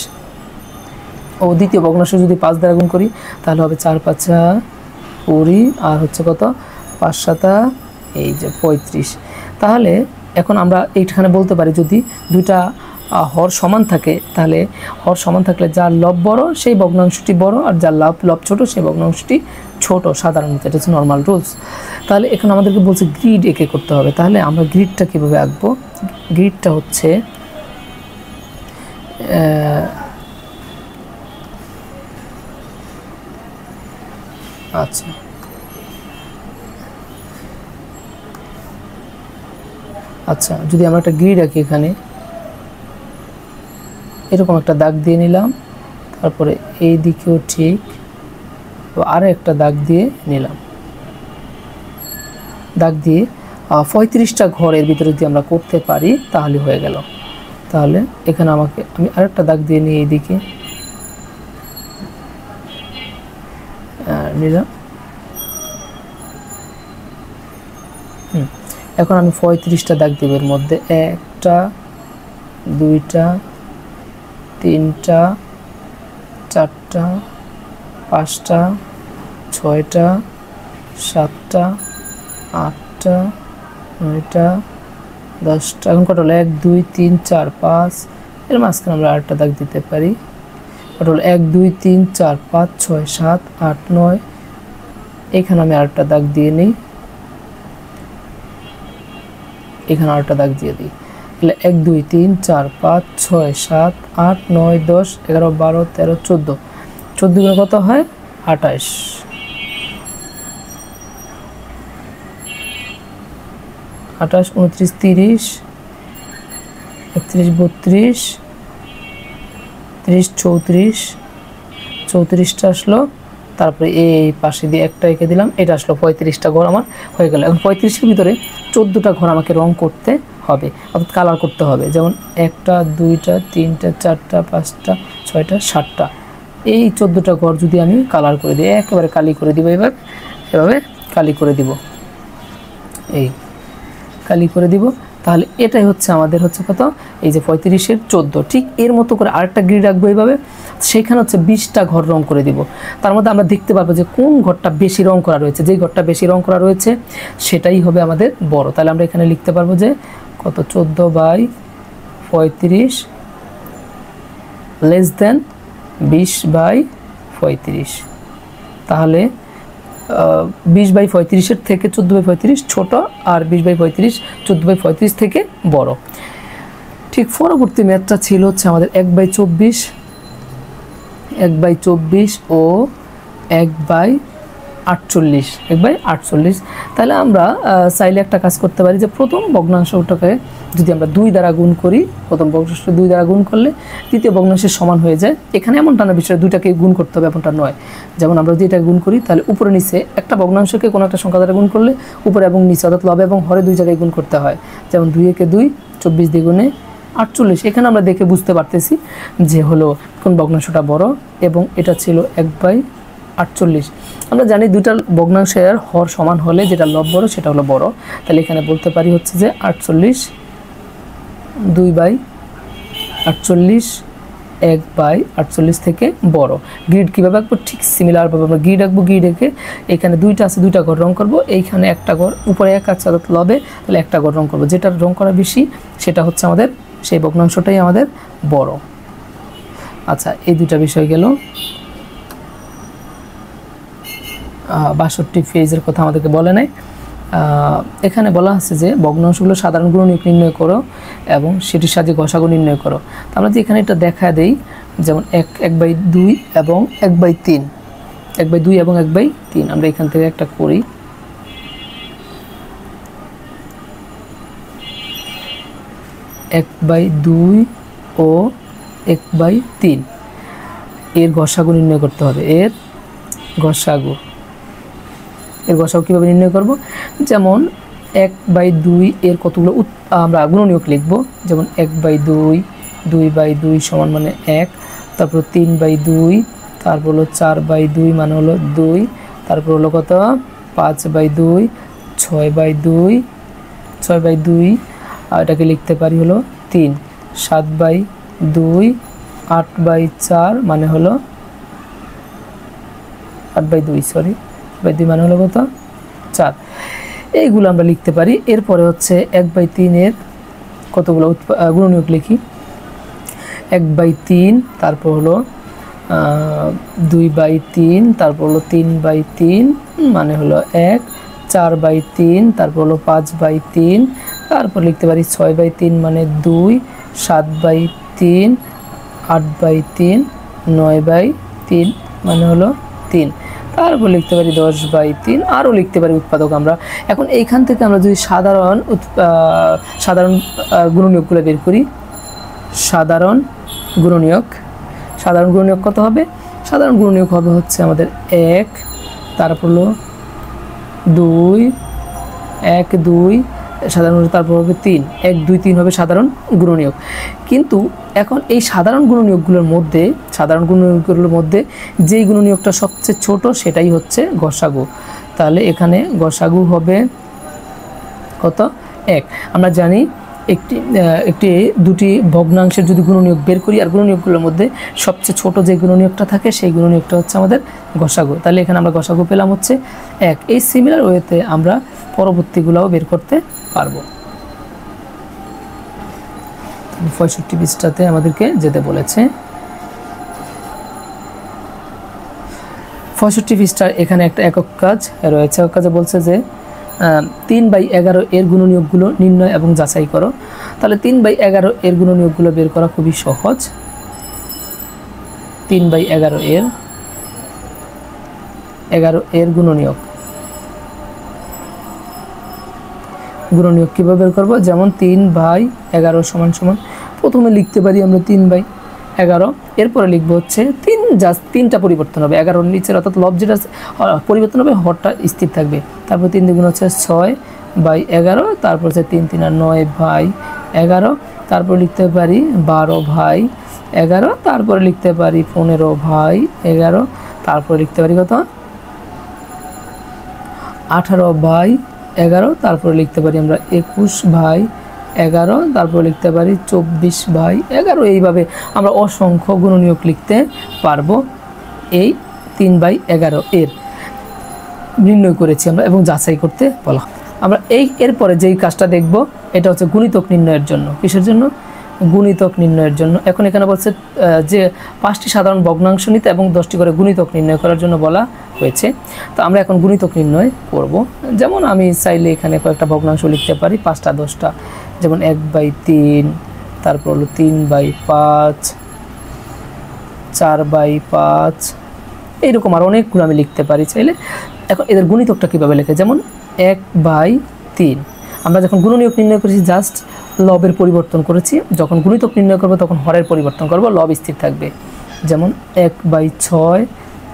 ও দ্বিতীয় ভগ্নাংশ যদি 5 দ্বারা গুণ করি তাহলে হবে 4 5 20, আর হচ্ছে কত 5 7 এই যে 35। তাহলে এখন আমরা এইখানে বলতে পারি যদি দুইটা হর সমান থাকে, তাহলে হর সমান থাকলে যার লব বড় সেই ভগ্নাংশটি বড়, আর যার লব ছোট সেই ভগ্নাংশটি ছোট। সাধারণত এটা হচ্ছে নর্মাল রুলস। তাহলে এখন আমাদেরকে বলছে গ্রিড এঁকে করতে হবে। তাহলে আমরা গ্রিডটা কীভাবে আঁকবো? গ্রিডটা হচ্ছে আচ্ছা যদি আমরা একটা গ্রিড আঁকি, এখানে এরকম একটা দাগ দিয়ে নিলাম, তারপরে এই দিকেও ঠিক আরও একটা দাগ দিয়ে নিলাম। দাগ দিয়ে 35টা ঘরের ভিতরে যদি আমরা করতে পারি তাহলে হয়ে গেল। তাহলে এখানে আমি আরেকটা দাগ দিয়ে নিই, এইদিকে নিলাম। এখন আমি 35টা দাগ দেব। এর মধ্যে 1টা 2টা 3টা 4টা 5টা 6টা 7টা 8টা 9টা 10টা। এখন কত হলো? 1 2 3 4 5। এর মাঝখানে আমরা আরেকটা দাগ দিতে পারি। কত হলো? 1 2 3 4 5 6 7 8 9। এখানে আমি আরেকটা দাগ দিয়ে নিই, এখানে আরেকটা দাগ দিয়ে দিই। তাহলে 1 2 3 4 5 6 7 8 9 10 11 12 13 14। 14 গুণে কত হয়? 28। 28 29 30 31 32 30 34। 34টা আসলো, তারপরে এই পাশে দিয়ে একটা এঁকে দিলাম, এটা আসলো 35টা ঘর আমার হয়ে গেল। এখন 35এর ভিতরে 14টা ঘর আমাকে রং করতে হবে, অর্থাৎ কালার করতে হবে। যেমন 1টা 2টা 3টা 4টা 5টা 6টা 7টা, এই 14টা ঘর যদি আমি কালার করে দিই, একেবারে কালি করে দিব, এভাবে কালি করে দিব, এই কালি করে দিব। তাহলে এটাই হচ্ছে আমাদের হচ্ছে কত, এই যে 35-এর 14। ঠিক এর মতো করে আরেকটা গ্রিড রাখবো এইভাবে, সেখানে হচ্ছে 20টা ঘর রং করে দিব। তার মধ্যে আমরা দেখতে পারবো যে কোন ঘরটা বেশি রং করা রয়েছে। যেই ঘরটা বেশি রং করা রয়েছে সেটাই হবে আমাদের বড়। তাহলে আমরা এখানে লিখতে পারবো যে কত, 14/35 লেস দেন 20/35। তাহলে 20/35-এর থেকে 14/35 ছোট, আর 20/35 14/35 থেকে বড়। ঠিক পরবর্তী ম্যাথটা ছিল হচ্ছে আমাদের 1/24 ও 1/24 48, 1/48। তাহলে আমরা চাইলে একটা কাজ করতে পারি যে প্রথম ভগ্নাংশটাকে যদি আমরা 2 দ্বারা গুণ করি, প্রথম ভগ্নাংশটা 2 দ্বারা গুণ করলে দ্বিতীয় ভগ্নাংশের সমান হয়ে যায়। এখানে এমনটা না বিষয় দুইটাকে গুণ করতে হবে, এমনটা নয়। যেমন আমরা যদি এটা গুণ করি তাহলে উপরে নিচে একটা ভগ্নাংশকে কোনো একটা সংখ্যা দ্বারা গুণ করলে উপরে এবং নিচে অর্থাৎ লবে এবং হরে 2 জায়গায় গুণ করতে হয়। যেমন 2 একে 2, 24 দ্বিগুণে 48। এখানে আমরা দেখে বুঝতে পারতেছি যে হলো কোন ভগ্নাংশটা বড়, এবং এটা ছিল 1/48। আমরা জানি দুইটা ভগ্নাংশের হর সমান হলে যেটা লব বড় সেটা হলো বড়। তাহলে এখানে বলতে পারি হচ্ছে যে 48 2/48 1/48 থেকে বড়। গ্রিড কীভাবে আঁকবো? ঠিক সিমিলারভাবে আমরা গ্রিড আঁকবো। গ্রিড এঁকে এখানে দুইটা আছে, দুইটা ঘর রং করব। এইখানে একটা ঘর, উপরে 1 আছে অর্থাৎ লবে, তাহলে একটা ঘর রং করব। যেটা রং করা বেশি সেটা হচ্ছে আমাদের সেই ভগ্নাংশটাই আমাদের বড়। আচ্ছা, এই দুইটা বিষয় গেল। 62 পেজের কথা আমাদেরকে বলে নাই। এখানে বলা আছে যে ভগ্নাংশগুলো সাধারণ গুণনীয়ক নির্ণয় করো এবং সেটির সাহায্যে গসাগু নির্ণয় করো। তো আমরা যে এখানে এটা দেখা দেই, যেমন 1/2 এবং 1/3, 1/2 এবং 1/3 আমরা এখান থেকে একটা করি। 1/2 ও 1/3 এর গসাগু নির্ণয় করতে হবে। এর গসাগু কীভাবে নির্ণয় করব? যেমন 1/2 এর কতগুলো আমরা গুণনীয়ক লিখব। যেমন 1/2, 2/2 সমান মানে 1, তারপর 3/2, তারপর হলো 4/2 মানে হলো 2, তারপর হলো কত 5/2, 6/2 এটাকে লিখতে পারি হলো 3, 7/2, 8/4 মানে হলো 8/2 সরি 8/2 মানে হলো কত 4। এইগুলো আমরা লিখতে পারি। এরপরে হচ্ছে 1/3 এর কতগুলো গুণনীয়ক লিখি। 1/3, তারপর হলো 2/3, তারপর হলো 3/3 মানে হলো 1, 4/3, তারপর হলো 5/3, তারপর লিখতে পারি 6/3 মানে 2, 7/3, 8/3, 9/3 মানে হলো 3, তারপর লিখতে পারি 10/3, আরও লিখতে পারি উৎপাদক আমরা। এখন এইখান থেকে আমরা যদি সাধারণ গুণনীয়কগুলো বের করি, সাধারণ গুণনীয়ক কত হবে? সাধারণ গুণনীয়ক হবে হচ্ছে আমাদের 1, তারপর হলো 2, 1 2, সাধারণ তারপর হবে 3, 1 2 3 হবে সাধারণ গুণনীয়ক। কিন্তু এখন এই সাধারণ গুণনীয়কগুলোর মধ্যে যেই গুণনীয়কটা সবচেয়ে ছোট সেটাই হচ্ছে গসাগু। তাহলে এখানে গসাগু হবে কত? 1। আমরা জানি দুটি ভগ্নাংশের যদি গুণনীয়ক বের করি আর গুণনীয়কগুলোর মধ্যে সবচেয়ে ছোট যে গুণনীয়কটা থাকে সেই গুণনীয়কটা হচ্ছে আমাদের গসাগু। তাহলে এখানে আমরা গসাগু পেলাম হচ্ছে 1। এই সিমিলার ওয়েতে আমরা পরবর্তীগুলোও বের করতে পারবো। 65 পৃষ্ঠাতে আমাদেরকে যেতে বলেছে। 65 পৃষ্ঠার এখানে একটা একক কাজ রয়েছে। একক কাজে বলছে যে 3/11 এর গুণনীয়কগুলো নির্ণয় এবং যাচাই করো। তাহলে 3/11 এর গুণনীয়কগুলো বের করা খুবই সহজ। 3/11 এর গুণনীয়ক কীভাবে বের করবো? যেমন 3/11 সমান সমান প্রথমে লিখতে পারি আমরা 3/11, এরপরে লিখবো হচ্ছে 3, জাস্ট 3টা পরিবর্তন হবে। 11 নিচের অর্থাৎ লব যেটা পরিবর্তন হবে, হরটা স্থির থাকবে। তারপর 3 দ্বিগুণ হচ্ছে 6/11, তারপর হচ্ছে 3 3 আর 9/11, তারপর লিখতে পারি 12/11, তারপরে লিখতে পারি 15/11, তারপরে লিখতে পারি কত 18/11, তারপরে লিখতে পারি আমরা 21/11, তারপরে লিখতে পারি 24/11। এইভাবে আমরা অসংখ্য গুণনীয়ক লিখতে পারবো। এই 3/11 এর নির্ণয় করেছি আমরা এবং যাচাই করতে বলা। আমরা এরপরে যেই কাজটা দেখব এটা হচ্ছে গুণিতক নির্ণয়ের জন্য। কিসের জন্য? গুণিতক নির্ণয়ের জন্য। এখন এখানে বলছে যে 5টি সাধারণ ভগ্নাংশ নিতে এবং 10টি করে গুণিতক নির্ণয় করার জন্য বলা হয়েছে। তো আমরা এখন গুণিতক নির্ণয় করব। যেমন আমি চাইলে এখানে কয়েকটা ভগ্নাংশ লিখতে পারি, 5টা 10টা। যেমন 1/3, তারপর হলো 3/5, 4/5, এইরকম আর অনেকগুলো আমি লিখতে পারি চাইলে। এখন এদের গুণিতকটা কীভাবে লেখে, যেমন 1/3 আমরা যখন গুণনীয়ক নির্ণয় করেছি জাস্ট লবের পরিবর্তন করেছি, যখন গুণিতক নির্ণয় করবো তখন হরের পরিবর্তন করবো, লব স্থির থাকবে। যেমন 1/6,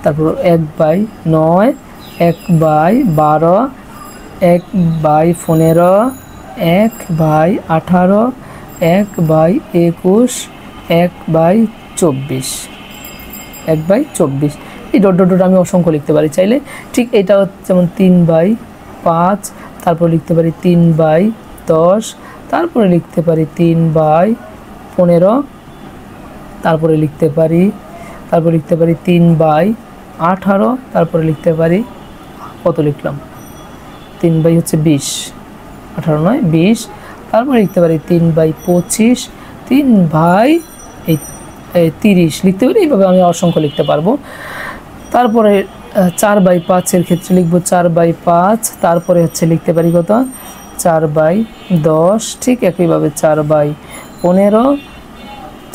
তারপর 1/9, 1/12, 1/15, 1/18, 1/21, 1/24, 1/24। এই ডট ডট ডট আমি অসংখ্য লিখতে পারি চাইলে। ঠিক এটা যেমন 3/5, তারপর লিখতে পারি 3/10, তারপরে লিখতে পারি 3/15, তারপরে লিখতে পারি 3/18, তারপরে লিখতে পারি কত লিখলাম 3/20, 18 নয় 20, তারপরে লিখতে পারি 3/25, 3/30 লিখতে পারি। এইভাবে আমি অসংখ্য লিখতে পারবো। তারপরে 4/5 এর ক্ষেত্রে লিখব 4/5, তারপরে হচ্ছে লিখতে পারি কত 4/10, ঠিক একইভাবে 4/15,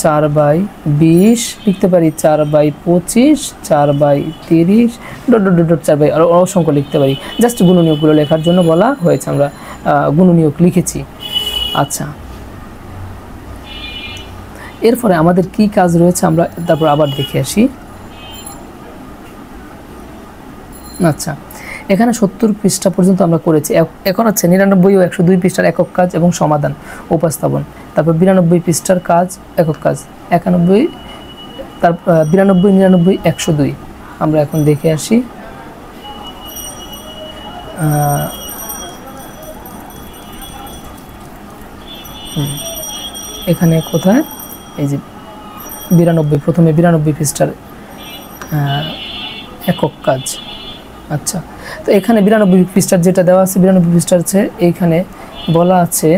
4/20 লিখতে পারি 4/25, 4/30 ডট ডট ডট 4 আর অসংখ্য লিখতে পারি। জাস্ট গুণনীয়কগুলো লেখার জন্য বলা হয়েছে, আমরা গুণনীয়ক লিখেছি। আচ্ছা, এরপরে আমাদের কি কাজ রয়েছে আমরা তারপর আবার দেখে আসি। আচ্ছা, এখানে 70 পৃষ্ঠা পর্যন্ত আমরা করেছি। এখন হচ্ছে 99 ও 102 পৃষ্ঠার একক কাজ এবং সমাধান উপস্থাপন, তারপর 92 পৃষ্ঠার কাজ একক কাজ, 91, তারপর 92, 99, 102 আমরা এখন দেখে আসি। এখানে কোথায়, এই যে 92, প্রথমে 92 পৃষ্ঠার একক কাজ। আচ্ছা, তো এখানে 92 পৃষ্ঠার যেটা দেওয়া আছে, 92 পৃষ্ঠার হচ্ছে এইখানে বলা আছে,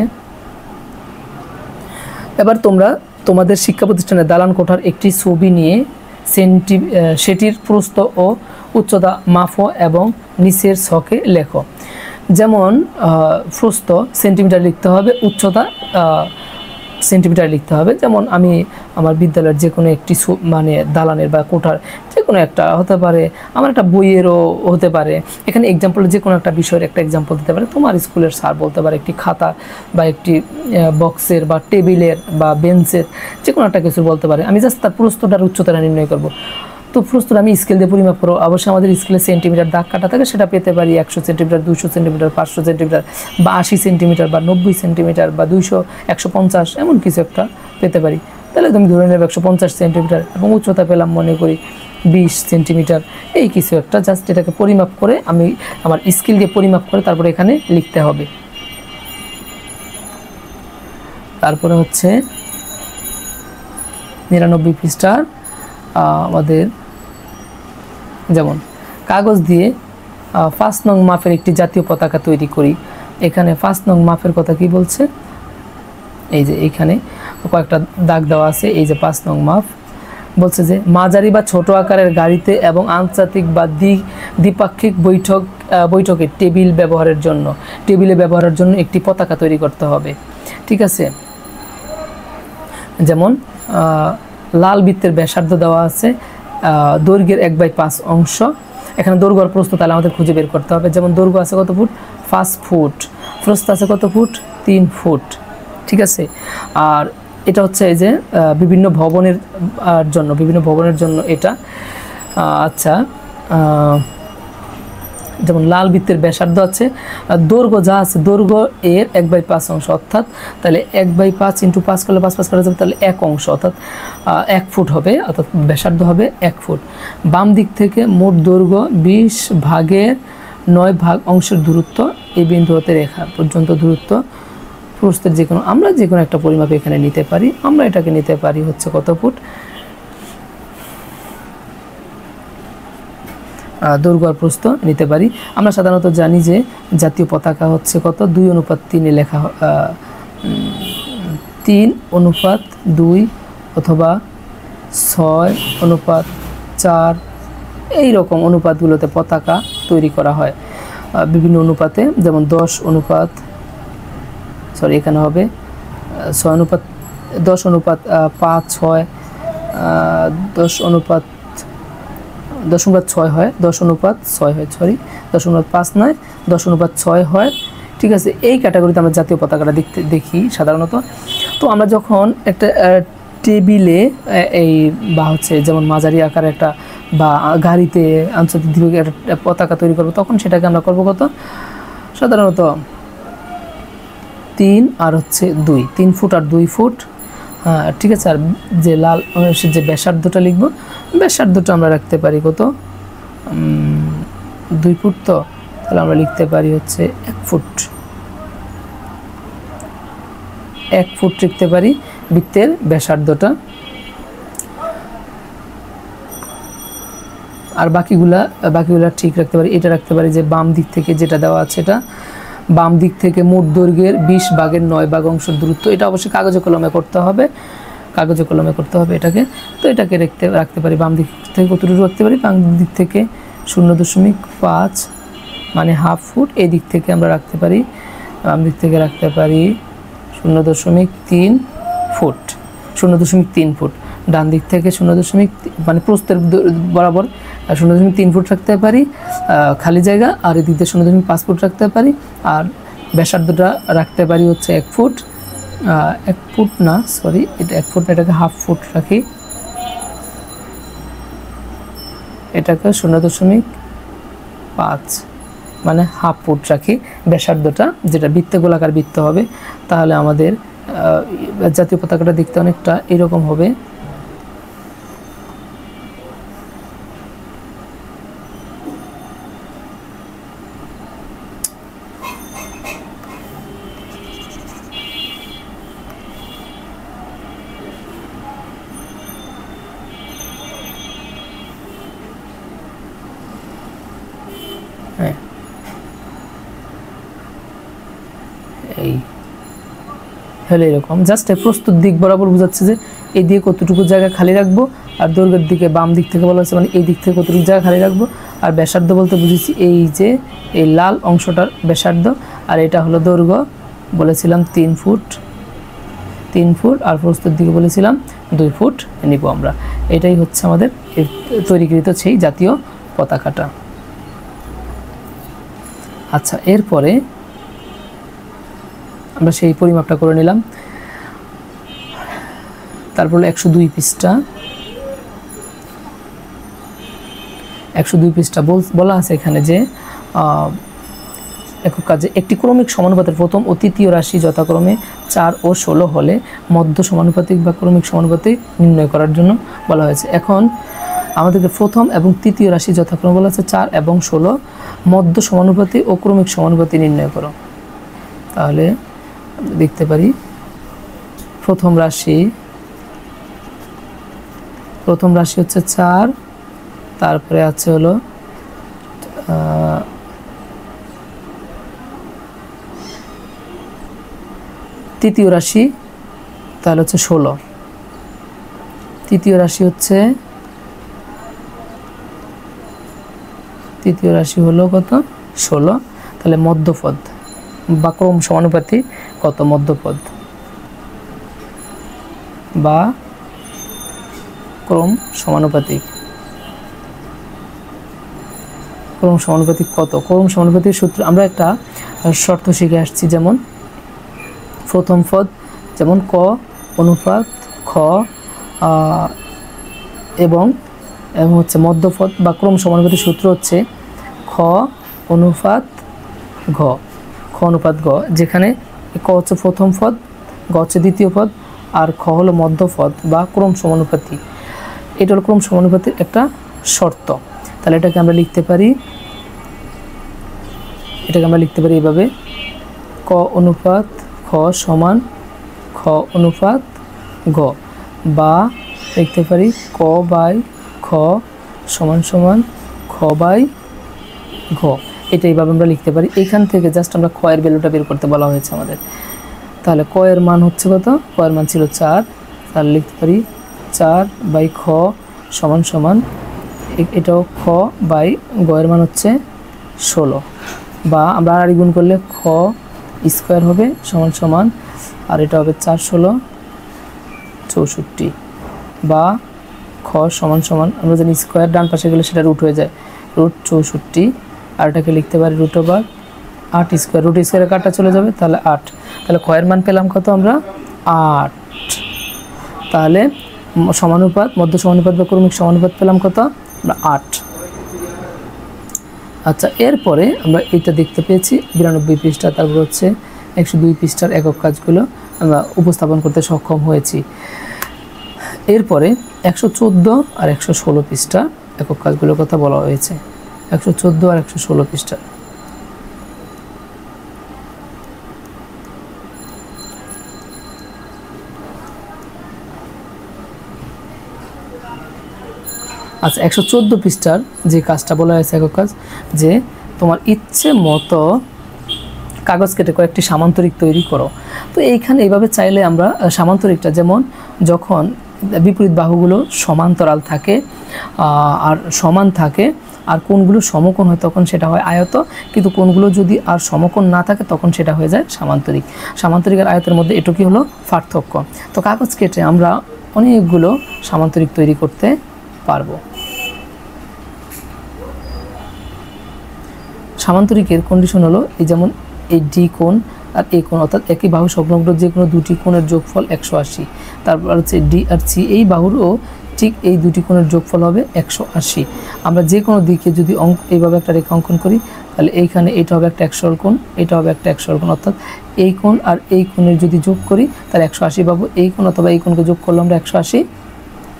এবার তোমরা তোমাদের শিক্ষা প্রতিষ্ঠানের দালান কোঠার একটি ছবি নিয়ে সেটির প্রস্থ ও উচ্চতা মাপো এবং নিচের ছকে লেখো। যেমন প্রস্থ সেন্টিমিটার লিখতে হবে, উচ্চতা সেন্টিমিটার লিখতে হবে। যেমন আমি আমার বিদ্যালয়ের যে কোনো একটি মানে দালানের বা কোঠার যে কোনো একটা হতে পারে, আমার একটা বইয়েরও হতে পারে, এখানে এক্সাম্পল যে কোনো একটা বিষয়ের একটা এক্সাম্পল দিতে পারে। তোমার স্কুলের স্যার বলতে পারে একটি খাতা বা একটি বক্সের বা টেবিলের বা বেঞ্চের যে কোনো একটা কিছু বলতে পারে। আমি জাস্ট তার প্রস্থটার উচ্চতাটা নির্ণয় করব। তো প্রস্থটা আমি স্কেল দিয়ে পরিমাপ করো। অবশ্যই আমাদের স্কেলে সেন্টিমিটার দাগ কাটা থাকে, সেটা পেতে পারি 100 সেন্টিমিটার, 200 সেন্টিমিটার, 500 সেন্টিমিটার বা 80 সেন্টিমিটার বা 90 সেন্টিমিটার বা 200, 150 এমন কিছু একটা পেতে পারি। তাহলে তুমি ধরে নেবে 150 সেন্টিমিটার এবং উচ্চতা পেলাম মনে করি 20 সেন্টিমিটার, এই কিছু একটা। জাস্ট এটাকে পরিমাপ করে আমি আমার স্কেল দিয়ে পরিমাপ করে তারপরে এখানে লিখতে হবে। তারপরে হচ্ছে 99 পৃষ্ঠার আমাদের যেমন কাগজ দিয়ে 5 নং মাপের একটি জাতীয় পতাকা তৈরি করি। এখানে 5 নং মাপের কথা কি বলছে, এই যে এইখানে কয়েকটা দাগ দেওয়া আছে। এই যে 5 নং মাপ বলছে যে মাঝারি বা ছোট আকারের গাড়িতে এবং আন্তর্জাতিক বা দ্বিপাক্ষিক বৈঠকে টেবিলে ব্যবহারের জন্য একটি পতাকা তৈরি করতে হবে। ঠিক আছে, যেমন লাল বৃত্তের ব্যাসার্ধ দেওয়া আছে দৈর্ঘ্যের 1/5 অংশ। এখানে দৈর্ঘ্য আর প্রস্থ তাহলে আমাদের খুঁজে বের করতে হবে। যেমন দৈর্ঘ্য আছে কত ফুট, 5 ফুট, প্রস্থ আছে কত ফুট, 3 ফুট। ঠিক আছে, আর এটা হচ্ছে এই যে বিভিন্ন ভবনের জন্য এটা। আচ্ছা, যেমন লাল বৃত্তের ব্যাসার্ধ আছে, দৈর্ঘ্য যা আছে দৈর্ঘ্য এর 1/5 অংশ, অর্থাৎ তাহলে 1/5 × 5 করলে 5 করা যাবে, তাহলে 1 অংশ অর্থাৎ 1 ফুট হবে, অর্থাৎ ব্যাসার্ধ হবে 1 ফুট। বাম দিক থেকে মোট দৈর্ঘ্য 20/9 অংশের দূরত্ব, এই বিন্দু হতে রেখা পর্যন্ত দূরত্ব প্রস্থের আমরা যে কোনো একটা পরিমাপ এখানে নিতে পারি। আমরা এটাকে নিতে পারি হচ্ছে কত ফুট, দৈর্ঘ্য আর প্রস্থ নিতে পারি। আমরা সাধারণত জানি যে জাতীয় পতাকা হচ্ছে কত 2:3 লেখা, 3:2 অথবা 6:4 এই রকম অনুপাতগুলোতে পতাকা তৈরি করা হয় বিভিন্ন অনুপাতে। যেমন 10 এখানে হবে 10:5, 6, 10:5, 10/6 হয়, 10/6 হয়, সরি 10/5 নয়, 10/6 হয়। ঠিক আছে, এই ক্যাটাগরিতে আমরা জাতীয় পতাকাটা দেখি সাধারণত। তো আমরা যখন একটা টেবিলে এই বা হচ্ছে যেমন মাঝারি আকারে একটা বা গাড়িতে আন্তর্জাতিক দিবসে একটা পতাকা তৈরি করবো, তখন সেটাকে আমরা করবো কত, সাধারণত 3 আর হচ্ছে 2, 3 ফুট আর 2 ফুট। ঠিক আছে, আর যে লাল যে ব্যাসার্ধটা লিখবো, ব্যাসার্ধটা আমরা রাখতে পারি কত, 2 ফুট, তো তাহলে আমরা লিখতে পারি হচ্ছে 1 ফুট, 1 ফুট লিখতে পারি বৃত্তের ব্যাসার্ধটা। আর বাকিগুলা ঠিক রাখতে পারি। এটা রাখতে পারি যে বাম দিক থেকে যেটা দেওয়া আছে, এটা বাম দিক থেকে মোট দৈর্ঘ্যের 20/9 অংশ দূরত্ব। এটা অবশ্যই কাগজে কলমে করতে হবে, এটাকে। তো এটাকে রাখতে পারি বাম দিক থেকে কতটুকু রাখতে পারি, বাম দিক থেকে 0.5 মানে হাফ ফুট। এই দিক থেকে আমরা রাখতে পারি, বাম দিক থেকে রাখতে পারি 0.3 ফুট, 0.3 ফুট। ডান দিক থেকে 0. মানে প্রস্থের বরাবর 0.3 ফুট রাখতে পারি খালি জায়গা, আর এদিক দিয়ে 0.5 ফুট রাখতে পারি। আর ব্যাসার্ধটা রাখতে পারি হচ্ছে 1 ফুট, 1 ফুট না, সরি এটা 1 ফুট না, এটাকে হাফ ফুট রাখি, এটাকে 0.5 মানে হাফ ফুট রাখি ব্যাসার্ধটা, যেটা বৃত্তে গোলাকার বৃত্ত হবে। তাহলে আমাদের জাতীয় পতাকাটা দেখতে অনেকটা এরকম হবে। হ্যাঁ, এই হলে এরকম জাস্ট প্রস্তুত দিক বরাবর বোঝাচ্ছে যে এই দিয়ে কতটুকু জায়গা খালি রাখবো, আর দৈর্ঘ্যের দিকে বাম দিক থেকে বলা হচ্ছে মানে এই দিক থেকে কতটুকু জায়গা খালি রাখবো। আর ব্যাসার্ধ বলতে বুঝেছি এই যে এই লাল অংশটার ব্যাসার্ধ, আর এটা হলো দৈর্ঘ্য বলেছিলাম 3 ফুট, আর প্রস্তুত দিকে বলেছিলাম 2 ফুট নিব আমরা। এটাই হচ্ছে আমাদের তৈরিকৃত সেই জাতীয় পতাকাটা। আচ্ছা, এরপরে আমরা সেই পরিমাপটা করে নিলাম। তারপর 102 পৃষ্ঠা, 102 পৃষ্ঠা বলা আছে এখানে যে একক কাজে একটি ক্রমিক সমানুপাতের প্রথম ও তৃতীয় রাশি যথাক্রমে 4 ও 16 হলে মধ্য সমানুপাতিক বা ক্রমিক সমানুপাতিক নির্ণয় করার জন্য বলা হয়েছে। এখন আমাদেরকে প্রথম এবং তৃতীয় রাশি যথাক্রমে বলা হচ্ছে 4 এবং 16, মধ্য সমানুপাতি ও ক্রমিক সমানুপাতি নির্ণয় করো। তাহলে দেখতে পারি প্রথম রাশি হচ্ছে 4, তারপরে আছে হলো তৃতীয় রাশি, তাহলে হচ্ছে 16, তৃতীয় রাশি হলো কত, 16। তাহলে মধ্যপদ বা ক্রম সমানুপাতি কত, মধ্যপদ বা ক্রম সমানুপাতিক কত, ক্রম সমানুপাতিক সূত্র আমরা একটা শর্ত শিখে আসছি, যেমন প্রথম পদ যেমন ক অনুপাত খ এবং হচ্ছে মধ্যপদ বা ক্রম সমানুপাতিক সূত্র হচ্ছে খ অনুপাত ঘ, যেখানে ক হচ্ছে প্রথম পদ, গ হচ্ছে দ্বিতীয় পদ, আর খ হলো মধ্যপদ বা ক্রম সমানুপাতি। এটা হলো ক্রম সমানুপাতির একটা শর্ত। তাহলে এটাকে আমরা লিখতে পারি এভাবে, ক অনুপাত খ সমান খ অনুপাত গ, বা লিখতে পারি ক বাই খ সমান সমান খ বাই ঘ। এটা এইভাবে আমরা লিখতে পারি। এখান থেকে জাস্ট আমরা খ এর ভ্যালুটা বের করতে বলা হয়েছে আমাদের। তাহলে ক এর মান হচ্ছে কত, ক এর মান ছিল 4, তাহলে লিখতে পারি 4 বাই খ সমান সমান, এটাও খ বাই গ এর মান হচ্ছে 16, বা আমরা আর গুণ করলে খ স্কোয়ার হবে সমান সমান, আর এটা হবে 4 16 64, বা খ সমান সমান আমরা জানি স্কোয়ার ডান পাশে গেলে সেটা রুট হয়ে যায়, রুট 64, আর এটাকে লিখতে পারি রুট ওভার 8 স্কোয়ার, রুট স্কোয়ারে কাটা চলে যাবে, তাহলে 8। তাহলে খয়ের মান পেলাম কত আমরা 8। তাহলে সমানুপাত, মধ্য সমানুপাত বা ক্রমিক সমানুপাত পেলাম কত আমরা 8। আচ্ছা, এরপরে আমরা এটা দেখতে পেয়েছি 92 পৃষ্ঠা, তারপর হচ্ছে 102 পৃষ্ঠার একক কাজগুলো আমরা উপস্থাপন করতে সক্ষম হয়েছি। এরপরে 114 আর 116 পৃষ্ঠা একক কাজগুলোর কথা বলা হয়েছে, 114 আর 116 পৃষ্ঠা। আচ্ছা, 114 পৃষ্ঠার যে কাজটা বলা হয়েছে একক কাজ, যে তোমার ইচ্ছে মতো কাগজ কেটে কয়েকটি সামান্তরিক তৈরি করো। তো এইখানে এইভাবে চাইলে আমরা সামান্তরিকটা, যেমন যখন বিপরীত বাহুগুলো সমান্তরাল থাকে আর সমান থাকে আর কোণগুলো সমকোণ হয় তখন সেটা হয় আয়ত, কিন্তু কোণগুলো যদি আর সমকোণ না থাকে তখন সেটা হয়ে যায় সামান্তরিক। সামান্তরিক আর আয়তের মধ্যে এটুকুই হলো পার্থক্য। তো কাগজ কেটে আমরা অনেকগুলো সামান্তরিক তৈরি করতে পারবো। সামান্তরিকের কন্ডিশন হলো এই, যেমন এই ডি কোণ আর এই কোণ, অর্থাৎ একই বাহু সংলগ্ন যে কোনো দুটি কোণের যোগফল 180। তারপর হচ্ছে ডি আর সি, এই বাহুরও ঠিক এই দুটি কোণের যোগফল হবে 180। আমরা যে কোনো দিকে যদি এইভাবে একটা রেখা অঙ্কন করি তাহলে এইখানে এটা হবে একটা 100 কোণ, এটা হবে একটা 100 কোণ, অর্থাৎ এই কোণ আর এই কোণের যদি যোগ করি তাহলে 180 পাবো। এই কোণ অথবা এই কোণকে যোগ করলে আমরা 180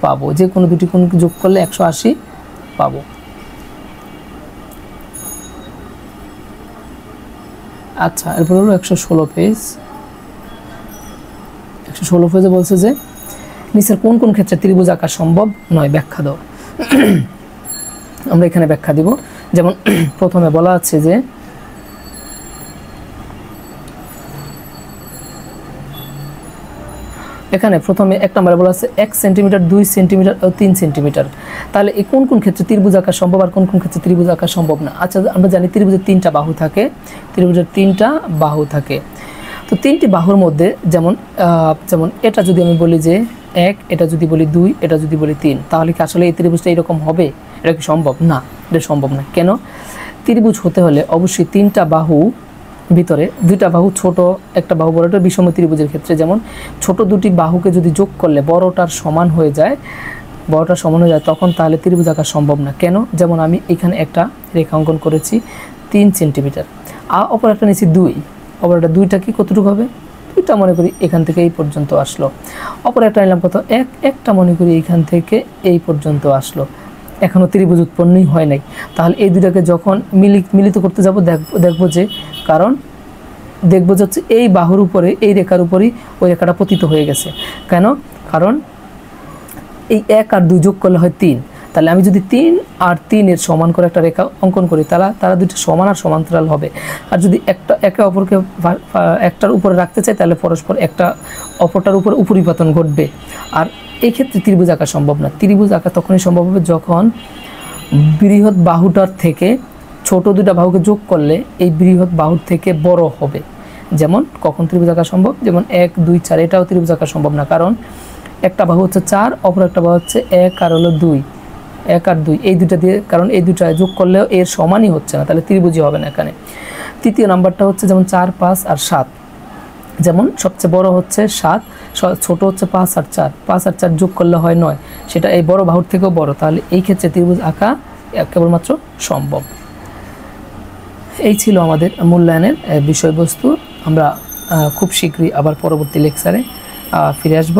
পাবো, যে কোনো দুটি কোণকে যোগ করলে 180 পাবো। আচ্ছা, এরপর হলো 116 পেজ। 116 পেজে বলছে যে নিচের কোন কোন ক্ষেত্রে ত্রিভুজ আঁকা সম্ভব নয়, ব্যাখ্যা দাও। আমরা এখানে ব্যাখ্যা দিব। যেমন প্রথমে বলা আছে যে এখানে প্রথমে 1 নম্বরে বলা আছে 1 সেন্টিমিটার, 2 সেন্টিমিটার ও 3 সেন্টিমিটার। তাহলে এই কোন কোন ক্ষেত্রে ত্রিভুজ আঁকা সম্ভব আর কোন কোন ক্ষেত্রে ত্রিভুজ আঁকা সম্ভব না? আচ্ছা, আমরা জানি ত্রিভুজের 3টা বাহু থাকে, ত্রিভুজের 3টা বাহু থাকে। তো 3টি বাহুর মধ্যে যেমন এটা যদি আমি বলি যে 1, এটা যদি বলি 2, এটা যদি বলি 3, তাহলে কি আসলে এই ত্রিভুজটা এরকম হবে? এটা কি সম্ভব? না, এটা সম্ভব না। কেন? ত্রিভুজ হতে হলে অবশ্যই 3টা বাহু ভিতরে 2টা বাহু ছোট, একটা বাহু বড়, এটা বিষম ত্রিভুজের ক্ষেত্রে। যেমন ছোট দুটি বাহুকে যদি যোগ করলে বড়টার সমান হয়ে যায়, তখন তাহলে ত্রিভুজ আঁকা সম্ভব না। কেন? যেমন আমি এখানে একটা রেখা অঙ্কন করেছি 3 সেন্টিমিটার, আর অপর একটা নিয়েছি 2, অপর একটা 2টা কি কতটুকু হবে? 2টা মনে করি এখান থেকে এই পর্যন্ত আসলো। অপর একটা নিলাম কত? 1, একটা মনে করি এইখান থেকে এই পর্যন্ত আসলো। এখনও ত্রিভুজ উৎপন্নই হয় নাই। তাহলে এই দুটাকে যখন মিলিত করতে যাব দেখবো যে হচ্ছে এই বাহুর উপরে, এই রেখার উপরেই ওই রেখাটা পতিত হয়ে গেছে। কেন? কারণ এই 1 আর 2 যোগ করলে হয় 3। তাহলে আমি যদি 3 আর 3 এর সমান করে একটা রেখা অঙ্কন করি তারা দুটো সমান আর সমান্তরাল হবে। আর যদি একে অপরকে একটার উপরে রাখতে চাই তাহলে পরস্পর একটা অপরটার উপরে উপরিপাতন ঘটবে। আর এই ক্ষেত্রে ত্রিভুজ আঁকা সম্ভব না। ত্রিভুজ আঁকা তখনই সম্ভব হবে যখন বৃহৎ বাহুটার থেকে ছোট 2টা বাহুকে যোগ করলে এই বৃহৎ বাহুর থেকে বড় হবে। যেমন কখন ত্রিভুজ আঁকা সম্ভব? যেমন 1, 2, 4, এটাও ত্রিভুজ আঁকা সম্ভব না, কারণ একটা বাহু হচ্ছে 4, অপর একটা বাহু হচ্ছে 1 আর হলো 2, 1 আর 2, এই দুটা দিয়ে, কারণ এই দুটা যোগ করলেও এর সমানই হচ্ছে না, তাহলে ত্রিভুজই হবে না এখানে। তৃতীয় নাম্বারটা হচ্ছে যেমন 4, 5 আর 7। যেমন সবচেয়ে বড় হচ্ছে 7, ছোট হচ্ছে 5 আর 4, 5 আর 4 যোগ করলে হয় 9, সেটা এই বড় বাহুর থেকেও বড়। তাহলে এই ক্ষেত্রে ত্রিভুজ আঁকা কেবলমাত্র সম্ভব। এই ছিল আমাদের মূল্যায়নের বিষয়বস্তু। আমরা খুব শীঘ্রই আবার পরবর্তী লেকচারে ফিরে আসব।